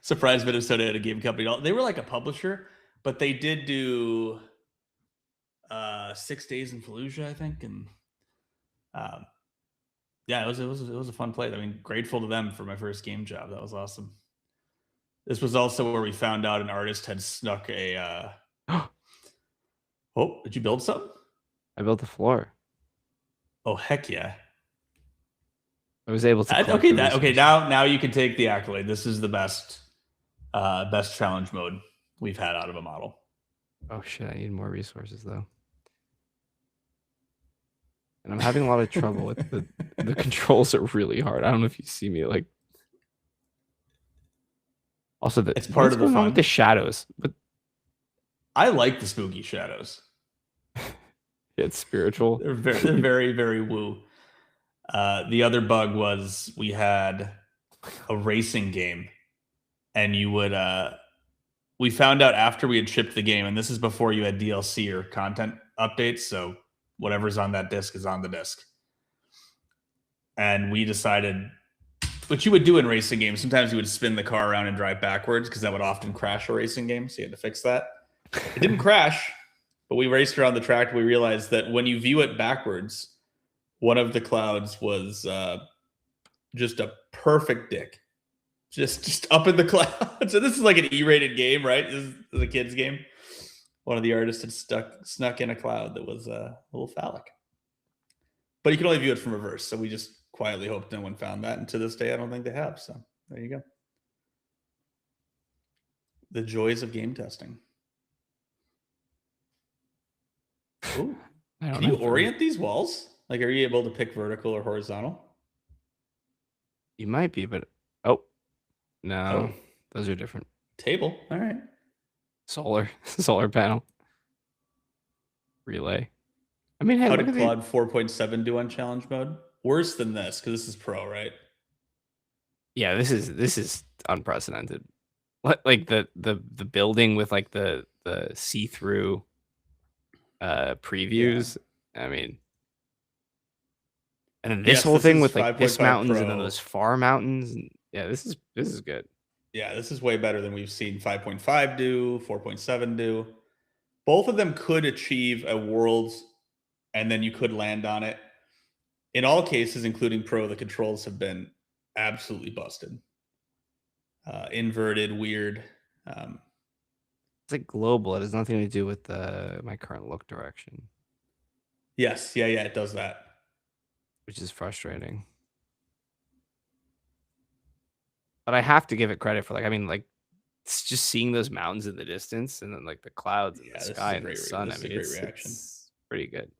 Surprised Minnesota had a game company. They were like a publisher, but they did do 6 days in Fallujah, I think, and yeah, it was a fun play. I mean, grateful to them for my first game job. That was awesome. This was also where we found out an artist had snuck a. Oh, did you build something? I built the floor. Oh heck yeah! I was able to. Okay, now you can take the accolade. This is the best challenge mode we've had out of a model. Oh shit! I need more resources though, and I'm having a lot of trouble with the controls are really hard. I don't know if you see me like. Also, it's part of the fun with the shadows, but I like the spooky shadows. It's spiritual. They're very, very woo. The other bug was we had a racing game, and you would. We found out after we had shipped the game, and this is before you had DLC or content updates. So whatever's on that disc is on the disc. And we decided, what you would do in racing games, sometimes you would spin the car around and drive backwards because that would often crash a racing game. So you had to fix that. It didn't crash, but we raced around the track. And we realized that when you view it backwards, one of the clouds was just a perfect dick. Just up in the clouds. So this is like an E-rated game, right? This is a kid's game. One of the artists had snuck in a cloud that was a little phallic. But you can only view it from reverse. So we just quietly hoped no one found that. And to this day, I don't think they have. So there you go. The joys of game testing. Ooh. Can you orient these walls? Like, are you able to pick vertical or horizontal? You might be, but no, those are different. Table. All right. Solar panel. Relay. I mean, hey, how did Claude 4.7 do on challenge mode? Worse than this, because this is pro, right? Yeah, this is unprecedented. Like the building with like the see-through previews. Yeah. I mean, and then this whole thing with like this mountains and then those far mountains. And, yeah, this is good. Yeah, this is way better than we've seen 5.5 do, 4.7 do. Both of them could achieve a world's, and then you could land on it. In all cases, including pro, the controls have been absolutely busted. Inverted, weird. It's like global. It has nothing to do with my current look direction. Yes, yeah, it does that. Which is frustrating. But I have to give it credit for it's just seeing those mountains in the distance and then like the clouds and the sky and the sun. I mean, it's pretty good.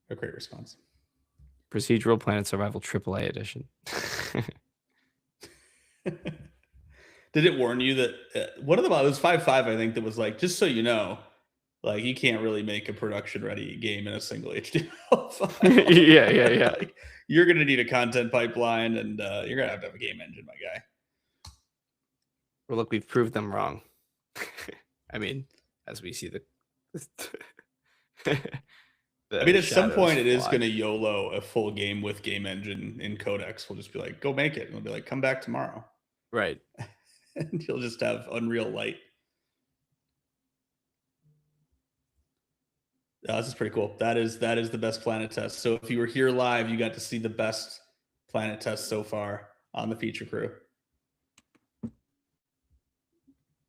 A great response. Procedural Planet Survival AAA edition. Did it warn you that one of them, it was 5.5, I think, that was like, just so you know, like you can't really make a production ready game in a single HTML file. yeah. Like, you're going to need a content pipeline and you're going to have a game engine, my guy. Well, look, we've proved them wrong. I mean, as we see I mean, at some point, it is going to YOLO a full game with game engine in Codex. We'll just be like, go make it. And we'll be like, come back tomorrow. Right. And you'll just have Unreal Light. This is pretty cool. That is the best planet test. So if you were here live, you got to see the best planet test so far on the feature crew.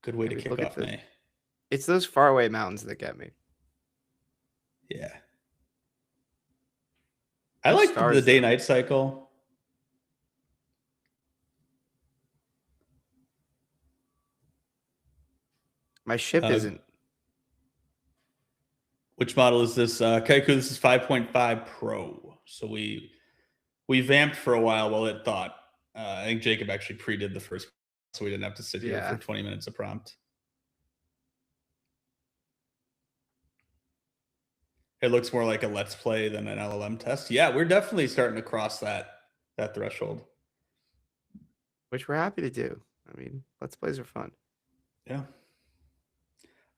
Good way to kick off May. It's those faraway mountains that get me. Yeah. I like the day-night cycle. My ship isn't. Which model is this? Kaiku, this is 5.5 Pro. So we vamped for a while it thought. I think Jacob actually pre-did the first, so we didn't have to sit here for 20 minutes of prompt. It looks more like a Let's Play than an LLM test. Yeah, we're definitely starting to cross that threshold. Which we're happy to do. I mean, Let's Plays are fun. Yeah.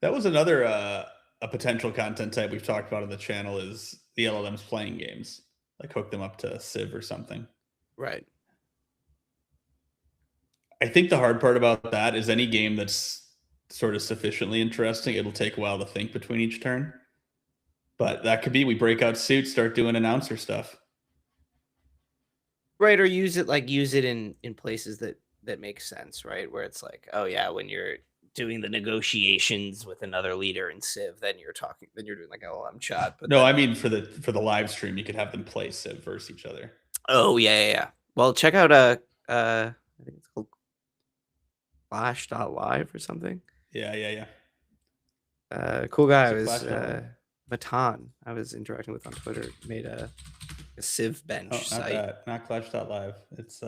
That was another a potential content type we've talked about on the channel is the LLMs playing games. Like hook them up to Civ or something. Right. I think the hard part about that is any game that's sort of sufficiently interesting, it'll take a while to think between each turn. But that could be we break out suits, start doing announcer stuff. Right, or use it in places that make sense, right? Where it's like, oh yeah, when you're doing the negotiations with another leader in Civ, then you're doing like LLM chat. But no, I mean for the live stream, you could have them play Civ versus each other. Oh yeah. Well, check out I think it's called Flash.live or something. Yeah. Cool guy. I was Matan. I was interacting with on Twitter. Made a Civ bench site. That. Not Clash.live. It's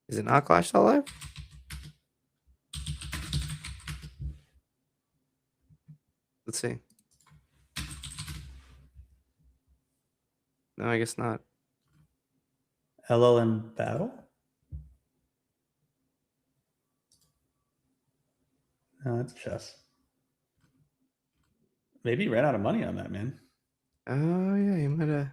Is it not Clash.live? Let's see. No, I guess not. LLM Battle? No, that's chess. Maybe you ran out of money on that, man. Oh yeah, you might have.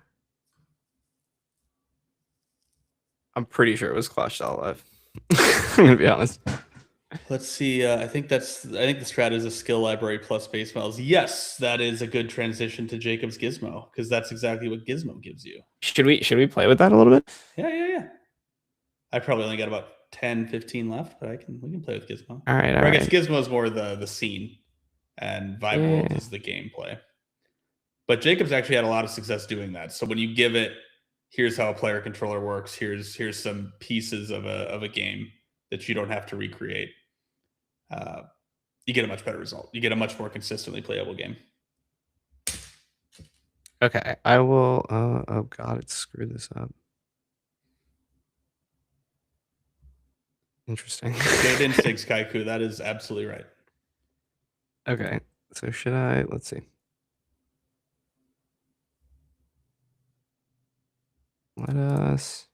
I'm pretty sure it was Clash.live. I'm gonna be honest. Let's see. I think the strat is a skill library plus base models. Yes, that is a good transition to Jacob's Gizmo because that's exactly what Gizmo gives you. Should we play with that a little bit? Yeah. I probably only got about 10, 15 left, but we can play with Gizmo. All right. I guess Gizmo is more the scene, and Vibe World is the gameplay. But Jacob's actually had a lot of success doing that. So when you give it, here's how a player controller works. Here's some pieces of a game that you don't have to recreate. You get a much better result. You get a much more consistently playable game. Okay, I will. Oh God, it screwed this up. Interesting. Good instincts, Kaiku. That is absolutely right. Okay, so should I? Let's see. Let us.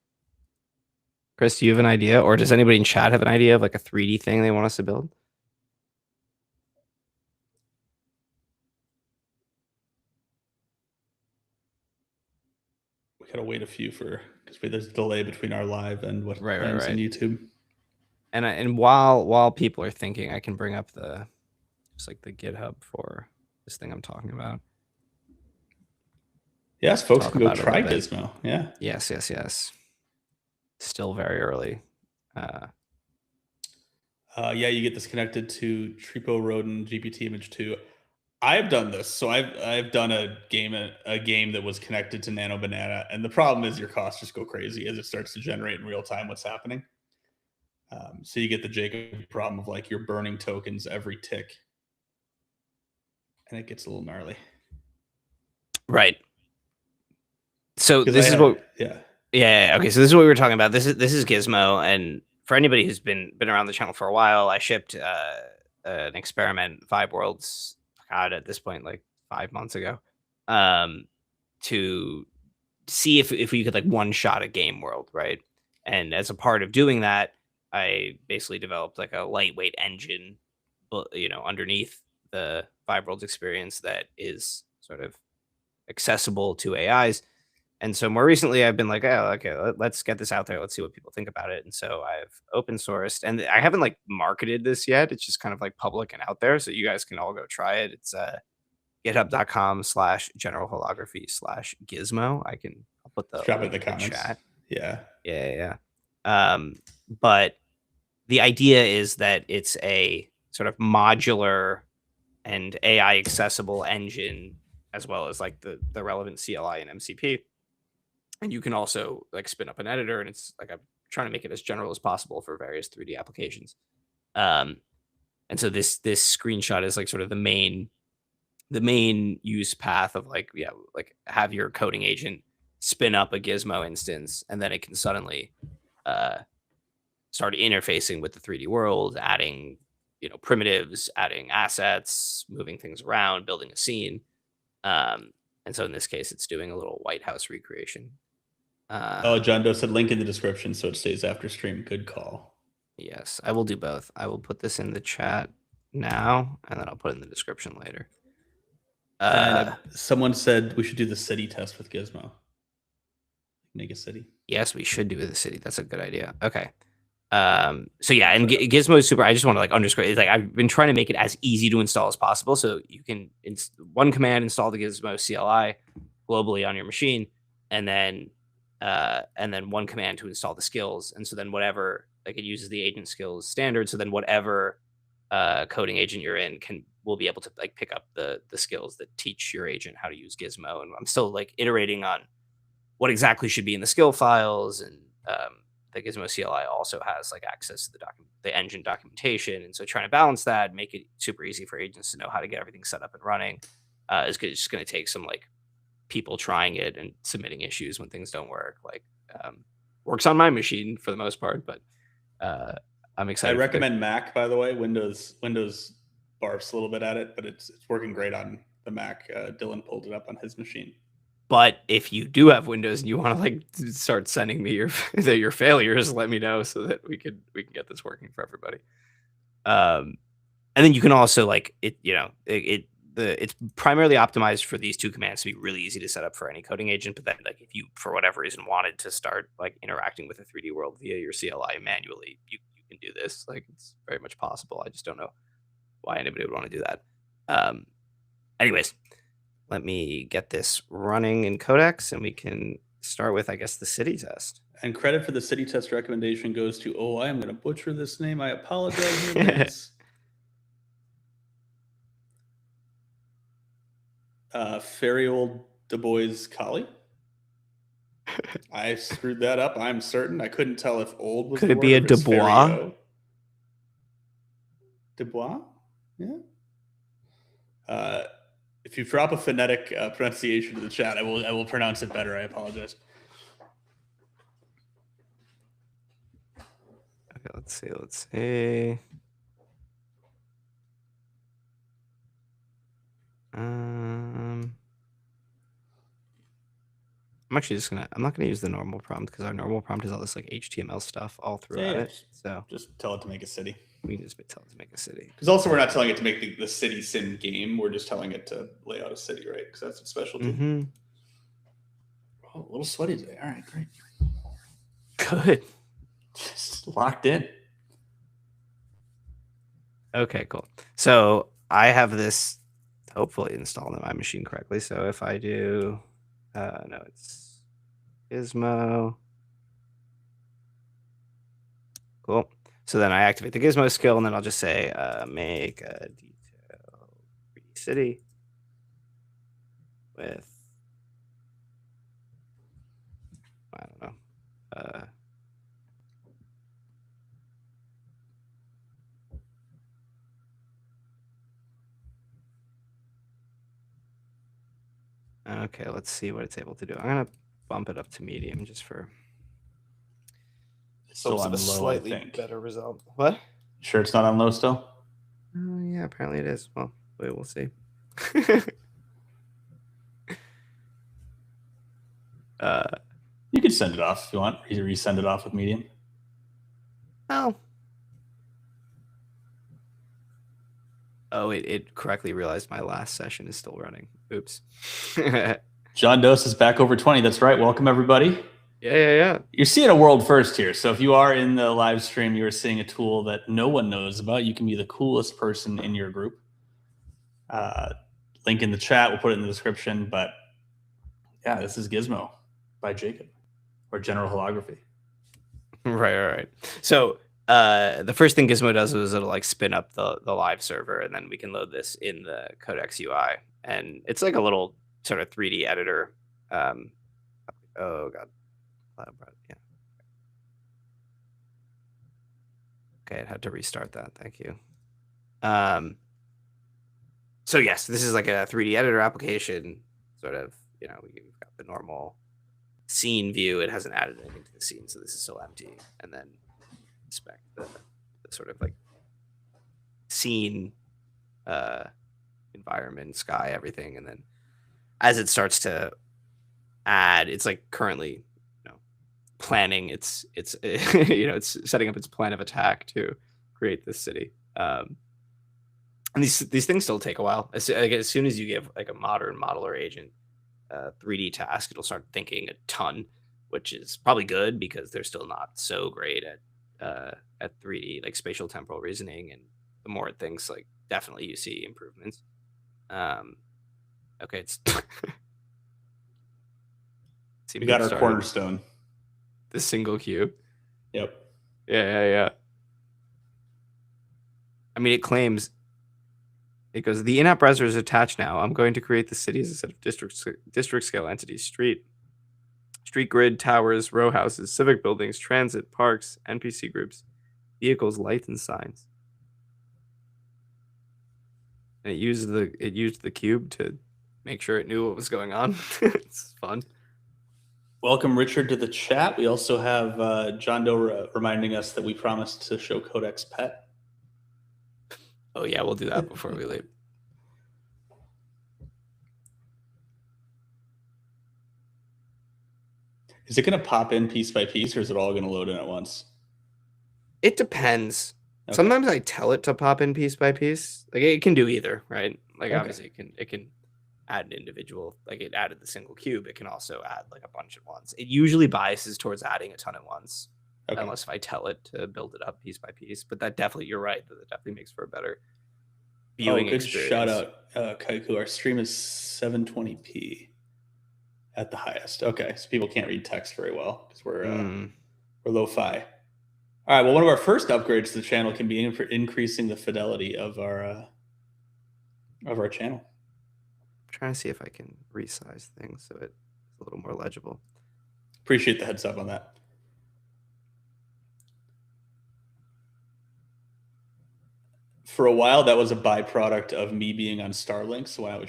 Chris, do you have an idea, or does anybody in chat have an idea of like a 3D thing they want us to build? We gotta wait a few because there's a delay between our live and what lands on YouTube. And while people are thinking, I can bring up the GitHub for this thing I'm talking about. Yes, folks can go try Gizmo. Yeah. Yes. Still very early. Yeah, you get this connected to Tripo Rodin GPT Image 2. I've done this. So I've done a game that was connected to Nano Banana, and the problem is your costs just go crazy as it starts to generate in real time what's happening. So you get the Jacob problem of like you're burning tokens every tick, and it gets a little gnarly. Right. So this is what. Yeah. Okay. So this is what we were talking about. This is Gizmo, and for anybody who's been around the channel for a while, I shipped an experiment, Vibe Worlds, God, at this point, like 5 months ago, to see if we could like one shot a game world, right? And as a part of doing that, I basically developed like a lightweight engine, underneath the Vibe Worlds experience that is sort of accessible to AIs. And so more recently, I've been like, oh, okay, let's get this out there. Let's see what people think about it. And so I've open sourced, and I haven't like marketed this yet. It's just kind of like public and out there, so you guys can all go try it. It's github.com/general holography/gizmo. I'll put the drop it in link the comments. chat. Yeah. But the idea is that it's a sort of modular and AI accessible engine, as well as like the relevant CLI and MCP. And you can also like spin up an editor, and it's like I'm trying to make it as general as possible for various 3D applications. And so this screenshot is like sort of the main use path of like have your coding agent spin up a Gizmo instance, and then it can suddenly start interfacing with the 3D world, adding primitives, adding assets, moving things around, building a scene. And so in this case, it's doing a little White House recreation. John Doe said link in the description so it stays after stream. Good call. Yes, I will do both. I will put this in the chat now, and then I'll put it in the description later. And someone said we should do the city test with Gizmo. Make a city. Yes, we should do the city. That's a good idea. Okay. So yeah, and Gizmo is super. I just want to like underscore. It's like I've been trying to make it as easy to install as possible, so you can one command install the Gizmo CLI globally on your machine, and then one command to install the skills. And so then whatever, like it uses the agent skills standard. So then whatever coding agent you're in will be able to like pick up the skills that teach your agent how to use Gizmo. And I'm still like iterating on what exactly should be in the skill files, and the Gizmo CLI also has like access to the engine documentation. And so trying to balance that, make it super easy for agents to know how to get everything set up and running is just going to take some like people trying it and submitting issues when things don't work. Like works on my machine for the most part, but I'm excited. I recommend Mac, by the way. Windows barfs a little bit at it, but it's working great on the Mac. Dylan pulled it up on his machine. But if you do have Windows and you want to like start sending me your failures, let me know so that we can get this working for everybody. And then you can also like it's primarily optimized for these two commands to be really easy to set up for any coding agent. But then like if you for whatever reason wanted to start like interacting with the 3D world via your CLI manually, you can do this. Like it's very much possible. I just don't know why anybody would want to do that. Anyways. Let me get this running in Codex, and we can start with, I guess, the city test. And credit for the city test recommendation goes to, I'm going to butcher this name. I apologize in advance. Fairy old Du Bois Collie. I screwed that up. I'm certain. I couldn't tell if old was. Could it be a Du Bois? Du Bois? Yeah. If you drop a phonetic pronunciation in the chat, I will pronounce it better. I apologize. Okay, let's see. I'm actually I'm not gonna use the normal prompt because our normal prompt is all this like HTML stuff all throughout it. So just tell it to make a city. We can just tell it to make a city. Because also we're not telling it to make the city sim game. We're just telling it to lay out a city, right? Because that's its specialty. Mm-hmm. Oh, a little sweaty today. All right, great. Good. Just locked in. Okay, cool. So I have this hopefully installed on my machine correctly. So if I do, no, it's Gizmo. Cool. So then I activate the Gizmo skill, and then I'll just say make a detail 3D city with, I don't know, okay, let's see what it's able to do. I'm going to bump it up to medium just for Still on a low, slightly better result. What? Sure it's not on low still? Yeah, apparently it is. Well, we'll see. You could send it off if you want. You resend it off with medium. Oh, it correctly realized my last session is still running. Oops. John Dose is back over 20. That's right. Welcome, everybody. Yeah. You're seeing a world first here. So if you are in the live stream, you're seeing a tool that no one knows about. You can be the coolest person in your group. Link in the chat. We'll put it in the description. But yeah, this is Gizmo by Jacob, or General Holography. Right. So the first thing Gizmo does is it'll like spin up the live server, and then we can load this in the Codex UI. And it's like a little sort of 3D editor. Oh god. Yeah. Okay, it had to restart that. Thank you. So yes, this is like a 3D editor application. Sort of, we've got the normal scene view. It hasn't added anything to the scene, so this is still empty. And then inspect the sort of like scene, environment, sky, everything, and then as it starts to add, it's like currently planning it's it's setting up its plan of attack to create this city. And these things still take a while. As soon as you give like a modern modeler agent 3D task, it'll start thinking a ton, which is probably good because they're still not so great at 3D like spatial temporal reasoning. And the more it thinks, like definitely you see improvements. Okay, it's we got our cornerstone. The single cube. Yep. Yeah. I mean, it claims, it goes, the in-app browser is attached now. I'm going to create the city as a set of district scale entities. Street grid, towers, row houses, civic buildings, transit, parks, NPC groups, vehicles, lights, and signs. And it used the cube to make sure it knew what was going on. It's fun. Welcome, Richard, to the chat. We also have John Doe reminding us that we promised to show Codex Pet. Oh, yeah, we'll do that before we leave. Is it going to pop in piece by piece, or is it all going to load in at once? It depends. Okay. Sometimes I tell it to pop in piece by piece. Like, it can do either, right? Like, Okay. obviously, it can add an individual, like it added the single cube. It can also add like a bunch at once. It usually biases towards adding a ton at once, unless if I tell it to build it up piece by piece. But that definitely, you're right, that definitely makes for a better viewing experience. Shout out, Kaiku. Our stream is 720p at the highest. Okay, so people can't read text very well because we're lo-fi. All right. Well, one of our first upgrades to the channel can be increasing the fidelity of our channel. Trying to see if I can resize things so it's a little more legible. Appreciate the heads up on that. For a while, that was a byproduct of me being on Starlink. So when I was,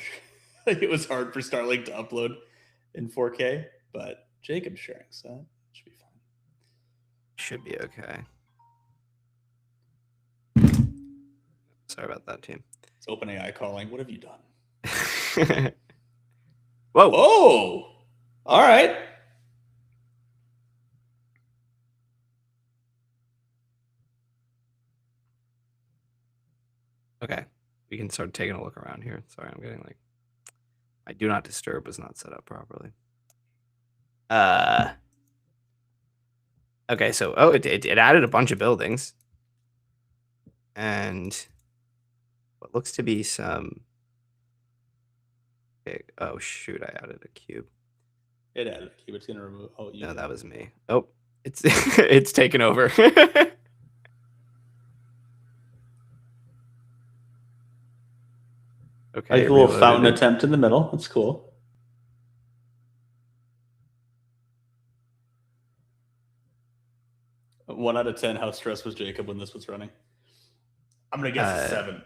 like, it was hard for Starlink to upload in 4K. But Jacob's sharing, so that should be fine. Should be okay. Sorry about that, team. It's OpenAI calling. What have you done? Whoa. Oh, all right. Okay, we can start taking a look around here. Sorry, I'm getting like, my do not disturb was not set up properly. Okay, so it added a bunch of buildings and what looks to be some. Okay, oh shoot, I added a cube. It added a cube. It's gonna remove. Oh, no, that was me. Oh, it's it's taken over. Okay, like a little fountain attempt in the middle. That's cool. One out of 10. How stressed was Jacob when this was running? I'm gonna guess a 7.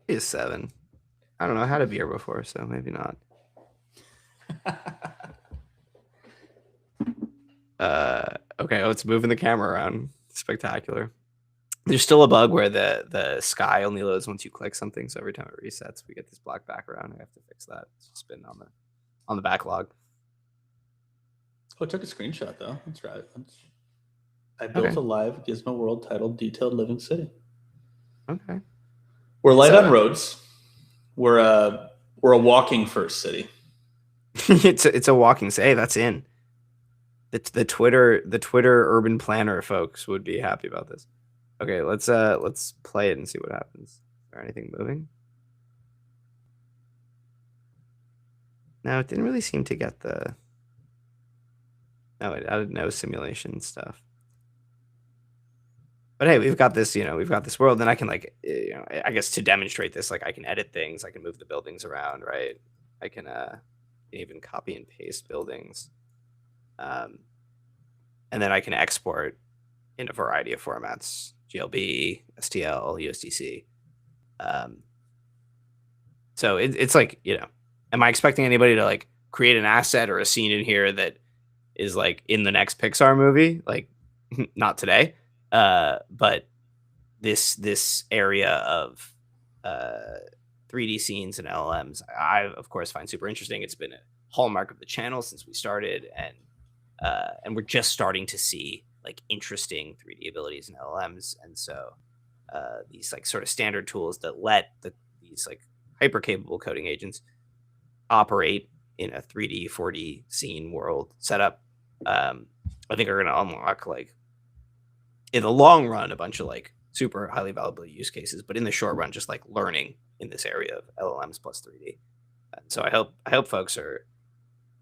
It's 7. I don't know. I had a beer before, so maybe not. Okay. Oh, it's moving the camera around. Spectacular. There's still a bug where the sky only loads once you click something. So every time it resets, we get this black background. I have to fix that. It's just been on the backlog. Oh, it took a screenshot though. That's right. I built a live Gizmo world titled "Detailed Living City." Okay. We're light on roads. We're a walking first city. it's a walking say. That's in. The Twitter urban planner folks would be happy about this. Okay, let's play it and see what happens. Is there anything moving? No, it didn't really seem to get the. No, it added no simulation stuff. But hey, we've got this, we've got this world, and I can I guess to demonstrate this, I can edit things, I can move the buildings around, right? I can even copy and paste buildings. And then I can export in a variety of formats, GLB, STL, USDC. So it's am I expecting anybody to create an asset or a scene in here that is in the next Pixar movie? Not today. But this area of 3D scenes and LLMs, I of course find super interesting. It's been a hallmark of the channel since we started, and we're just starting to see interesting 3D abilities in LLMs. And so these sort of standard tools that let these hyper capable coding agents operate in a 3D 4D scene world setup, I think are going to unlock in the long run a bunch of super highly valuable use cases, but in the short run just learning in this area of LLMs plus 3D. And so I hope folks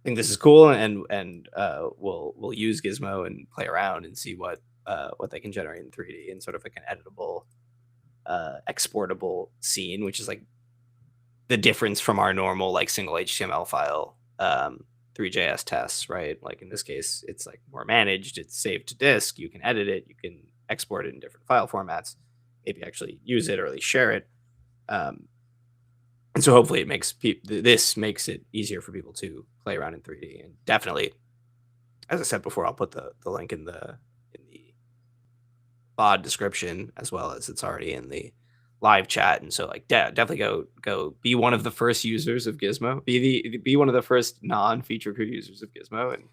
think this is cool and will use Gizmo and play around and see what they can generate in 3D in sort of an editable, exportable scene, which is the difference from our normal single HTML file 3JS tests, right? In this case, it's more managed, it's saved to disk, you can edit it, you can export it in different file formats, maybe actually use it or at least share it. And so hopefully it makes this makes it easier for people to play around in 3D. And definitely, as I said before, I'll put the link in the pod description, as well as it's already in the live chat. And so definitely go be one of the first users of Gizmo, be one of the first non-feature crew users of Gizmo, and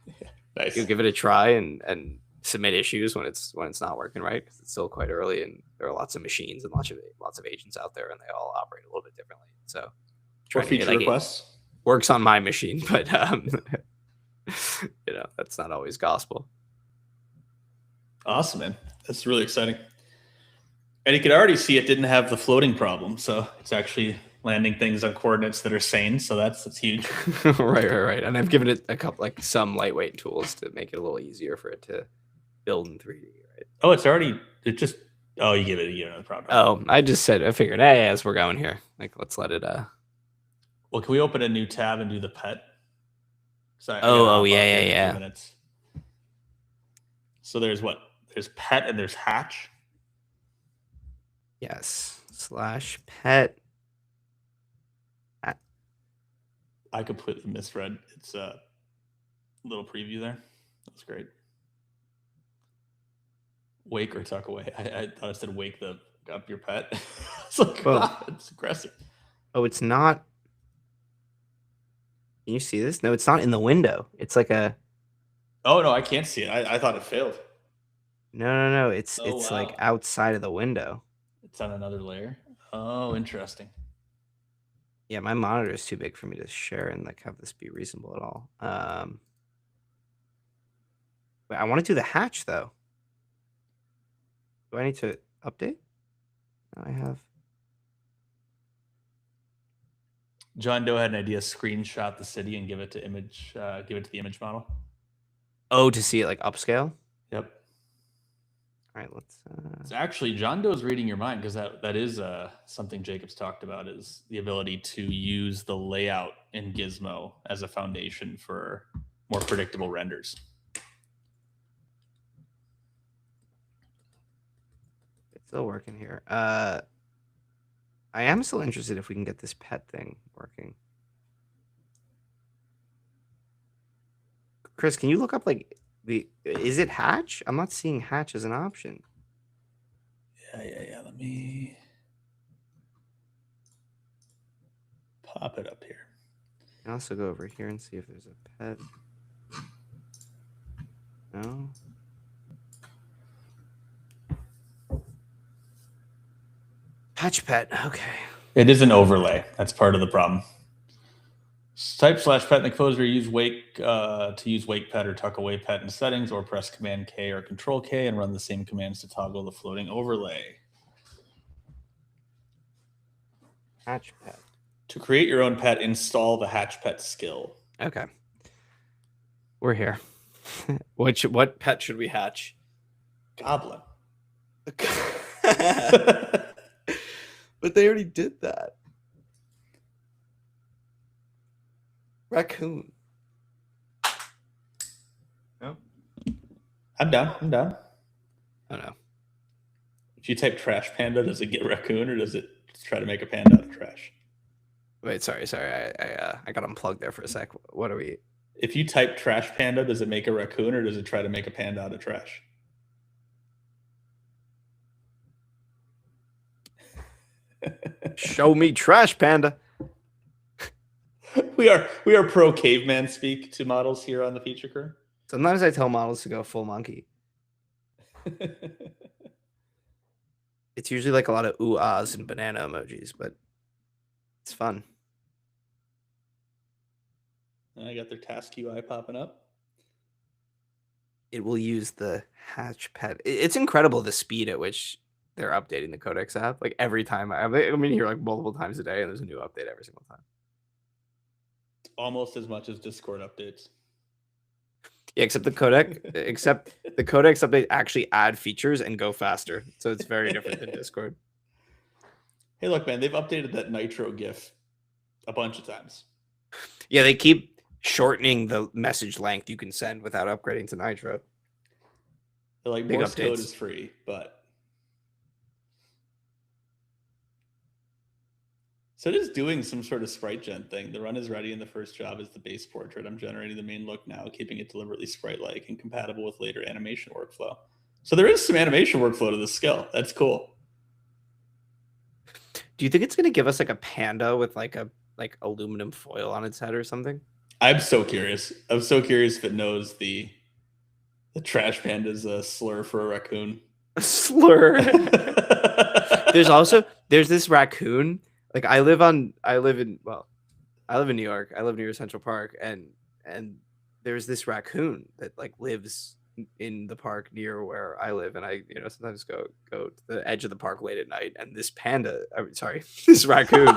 nice. You'll give it a try and submit issues when it's not working right, because it's still quite early and there are lots of machines and lots of agents out there, and they all operate a little bit differently. So or feature requests works on my machine, but that's not always gospel. Awesome, man. That's really exciting. And you could already see it didn't have the floating problem, so it's actually landing things on coordinates that are sane. So that's huge. right. And I've given it a couple some lightweight tools to make it a little easier for it to build in 3D. Right? Oh, you give it another problem. Oh, I figured, hey, as we're going here, let's let it. Well, can we open a new tab and do the pet? Yeah. Minutes. So there's pet and there's hatch. Yes, /pet. I completely misread. It's a little preview there. That's great. Wake or tuck away. I thought it said wake up your pet. It's it's aggressive. Oh, it's not. Can you see this? No, it's not in the window. It's a. Oh no, I can't see it. I thought it failed. No. It's outside of the window. It's on another layer. Oh, interesting. Yeah, my monitor is too big for me to share and have this be reasonable at all. Wait, I want to do the hatch though. Do I need to update? No, I have. John Doe had an idea: screenshot the city and give it to the image model. Oh, to see it upscale. Yep. All right, let's. So actually, John Doe's reading your mind, because that is something Jacob's talked about, is the ability to use the layout in Gizmo as a foundation for more predictable renders. It's still working here. I am still interested if we can get this pet thing working. Chris, can you look up is it hatch? I'm not seeing hatch as an option. Yeah. Let me pop it up here. I can also go over here and see if there's a pet. No. Hatch pet. Okay. It is an overlay. That's part of the problem. Type /pet in the closer. Use wake to use wake pet or tuck away pet in settings, or press Command K or Control K and run the same commands to toggle the floating overlay. Hatch pet. To create your own pet, install the hatch pet skill. Okay. We're here. What pet should we hatch? Goblin. But they already did that. Raccoon. No. I'm down. Oh no. If you type trash panda, does it get raccoon or does it try to make a panda out of trash? Wait, sorry. I got unplugged there for a sec. What are we? If you type trash panda, does it make a raccoon or does it try to make a panda out of trash? Show me trash panda. We are pro caveman speak to models here on the feature crew. Sometimes I tell models to go full monkey. It's usually like a lot of ooh ahs and banana emojis, but it's fun. I got their task UI popping up. It will use the hatch pet. It's incredible the speed at which they're updating the Codex app. Like every time I'm here like multiple times a day, and there's a new update every single time. Almost as much as Discord updates. Yeah, except the Codex update actually add features and go faster. So it's very different than Discord. Hey, look, man, they've updated that Nitro GIF a bunch of times. Yeah, they keep shortening the message length you can send without upgrading to Nitro. They're like, Morse code is free, but so it is doing some sort of sprite gen thing. The run is ready and the first job is the base portrait. I'm generating the main look now, keeping it deliberately sprite-like and compatible with later animation workflow. So there is some animation workflow to this skill. That's cool. Do you think it's going to give us like a panda with like aluminum foil on its head or something? I'm so curious. I'm so curious if it knows the trash panda's a slur for a raccoon. A slur. There's this raccoon. Like I live in New York. I live near Central Park, and there's this raccoon that like lives in the park near where I live, and I sometimes go to the edge of the park late at night, and this this raccoon.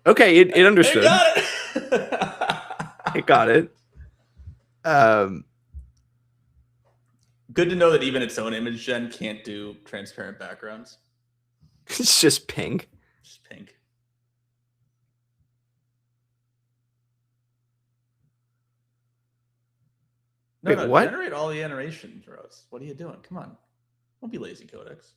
Okay, it understood. It got it. Good to know that even its own image gen can't do transparent backgrounds. It's just pink. Just pink. No, what? Generate all the animation, Rose. What are you doing? Come on. Don't be lazy, Codex.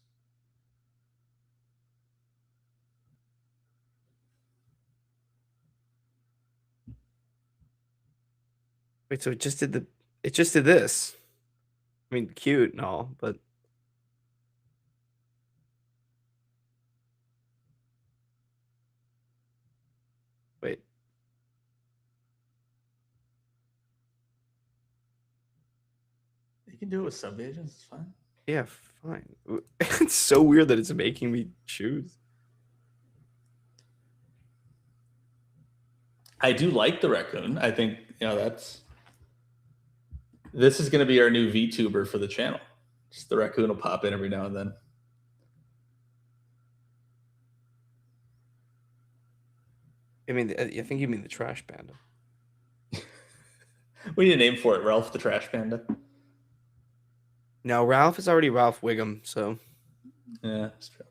Wait, so it just did this. I mean, cute and all, but wait. You can do it with sub agents. It's fine. Yeah, fine. It's so weird that it's making me choose. I do like the raccoon. I think this is going to be our new VTuber for the channel. Just the raccoon will pop in every now and then. I mean, I think you mean the trash panda. We need a name for it, Ralph the Trash Panda. No, Ralph is already Ralph Wiggum, so yeah, that's true.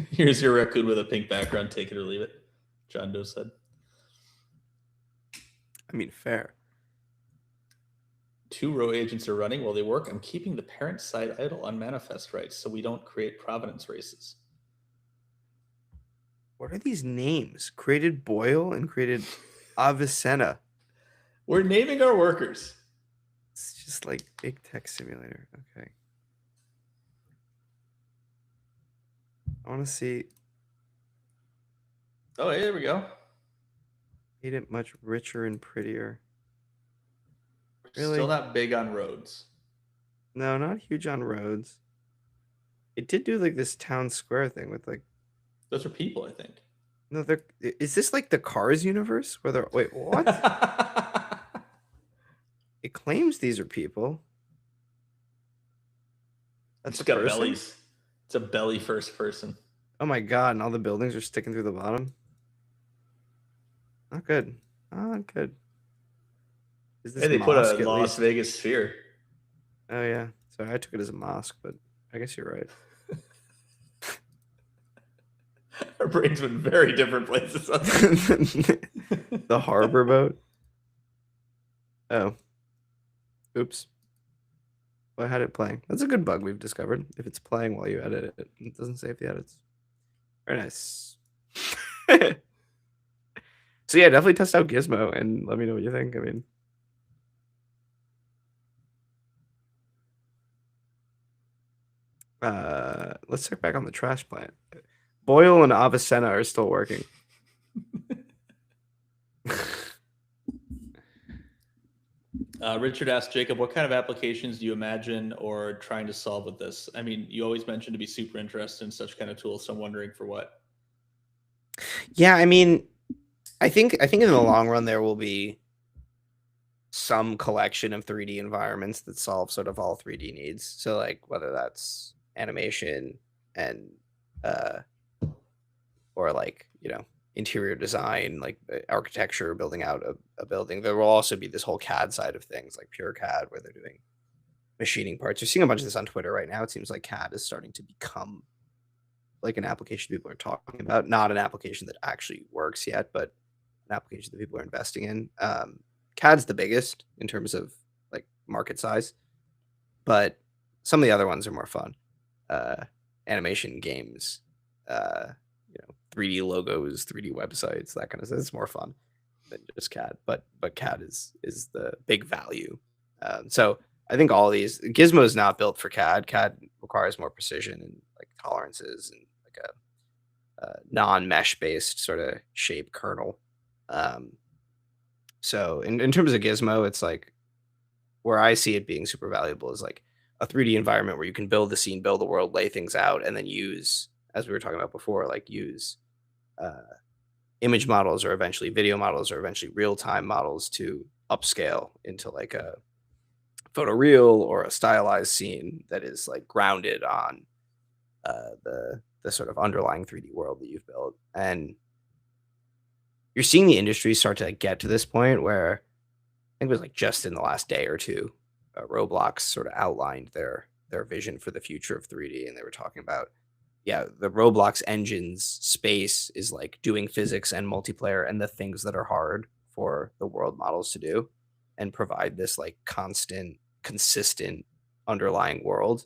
Here's your raccoon with a pink background. Take it or leave it. John Doe said. I mean, fair. 2 row agents are running while they work. I'm keeping the parent side idle on manifest rights so we don't create provenance races. What are these names? Created Boyle and created Avicenna. We're naming our workers. It's just like big tech simulator. Okay. I want to see. Oh, hey, there we go. Made it much richer and prettier. Really? Still not big on roads. No, not huge on roads. It did do like this town square thing with like. Those are people, I think. No, is this like the Cars universe? Where they're wait, what? It claims these are people. That's It's a got person? bellies. It's a belly first person. Oh my god! And all the buildings are sticking through the bottom. Not good. Not good. Is this Hey, they put mosque a at Las least? Vegas sphere. Oh yeah. Sorry, I took it as a mosque, but I guess you're right. Our brains went very different places. The harbor boat. Oh. Oops. Well, I had it playing. That's a good bug we've discovered. If it's playing while you edit it, it doesn't save the edits. Very nice. So yeah, definitely test out Gizmo and let me know what you think. I mean, let's check back on the trash plant. Boyle and Avicenna are still working. Richard asked Jacob, what kind of applications do you imagine or trying to solve with this? I mean, you always mentioned to be super interested in such kind of tools, so I'm wondering for what. Yeah, I mean, I think in the long run there will be some collection of 3D environments that solve sort of all 3D needs. So like whether that's animation and or like, you know, interior design, like architecture, building out a building. There will also be this whole CAD side of things, like pure CAD, where they're doing machining parts. You're seeing a bunch of this on Twitter right now. It seems like CAD is starting to become like an application people are talking about, not an application that actually works yet, but an application that people are investing in. CAD's the biggest in terms of like market size, but some of the other ones are more fun. Animation, games, 3D logos, 3D websites, that kind of stuff. It's more fun than just CAD, but CAD is the big value. So I think all these Gizmo is not built for CAD. CAD requires more precision and like tolerances and like a non-mesh based sort of shape kernel. So in terms of Gizmo, it's like where I see it being super valuable is like a 3D environment where you can build the scene, build the world, lay things out, and then use, as we were talking about before, like use image models or eventually video models or eventually real-time models to upscale into like a photoreal or a stylized scene that is like grounded on the sort of underlying 3D world that you've built. And you're seeing the industry start to like, get to this point where I think it was like just in the last day or two, Roblox sort of outlined their vision for the future of 3D, and they were talking about, yeah, the Roblox engine's space is like doing physics and multiplayer and the things that are hard for the world models to do, and provide this like constant, consistent underlying world,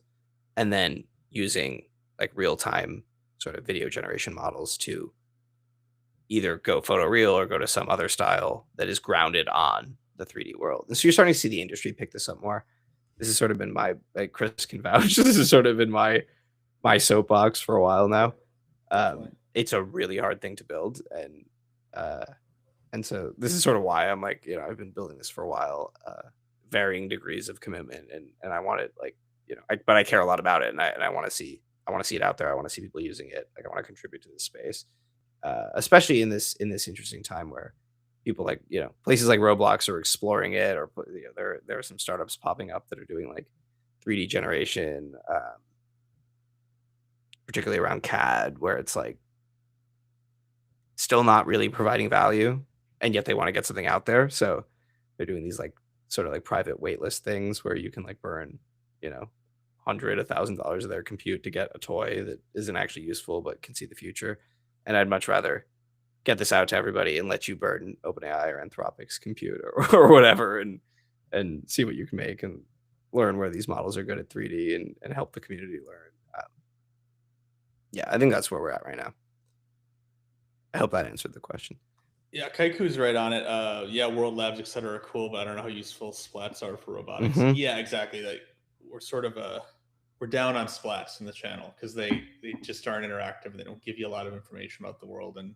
and then using like real time sort of video generation models to either go photoreal or go to some other style that is grounded on the 3D world. And so you're starting to see the industry pick this up more. This has sort of been my, like Chris can vouch, this has sort of been my soapbox for a while now. It's a really hard thing to build. And so this is sort of why I'm like, I've been building this for a while, varying degrees of commitment. And I want it like, but I care a lot about it. And I want to see it out there. I want to see people using it. Like I want to contribute to this space. Especially in this interesting time where people like places like Roblox are exploring it, or there are some startups popping up that are doing like 3D generation, particularly around CAD, where it's like still not really providing value, and yet they want to get something out there. So they're doing these like sort of like private waitlist things where you can like burn $100,000 of their compute to get a toy that isn't actually useful but can see the future. And I'd much rather get this out to everybody and let you burn OpenAI or Anthropic's compute or whatever and see what you can make and learn where these models are good at 3D and help the community learn. Yeah, I think that's where we're at right now. I hope that answered the question. Yeah, Kaiku's right on it. Yeah, World Labs, etc. are cool, but I don't know how useful splats are for robotics. Mhm. Yeah, exactly. Like we're sort of we're down on splats in the channel because they just aren't interactive. They don't give you a lot of information about the world, and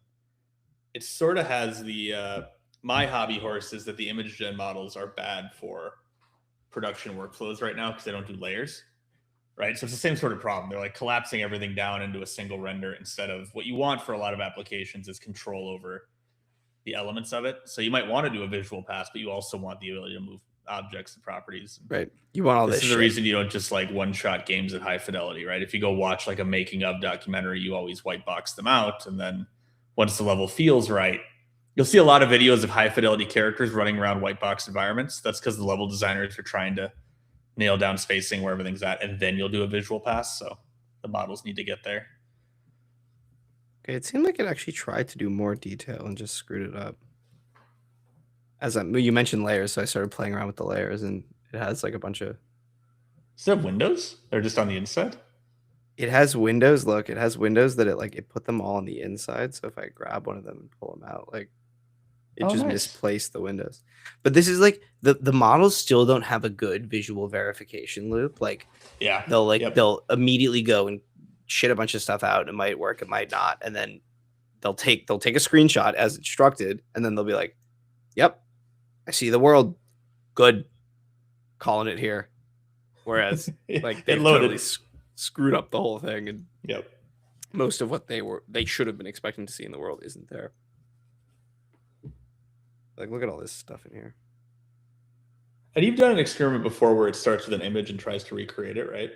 it sort of has the my hobby horse is that the image gen models are bad for production workflows right now because they don't do layers. right? So it's the same sort of problem. They're like collapsing everything down into a single render instead of what you want for a lot of applications is control over the elements of it. So you might want to do a visual pass, but you also want the ability to move objects and properties. Right. You want all this. This is the reason you don't just like one-shot games at high fidelity, right? If you go watch like a making of documentary, you always white box them out, and then once the level feels right, you'll see a lot of videos of high fidelity characters running around white box environments. That's because the level designers are trying to nail down spacing where everything's at, and then you'll do a visual pass. So the models need to get there. Okay, it seemed like it actually tried to do more detail and just screwed it up. As you mentioned layers, so I started playing around with the layers, and it has like a bunch of. Does it have windows? They're just on the inside? It has windows. Look, it has windows that it put them all on the inside. So if I grab one of them and pull them out, like it just misplaced the windows. But this is like the models still don't have a good visual verification loop. Like they'll immediately go and shit a bunch of stuff out. It might work, it might not, and then they'll take a screenshot as instructed, and then they'll be like, "Yep, I see the world. Good, calling it here." Whereas like they totally screwed up the whole thing, and most of what they should have been expecting to see in the world isn't there. Like, look at all this stuff in here. And you've done an experiment before where it starts with an image and tries to recreate it, right?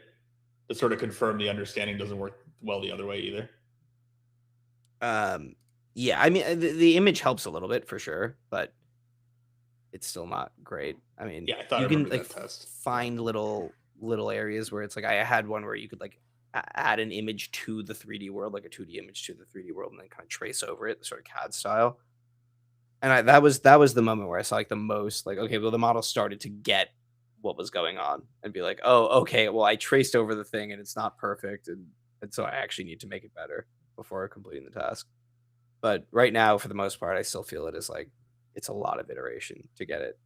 To sort of confirm the understanding doesn't work well the other way either. Yeah, I mean, the image helps a little bit for sure, but it's still not great. I mean, yeah, I thought you I can remember like that test. find little areas where it's like I had one where you could like add an image to the 3D world, like a 2D image to the 3D world, and then kind of trace over it, sort of CAD style. And that was the moment where I saw like the most like, okay, well, the model started to get what was going on and be like, oh, okay, well, I traced over the thing and it's not perfect, and so I actually need to make it better before completing the task. But right now, for the most part, I still feel it is like it's a lot of iteration to get it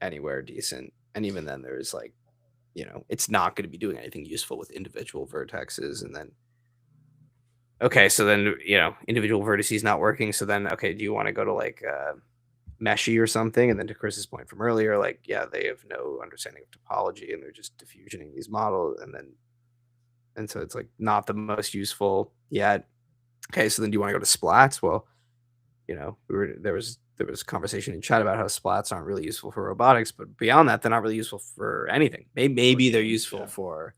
anywhere decent, and even then, there's like, it's not going to be doing anything useful with individual vertexes, and then. Okay, so then, individual vertices not working. So then, okay, do you want to go to like meshy or something? And then to Chris's point from earlier, like, yeah, they have no understanding of topology and they're just diffusioning these models. And so it's like not the most useful yet. Okay, so then do you want to go to splats? Well, there was conversation in chat about how splats aren't really useful for robotics, but beyond that, they're not really useful for anything. Maybe they're useful for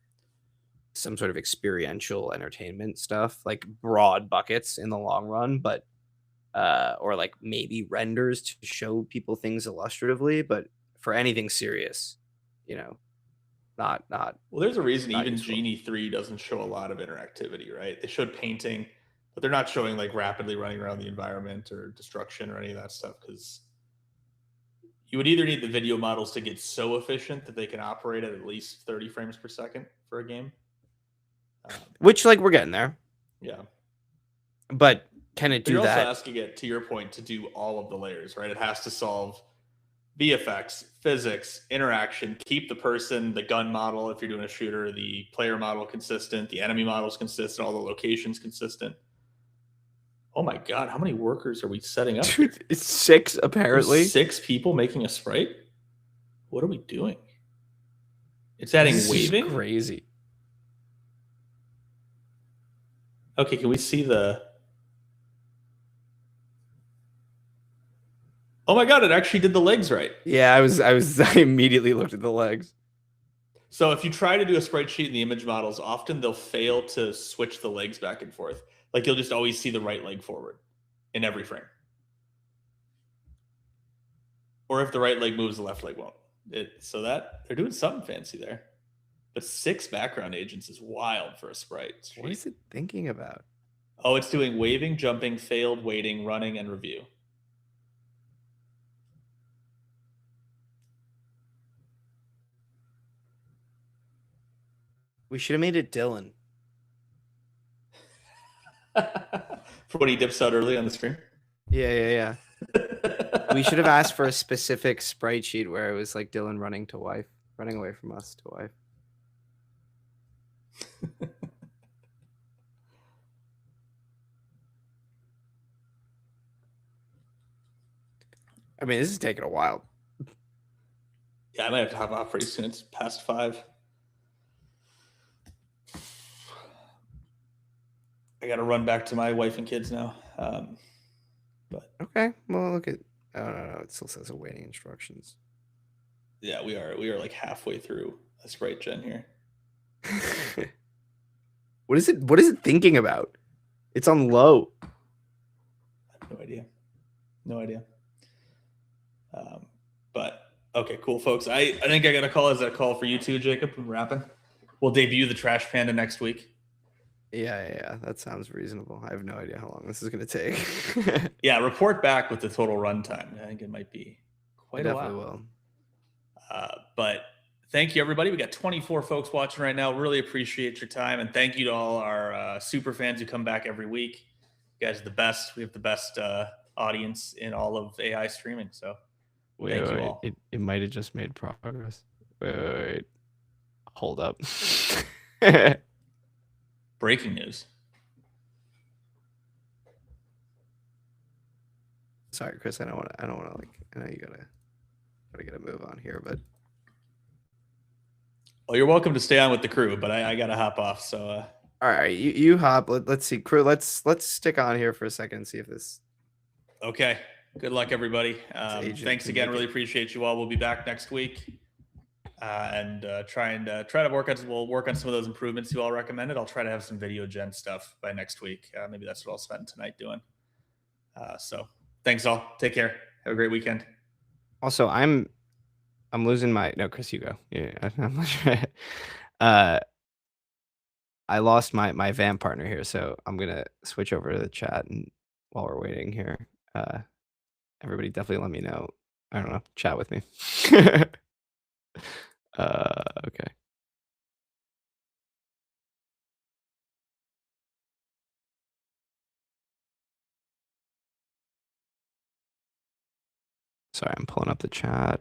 some sort of experiential entertainment stuff, like broad buckets in the long run, but or like maybe renders to show people things illustratively, but for anything serious, not well, there's a reason even useful. Genie 3 doesn't show a lot of interactivity, right? They showed painting, but they're not showing like rapidly running around the environment or destruction or any of that stuff, because you would either need the video models to get so efficient that they can operate at least 30 frames per second for a game. Which, like, we're getting there. Yeah. But can it do you're that? You're also asking it, to your point, to do all of the layers, right? It has to solve VFX, physics, interaction, keep the person, the gun model, if you're doing a shooter, the player model consistent, the enemy models consistent, all the locations consistent. Oh my God, how many workers are we setting up? Dude, it's 6, apparently. There's 6 people making a sprite? What are we doing? It's adding waving? Is crazy. Okay, can we see the... Oh my God, it actually did the legs right. Yeah, I immediately looked at the legs. So if you try to do a sprite sheet in the image models, often they'll fail to switch the legs back and forth. Like you'll just always see the right leg forward in every frame. Or if the right leg moves, the left leg won't. So that they're doing something fancy there. But 6 background agents is wild for a sprite. What is it thinking about? Oh, it's doing waving, jumping, failed, waiting, running, and review. We should have made it Dylan. For when he dips out early on the stream? Yeah. We should have asked for a specific sprite sheet where it was like Dylan running away from us to wife. I mean, this is taking a while. Yeah, I might have to hop off pretty soon. It's past 5. got to run back to my wife and kids now. But okay, well, look at. I don't know. It still says awaiting instructions. Yeah, we are like halfway through a sprite gen here. What is it? What is it thinking about? It's on low. I have no idea. No idea. But okay, cool, folks. I think I got a call. Is that a call for you too, Jacob? I'm wrapping. We'll debut the Trash Panda next week. Yeah. That sounds reasonable. I have no idea how long this is going to take. Yeah, report back with the total runtime. I think it might be quite a while. Definitely will. But thank you, everybody. We got 24 folks watching right now. Really appreciate your time. And thank you to all our super fans who come back every week. You guys are the best. We have the best audience in all of AI streaming. So thank you all. It might have just made progress. Wait. Hold up. Breaking news. Sorry, Chris. I don't want to like. I know you gotta get a move on here, but. Well, you're welcome to stay on with the crew, but I gotta hop off. So. All right, you hop. Let's see, crew. Let's stick on here for a second and see if this. Okay. Good luck, everybody. Thanks again. Really appreciate you all. We'll be back next week. And try to work on. We'll work on some of those improvements you all recommended. I'll try to have some video gen stuff by next week. Maybe that's what I'll spend tonight doing. So thanks all. Take care. Have a great weekend. Also, I'm losing my Chris. You go. Yeah, I'm not sure. I lost my vamp partner here, so I'm gonna switch over to the chat and while we're waiting here, everybody definitely let me know. I don't know. Chat with me. Okay. Sorry, I'm pulling up the chat.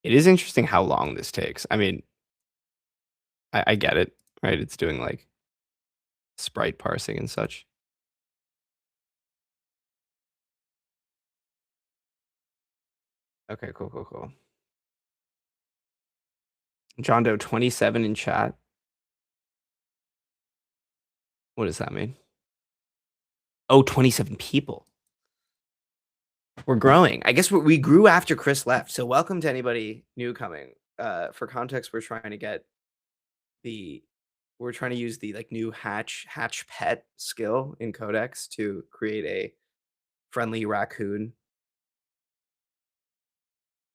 It is interesting how long this takes. I mean, I get it, right? It's doing like sprite parsing and such. Okay, cool. John Doe 27 in chat. What does that mean? Oh, 27 people. We're growing. I guess we grew after Chris left. So welcome to anybody new coming. For context, we're trying to use the like new hatch pet skill in Codex to create a friendly raccoon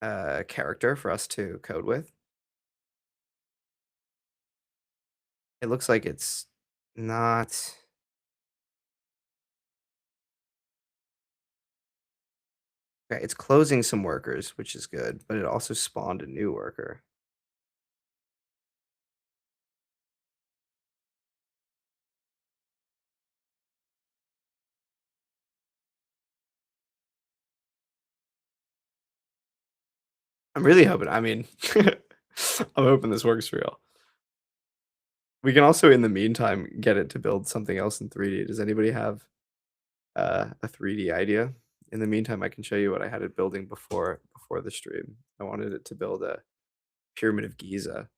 character for us to code with. It looks like it's not. Okay, it's closing some workers, which is good, but it also spawned a new worker. I'm really hoping. I mean, I'm hoping this works for real. We can also, in the meantime, get it to build something else in 3D. Does anybody have a 3D idea? In the meantime, I can show you what I had it building before the stream. I wanted it to build a pyramid of Giza,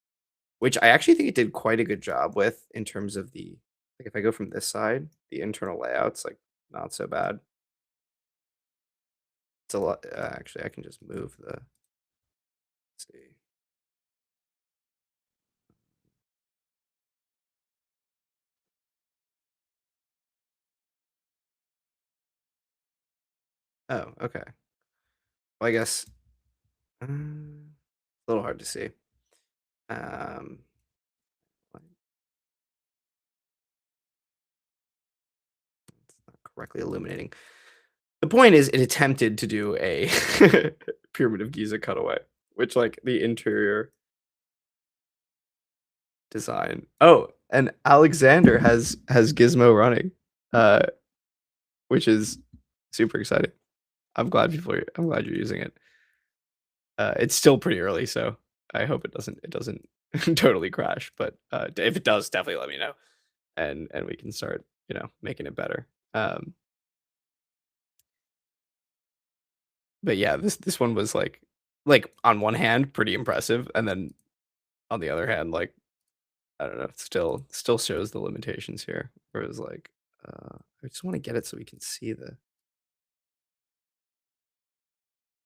which I actually think it did quite a good job with in terms of the, like if I go from this side, the internal layout's like not so bad. It's a lot. Actually, I can just move the. Let's see. Oh, okay. Well, I guess a little hard to see. It's not correctly illuminating. The point is, it attempted to do a pyramid of Giza cutaway, which like the interior design. Oh, and Alexander has Gizmo running, which is super exciting. I'm glad you're using it. It's still pretty early, so I hope it doesn't totally crash. But if it does, definitely let me know, and we can start making it better. But yeah, this one was like like on one hand, pretty impressive, and then on the other hand, like I don't know, still shows the limitations here. Where it was like, I just want to get it so we can see the.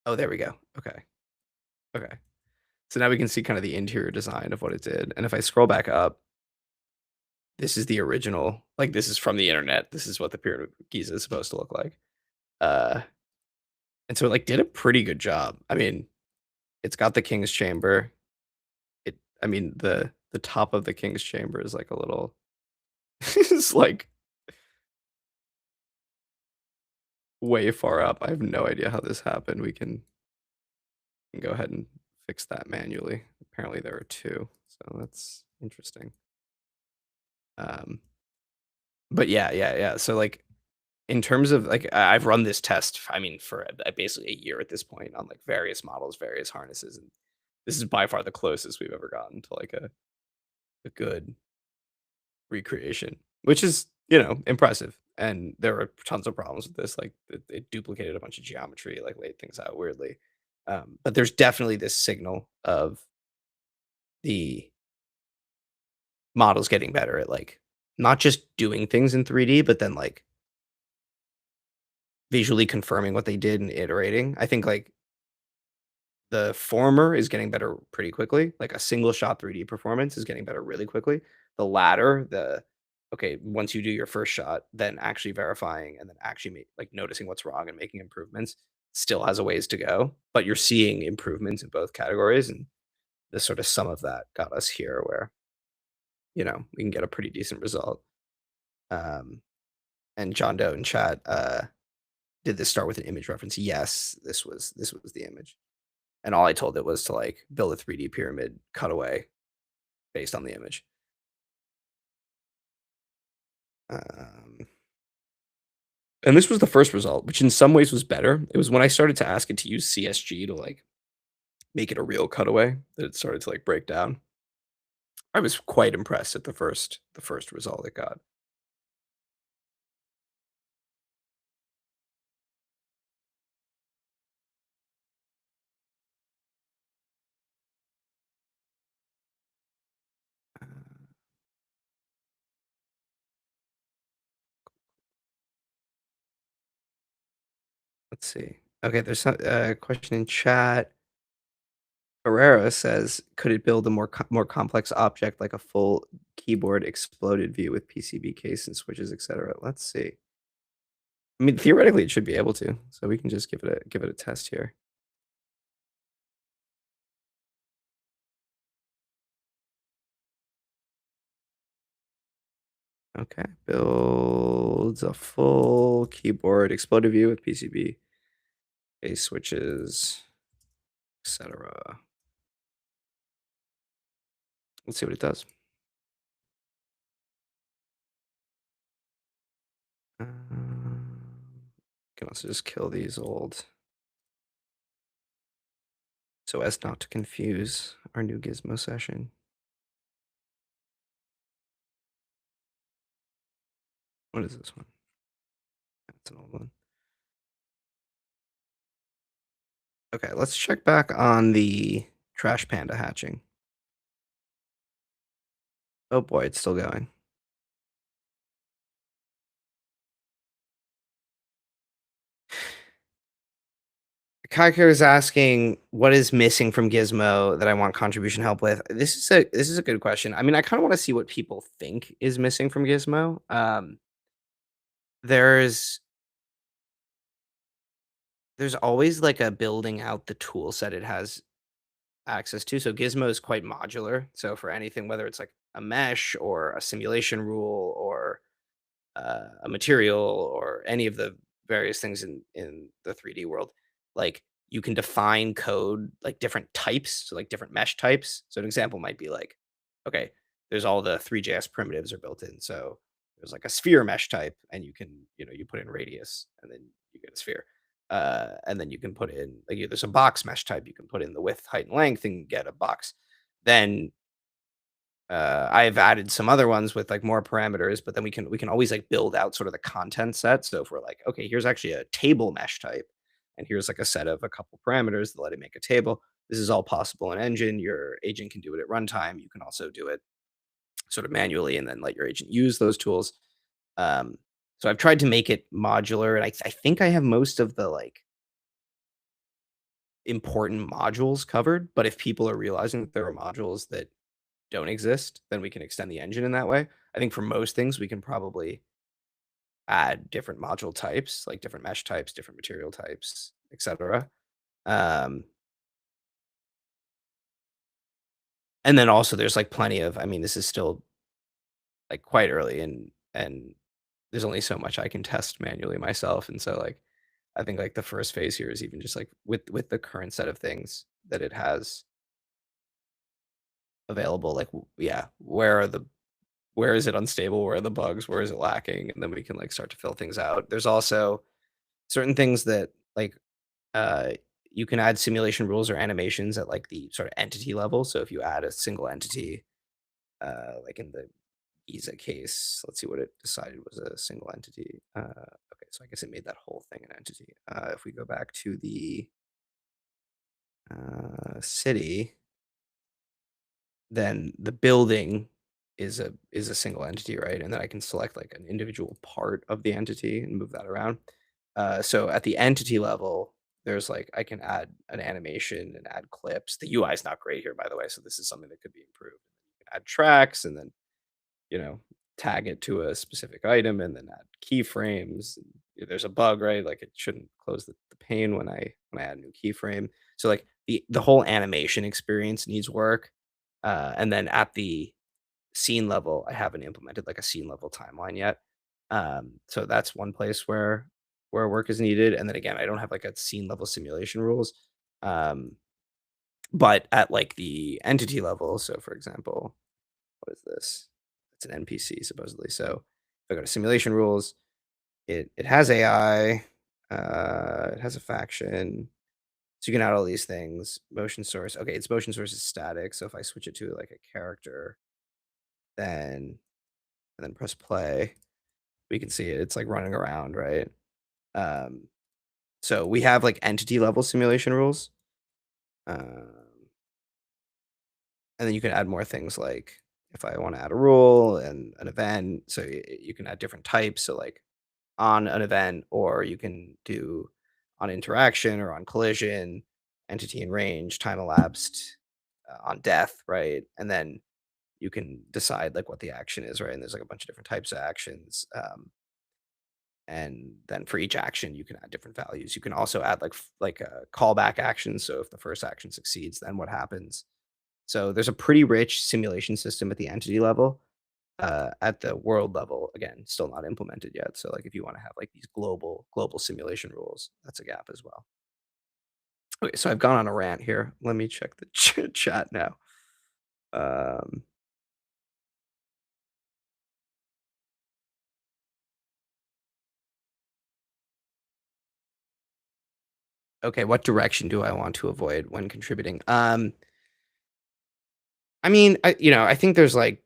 Oh, there we go. Okay. Okay. So now we can see kind of the interior design of what it did. And if I scroll back up, this is the original, like this is from the internet. This is what the Pyramid of Giza is supposed to look like. And so it like did a pretty good job. I mean, it's got the King's Chamber. I mean, the top of the King's Chamber is like a little, it's like way far up. I have no idea how this happened. We can go ahead and fix that manually. Apparently there are two, so that's interesting. But yeah. So like, in terms of like, I've run this test, I mean, for basically a year at this point on like various models, various harnesses, and this is by far the closest we've ever gotten to like a good recreation, which is, impressive. And there were tons of problems with this, like it duplicated a bunch of geometry, like laid things out weirdly. But there's definitely this signal of the models getting better at like not just doing things in 3D, but then like visually confirming what they did and iterating. I think like the former is getting better pretty quickly. Like a single shot 3D performance is getting better really quickly. The latter, okay, once you do your first shot, then actually verifying and then actually like noticing what's wrong and making improvements still has a ways to go. But you're seeing improvements in both categories, and the sort of sum of that got us here where we can get a pretty decent result. And John Doe in chat, did this start with an image reference? Yes, this was the image. And all I told it was to like build a 3D pyramid cutaway based on the image. And this was the first result, which in some ways was better. It was when I started to ask it to use CSG to like make it a real cutaway that it started to like break down. I was quite impressed at the first result it got. Let's see. Okay, there's a question in chat. Herrera says, could it build a more complex object like a full keyboard exploded view with PCB case and switches, etc.? Let's see. I mean, theoretically, it should be able to. So we can just give it a test here. Okay, builds a full keyboard exploded view with PCB case switches, etc. Let's see what it does. Can also just kill these old so as not to confuse our new Gizmo session. What is this one? That's an old one. Okay, let's check back on the trash panda hatching. Oh boy, it's still going. Kaiko is asking what is missing from Gizmo that I want contribution help with. This is a good question. I mean, I kind of want to see what people think is missing from Gizmo. There's always like a building out the tool set it has access to. So Gizmo is quite modular. So for anything, whether it's like a mesh or a simulation rule or a material or any of the various things in the 3D world, like you can define code like different types, so like different mesh types. So an example might be like, okay, there's all the 3JS primitives are built in. So there's like a sphere mesh type, and you can, you put in radius and then you get a sphere. And then you can put in like there's a box mesh type, you can put in the width, height, and length and get a box. Then I've added some other ones with like more parameters, but then we can always like build out sort of the content set. So if we're like, okay, here's actually a table mesh type, and here's like a set of a couple parameters that let it make a table. This is all possible in Engine. Your agent can do it at runtime. You can also do it sort of manually and then let your agent use those tools. So I've tried to make it modular, and I think I have most of the like important modules covered. But if people are realizing that there are modules that don't exist, then we can extend the engine in that way. I think for most things, we can probably add different module types, like different mesh types, different material types, etc. And then also there's like plenty of, I mean, this is still like quite early, and there's only so much I can test manually myself. And so like I think like the first phase here is even just like with the current set of things that it has available, like yeah, where is it unstable, where are the bugs, where is it lacking, and then we can like start to fill things out. There's also certain things that like you can add simulation rules or animations at like the sort of entity level. So if you add a single entity, like in the Giza case, let's see what it decided was a single entity. Okay, so I guess it made that whole thing an entity. If we go back to the city, then the building is a single entity, right? And then I can select like an individual part of the entity and move that around. So at the entity level, there's like I can add an animation and add clips. The UI is not great here, by the way, so this is something that could be improved. You can add tracks and then tag it to a specific item and then add keyframes. There's a bug, right? Like it shouldn't close the pane when I add a new keyframe. So like the whole animation experience needs work. And then at the scene level, I haven't implemented like a scene level timeline yet. So that's one place where work is needed. And then again, I don't have like a scene level simulation rules. But at like the entity level, so for example, what is this? It's an NPC supposedly. So if I go to simulation rules, it has AI, it has a faction. So you can add all these things. Motion source. Okay, its motion source is static. So if I switch it to like a character, then and then press play, we can see it. It's like running around, right? So we have like entity level simulation rules. And then you can add more things like if I want to add a rule and an event, so you can add different types. So like on an event, or you can do on interaction or on collision, entity in range, time elapsed, on death, right? And then you can decide like what the action is, right? And there's like a bunch of different types of actions. And then for each action, you can add different values. You can also add like a callback action. So if the first action succeeds, then what happens? So there's a pretty rich simulation system at the entity level. At the world level, again, still not implemented yet. So like if you want to have like these global simulation rules, that's a gap as well. Okay, so I've gone on a rant here. Let me check the chat now. Okay, what direction do I want to avoid when contributing? I mean, I think there's like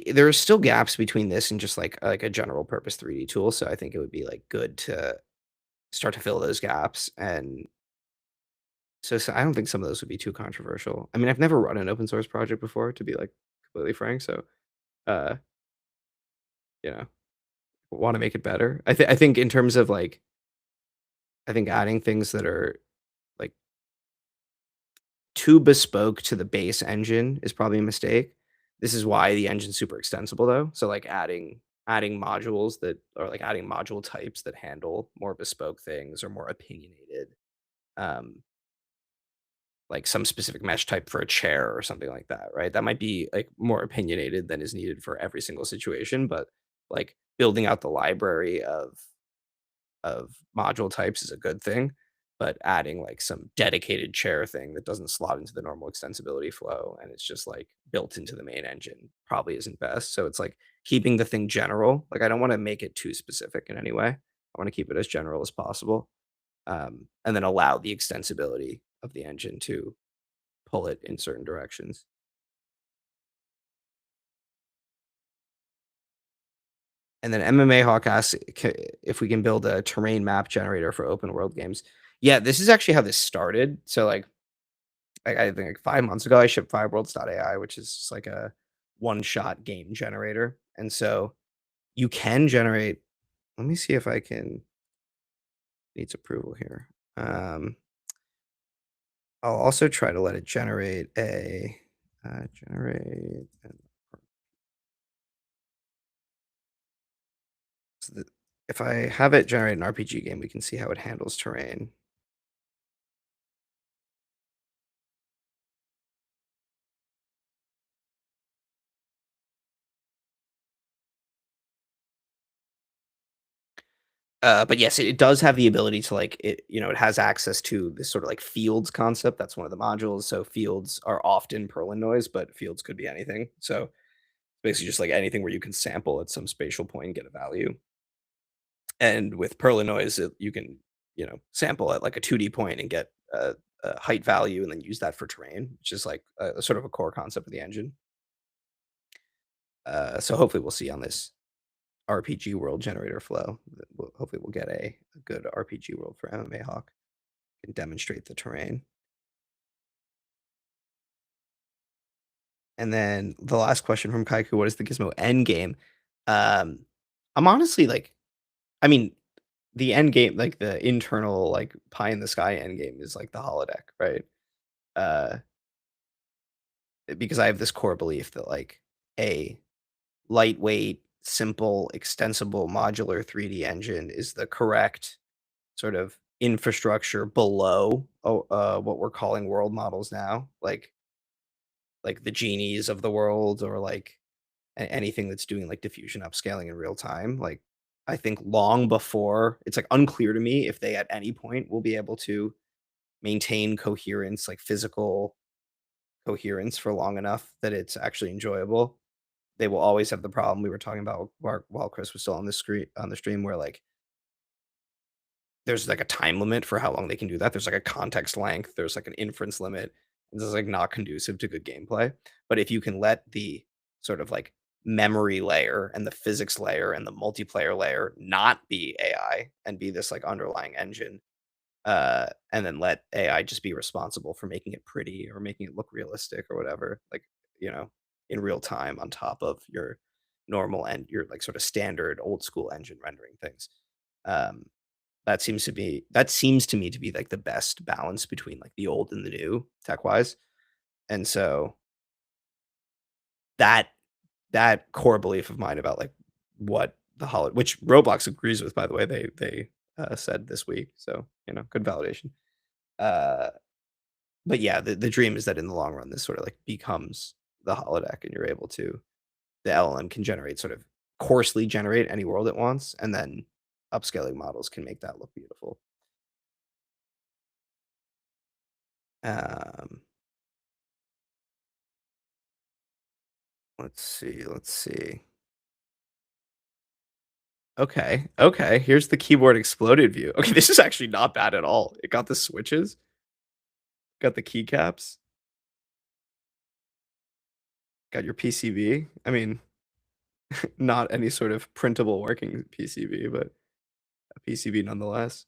there are still gaps between this and just like a general purpose 3D tool. So I think it would be like good to start to fill those gaps. And so I don't think some of those would be too controversial. I mean, I've never run an open source project before, to be like completely frank. So, uh, you know, want to make it better. I think in terms of like, I think adding things that are like too bespoke to the base engine is probably a mistake. This is why the engine's super extensible though. So like adding modules that are like adding module types that handle more bespoke things or more opinionated. Like some specific mesh type for a chair or something like that, right? That might be like more opinionated than is needed for every single situation, but like building out the library of module types is a good thing, but adding like some dedicated chair thing that doesn't slot into the normal extensibility flow and it's just like built into the main engine probably isn't best. So it's like keeping the thing general. Like I don't want to make it too specific in any way. I want to keep it as general as possible. And then allow the extensibility of the engine to pull it in certain directions. And then MMA Hawk asks if we can build a terrain map generator for open world games. Yeah, this is actually how this started. So like I think like 5 months ago, I shipped fiveworlds.ai, which is just like a one-shot game generator. And so you can generate. Let me see if I can. Needs approval here. I'll also try to let it generate a generate. So if I have it generate an RPG game, we can see how it handles terrain. But yes, it does have the ability to like it. It has access to this sort of like fields concept. That's one of the modules. So fields are often Perlin noise, but fields could be anything. So basically, just like anything where you can sample at some spatial point and get a value. And with Perlin noise, you can sample at like a 2D point and get a height value, and then use that for terrain, which is like a sort of a core concept of the engine. So hopefully, we'll see on this RPG world generator flow. Hopefully we'll get a good RPG world for MMA Hawk and demonstrate the terrain. And then the last question from Kaiku, what is the Gizmo end game? I'm honestly like, I mean, the end game, like the internal, like pie in the sky end game is like the holodeck, right? Because I have this core belief that like a lightweight, simple, extensible, modular 3D engine is the correct sort of infrastructure below what we're calling world models now, like the genies of the world, or like anything that's doing like diffusion upscaling in real time. Like I think long before, it's like unclear to me if they at any point will be able to maintain coherence, like physical coherence, for long enough that it's actually enjoyable. They will always have the problem we were talking about while Chris was still on the stream, where like there's like a time limit for how long they can do that. There's like a context length. There's like an inference limit. This is like not conducive to good gameplay. But if you can let the sort of like memory layer and the physics layer and the multiplayer layer not be AI and be this like underlying engine, and then let AI just be responsible for making it pretty or making it look realistic or whatever, like, in real time on top of your normal and your like sort of standard old school engine rendering things. That seems to me to be like the best balance between like the old and the new tech wise. And so that core belief of mine about like what the holiday, which Roblox agrees with, by the way, they said this week, so good validation. But yeah, the dream is that in the long run, this sort of like becomes the holodeck, and you're able to, the LLM can generate sort of coarsely generate any world it wants, and then upscaling models can make that look beautiful. Let's see. Okay. Here's the keyboard exploded view. Okay, this is actually not bad at all. It got the switches, got the keycaps, got your PCB. I mean, not any sort of printable working PCB, but a PCB nonetheless.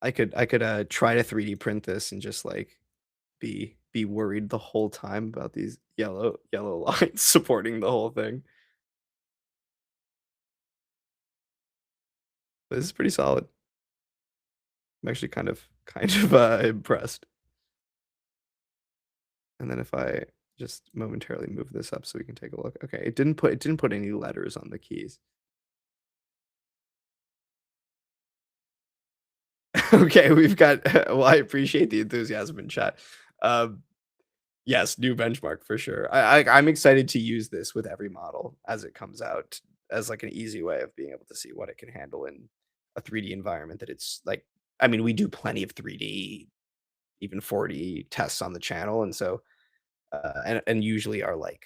I could try to 3D print this and just like be worried the whole time about these yellow lines supporting the whole thing. But this is pretty solid. I'm actually kind of impressed. And then if I just momentarily move this up so we can take a look. Okay, it didn't put any letters on the keys. Okay, we've got well, I appreciate the enthusiasm in chat. Yes, new benchmark for sure. I'm excited to use this with every model as it comes out, as like an easy way of being able to see what it can handle in a 3D environment. That it's like, I mean, we do plenty of 3D, even 4D tests on the channel, and so and usually our like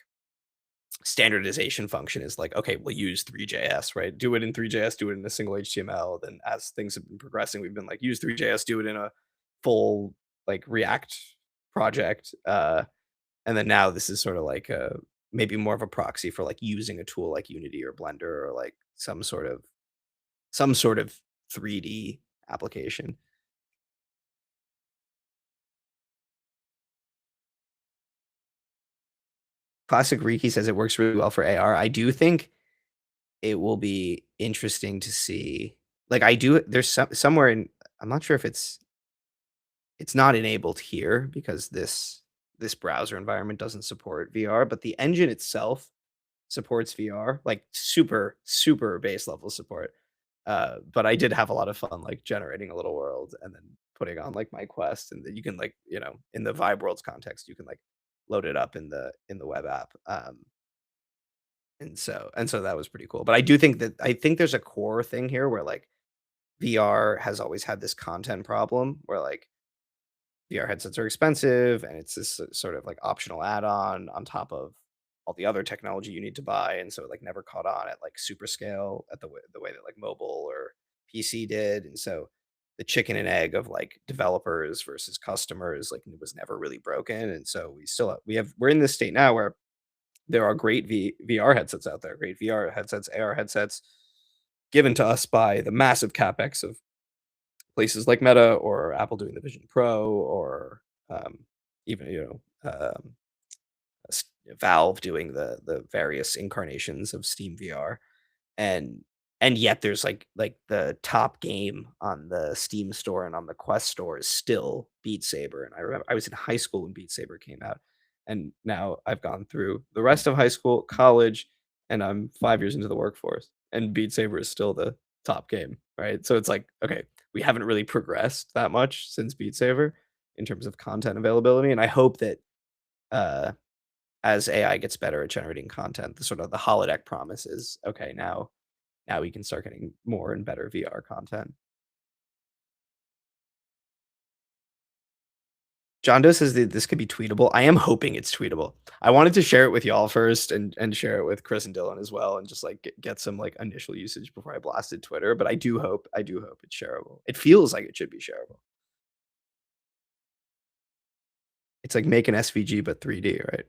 standardization function is like, okay, we'll use 3JS, right? Do it in 3JS, do it in a single HTML. Then as things have been progressing, we've been like, use 3JS, do it in a full like React project. And then now this is sort of like maybe more of a proxy for like using a tool like Unity or Blender or like some sort of 3D application. Classic Riki says it works really well for AR. I do think it will be interesting to see. Like there's somewhere in, I'm not sure if it's not enabled here because this browser environment doesn't support VR, but the engine itself supports VR, like super base level support. But I did have a lot of fun like generating a little world and then putting on like my Quest, and then you can like, in the Vibe Worlds context, you can like load it up in the web app. And so that was pretty cool. But I think there's a core thing here where like VR has always had this content problem where like VR headsets are expensive and it's this sort of like optional add-on on top of all the other technology you need to buy, and so it like never caught on at like super scale at the way that like mobile or PC did. And so the chicken and egg of like developers versus customers like was never really broken. And so we're in this state now where there are great VR headsets out there, great VR headsets, AR headsets given to us by the massive capex of places like Meta or Apple doing the Vision Pro, or even Valve doing the various incarnations of Steam VR. and yet there's like the top game on the Steam store and on the Quest store is still Beat Saber. And I remember I was in high school when Beat Saber came out, and now I've gone through the rest of high school, college, and I'm 5 years into the workforce, and Beat Saber is still the top game, right? So it's like, okay, we haven't really progressed that much since Beat Saber in terms of content availability, and I hope that uh as AI gets better at generating content, the sort of the holodeck promise is, okay, now we can start getting more and better VR content. John Doe says that this could be tweetable. I am hoping it's tweetable. I wanted to share it with y'all first and share it with Chris and Dylan as well, and just like get some like initial usage before I blasted Twitter. But I do hope it's shareable. It feels like it should be shareable. It's like make an SVG but 3D, right?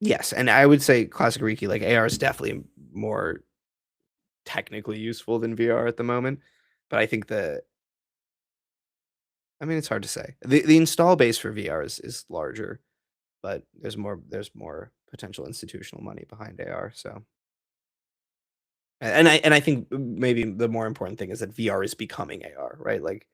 Yes, and I would say Classic Riki, like AR is definitely more technically useful than VR at the moment. But I think it's hard to say. The install base for VR is larger, but there's more potential institutional money behind AR. So, and I think maybe the more important thing is that VR is becoming AR, right? Like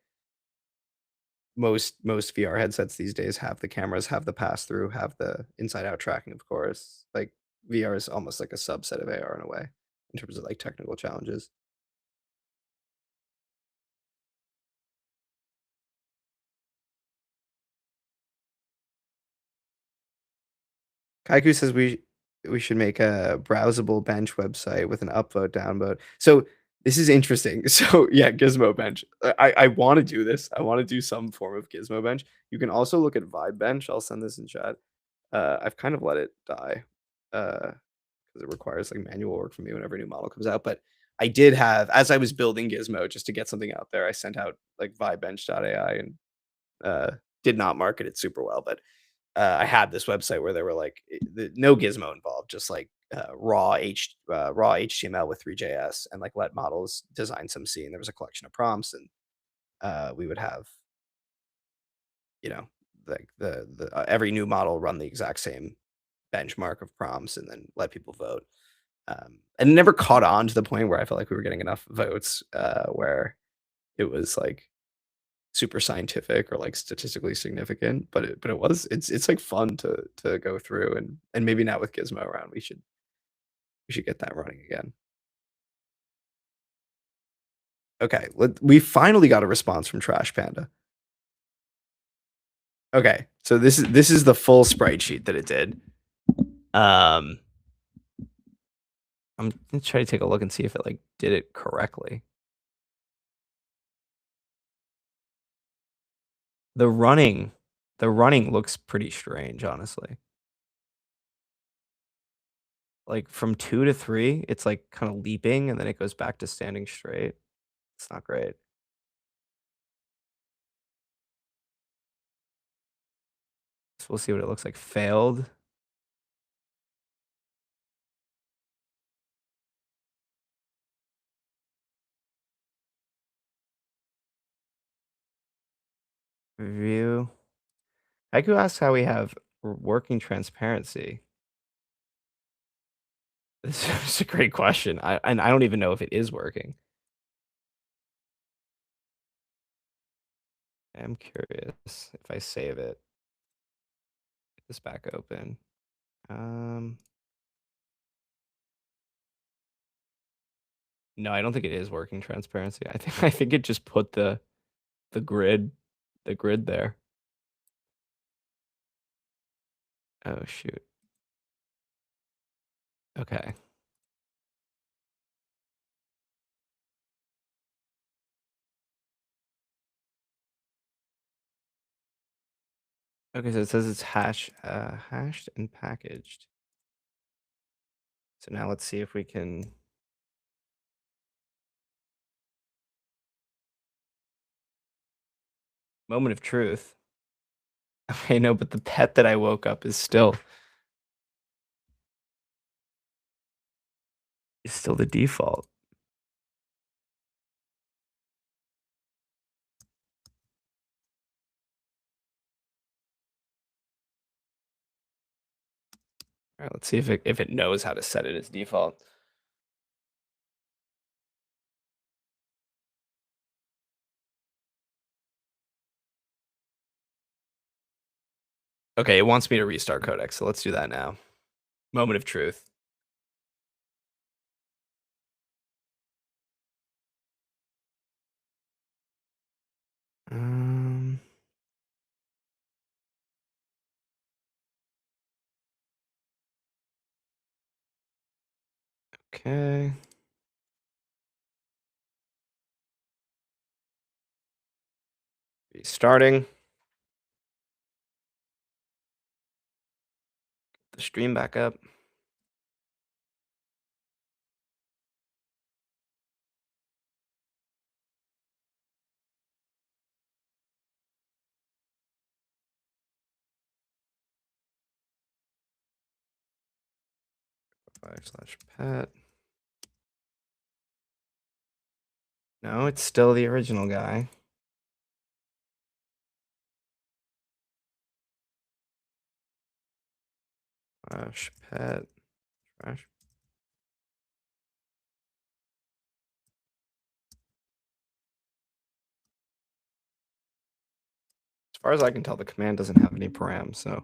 most VR headsets these days have the cameras, have the pass through, have the inside out tracking, of course. Like VR is almost like a subset of AR in a way in terms of like technical challenges. Kaiku says we should make a browsable bench website with an upvote downvote. So this is interesting. So yeah, Gizmo bench. I want to do this. I want to do some form of Gizmo bench. You can also look at Vibe bench. I'll send this in chat. I've kind of let it die because it requires like manual work for me whenever a new model comes out. But I did have, as I was building Gizmo just to get something out there, I sent out like vibebench.ai and did not market it super well, but I had this website where there were like no Gizmo involved, just like raw HTML with Three.js, and like let models design some scene. There was a collection of prompts, and we would have, like the every new model run the exact same benchmark of prompts, and then let people vote. And it never caught on to the point where I felt like we were getting enough votes where it was like super scientific or like statistically significant, but it's like fun to go through, and maybe now with Gizmo around we should get that running again. Okay, we finally got a response from Trash Panda. Okay, so this is the full sprite sheet that it did. I'm gonna try to take a look and see if it like did it correctly. The running looks pretty strange, honestly. Like from 2 to 3, it's like kind of leaping and then it goes back to standing straight. It's not great. we'll see what it looks like. Failed. Review. Haiku asks how we have working transparency. This is a great question. I don't even know if it is working. I'm curious if I save it. Get this back open. No, I don't think it is working transparency. I think it just put the grid there. Oh shoot. Okay. Okay, so it says it's hashed and packaged. So now let's see if we can. Moment of truth. Okay, no, but the pet that I woke up is still the default. All right, let's see if it knows how to set it as default. Okay, it wants me to restart Codex, so let's do that now. Moment of truth. Okay. Restarting. The stream back up. /pet. No, it's still the original guy. /pet. Trash. As far as I can tell, the command doesn't have any param, so.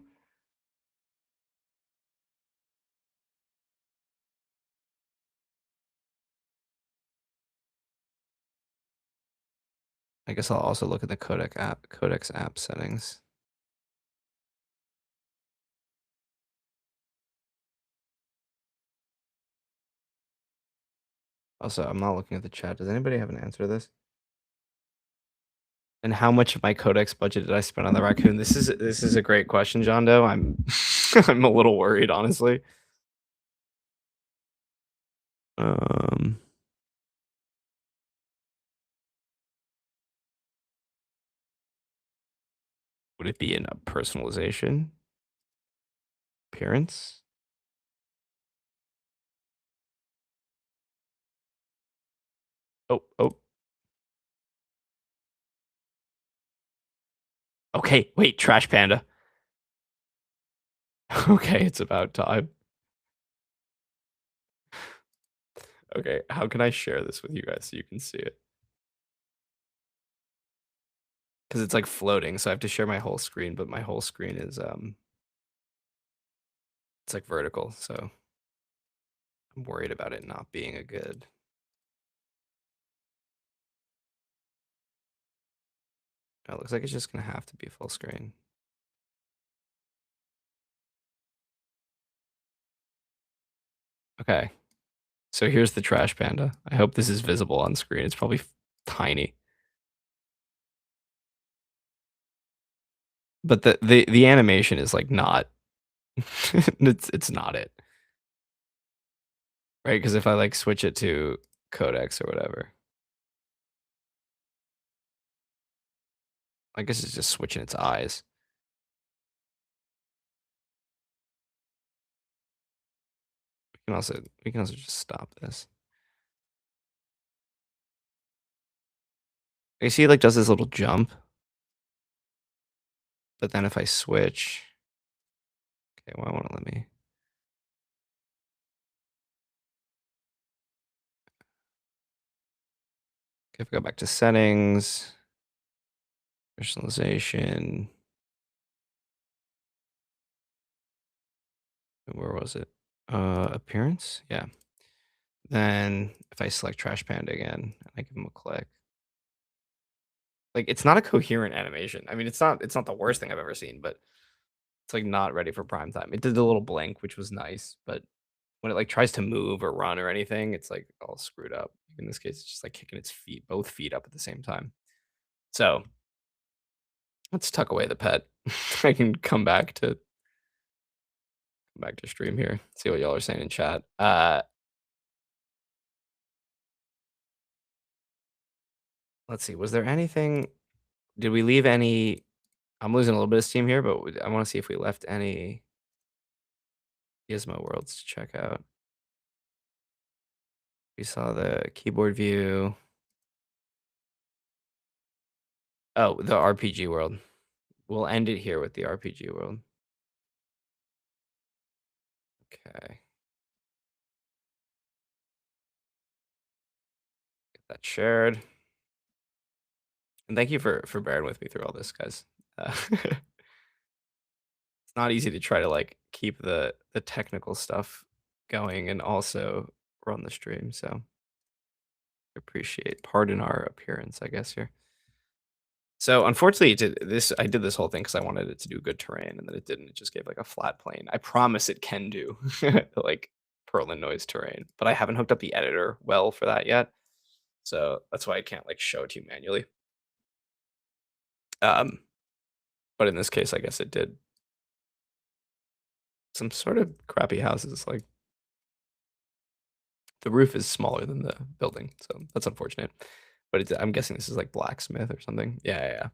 I guess I'll also look at the Codex app settings. Also, I'm not looking at the chat. Does anybody have an answer to this? And how much of my Codex budget did I spend on the raccoon? This is a great question, John Doe. I'm I'm a little worried, honestly. Would it be in a personalization? Appearance? Oh. Okay, wait, Trash Panda. Okay, it's about time. Okay, how can I share this with you guys so you can see it? Because it's like floating, so I have to share my whole screen, but my whole screen is it's like vertical, so I'm worried about it not being a good. Oh, it looks like it's just gonna have to be full screen. Okay, so here's the Trash Panda. I hope this is visible on screen. It's probably tiny. But the animation is like not it's not it. Right? Because if I like switch it to Codex or whatever. I guess it's just switching its eyes. we can also just stop this. You see, it like does this little jump, but then if I switch, okay, why won't it let me? Okay, if I go back to settings, personalization, where was it? Appearance, yeah. Then if I select Trash Panda again, and I give him a click, like it's not a coherent animation. I mean, it's not the worst thing I've ever seen, but it's like not ready for prime time. It did the little blink, which was nice, but when it like tries to move or run or anything, it's like all screwed up. In this case, it's just like kicking its feet, both feet up at the same time. So let's tuck away the pet. I can come back to stream here. See what y'all are saying in chat. Let's see. Was there anything? Did we leave any? I'm losing a little bit of steam here, but I want to see if we left any Gizmo worlds to check out. We saw the keyboard view. Oh, the RPG world. We'll end it here with the RPG world. Okay. Get that shared. And thank you for bearing with me through all this, guys. It's not easy to try to like keep the technical stuff going and also run the stream. So pardon our appearance, I guess, here. So unfortunately, I did this whole thing because I wanted it to do good terrain, and then it didn't. It just gave like a flat plane. I promise it can do like Perlin noise terrain, but I haven't hooked up the editor well for that yet. So that's why I can't like show it to you manually. But in this case, I guess it did some sort of crappy houses. Like the roof is smaller than the building, so that's unfortunate. But I'm guessing this is like blacksmith or something. Yeah.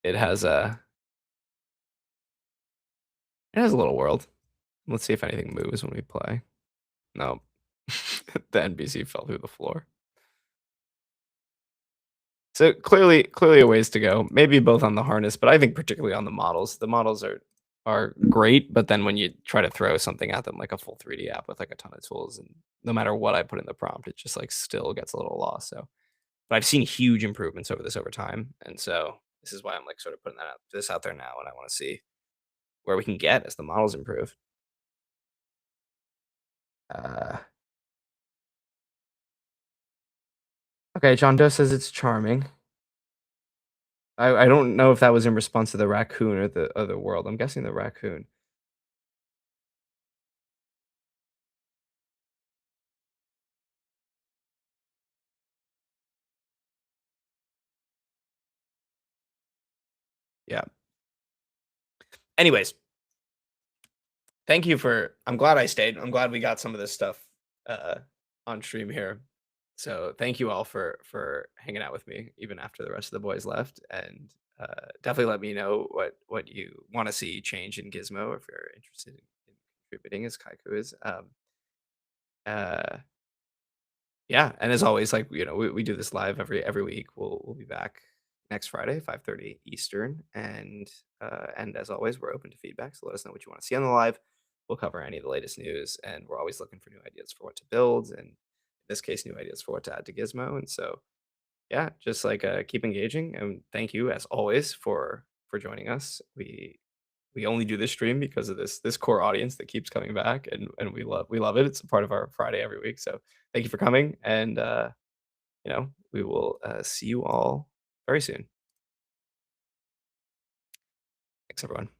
It has a little world. Let's see if anything moves when we play. No, the NPC fell through the floor. So clearly a ways to go. Maybe both on the harness, but I think particularly on the models. The models are great, but then when you try to throw something at them like a full 3D app with like a ton of tools, and no matter what I put in the prompt, it just like still gets a little lost. So, but I've seen huge improvements over time, and so this is why I'm like sort of putting this out there now, and I want to see where we can get as the models improve. Okay, John Doe says it's charming. I don't know if that was in response to the raccoon or the other world. I'm guessing the raccoon. Yeah. Anyways, thank you I'm glad I stayed. I'm glad we got some of this stuff on stream here. So thank you all for hanging out with me even after the rest of the boys left, and definitely let me know what you want to see change in Gizmo if you're interested in contributing, as Kaiku is. Yeah, and as always, like we do this live every week. We'll be back next Friday, 5:30 Eastern, and as always, we're open to feedback. So let us know what you want to see on the live. We'll cover any of the latest news, and we're always looking for new ideas for what to build, and in this case, new ideas for what to add to Gizmo. And so, yeah, just like keep engaging, and thank you as always for joining us. We only do this stream because of this core audience that keeps coming back, and we love it. It's a part of our Friday every week. So thank you for coming, and we will see you all very soon. Thanks, everyone.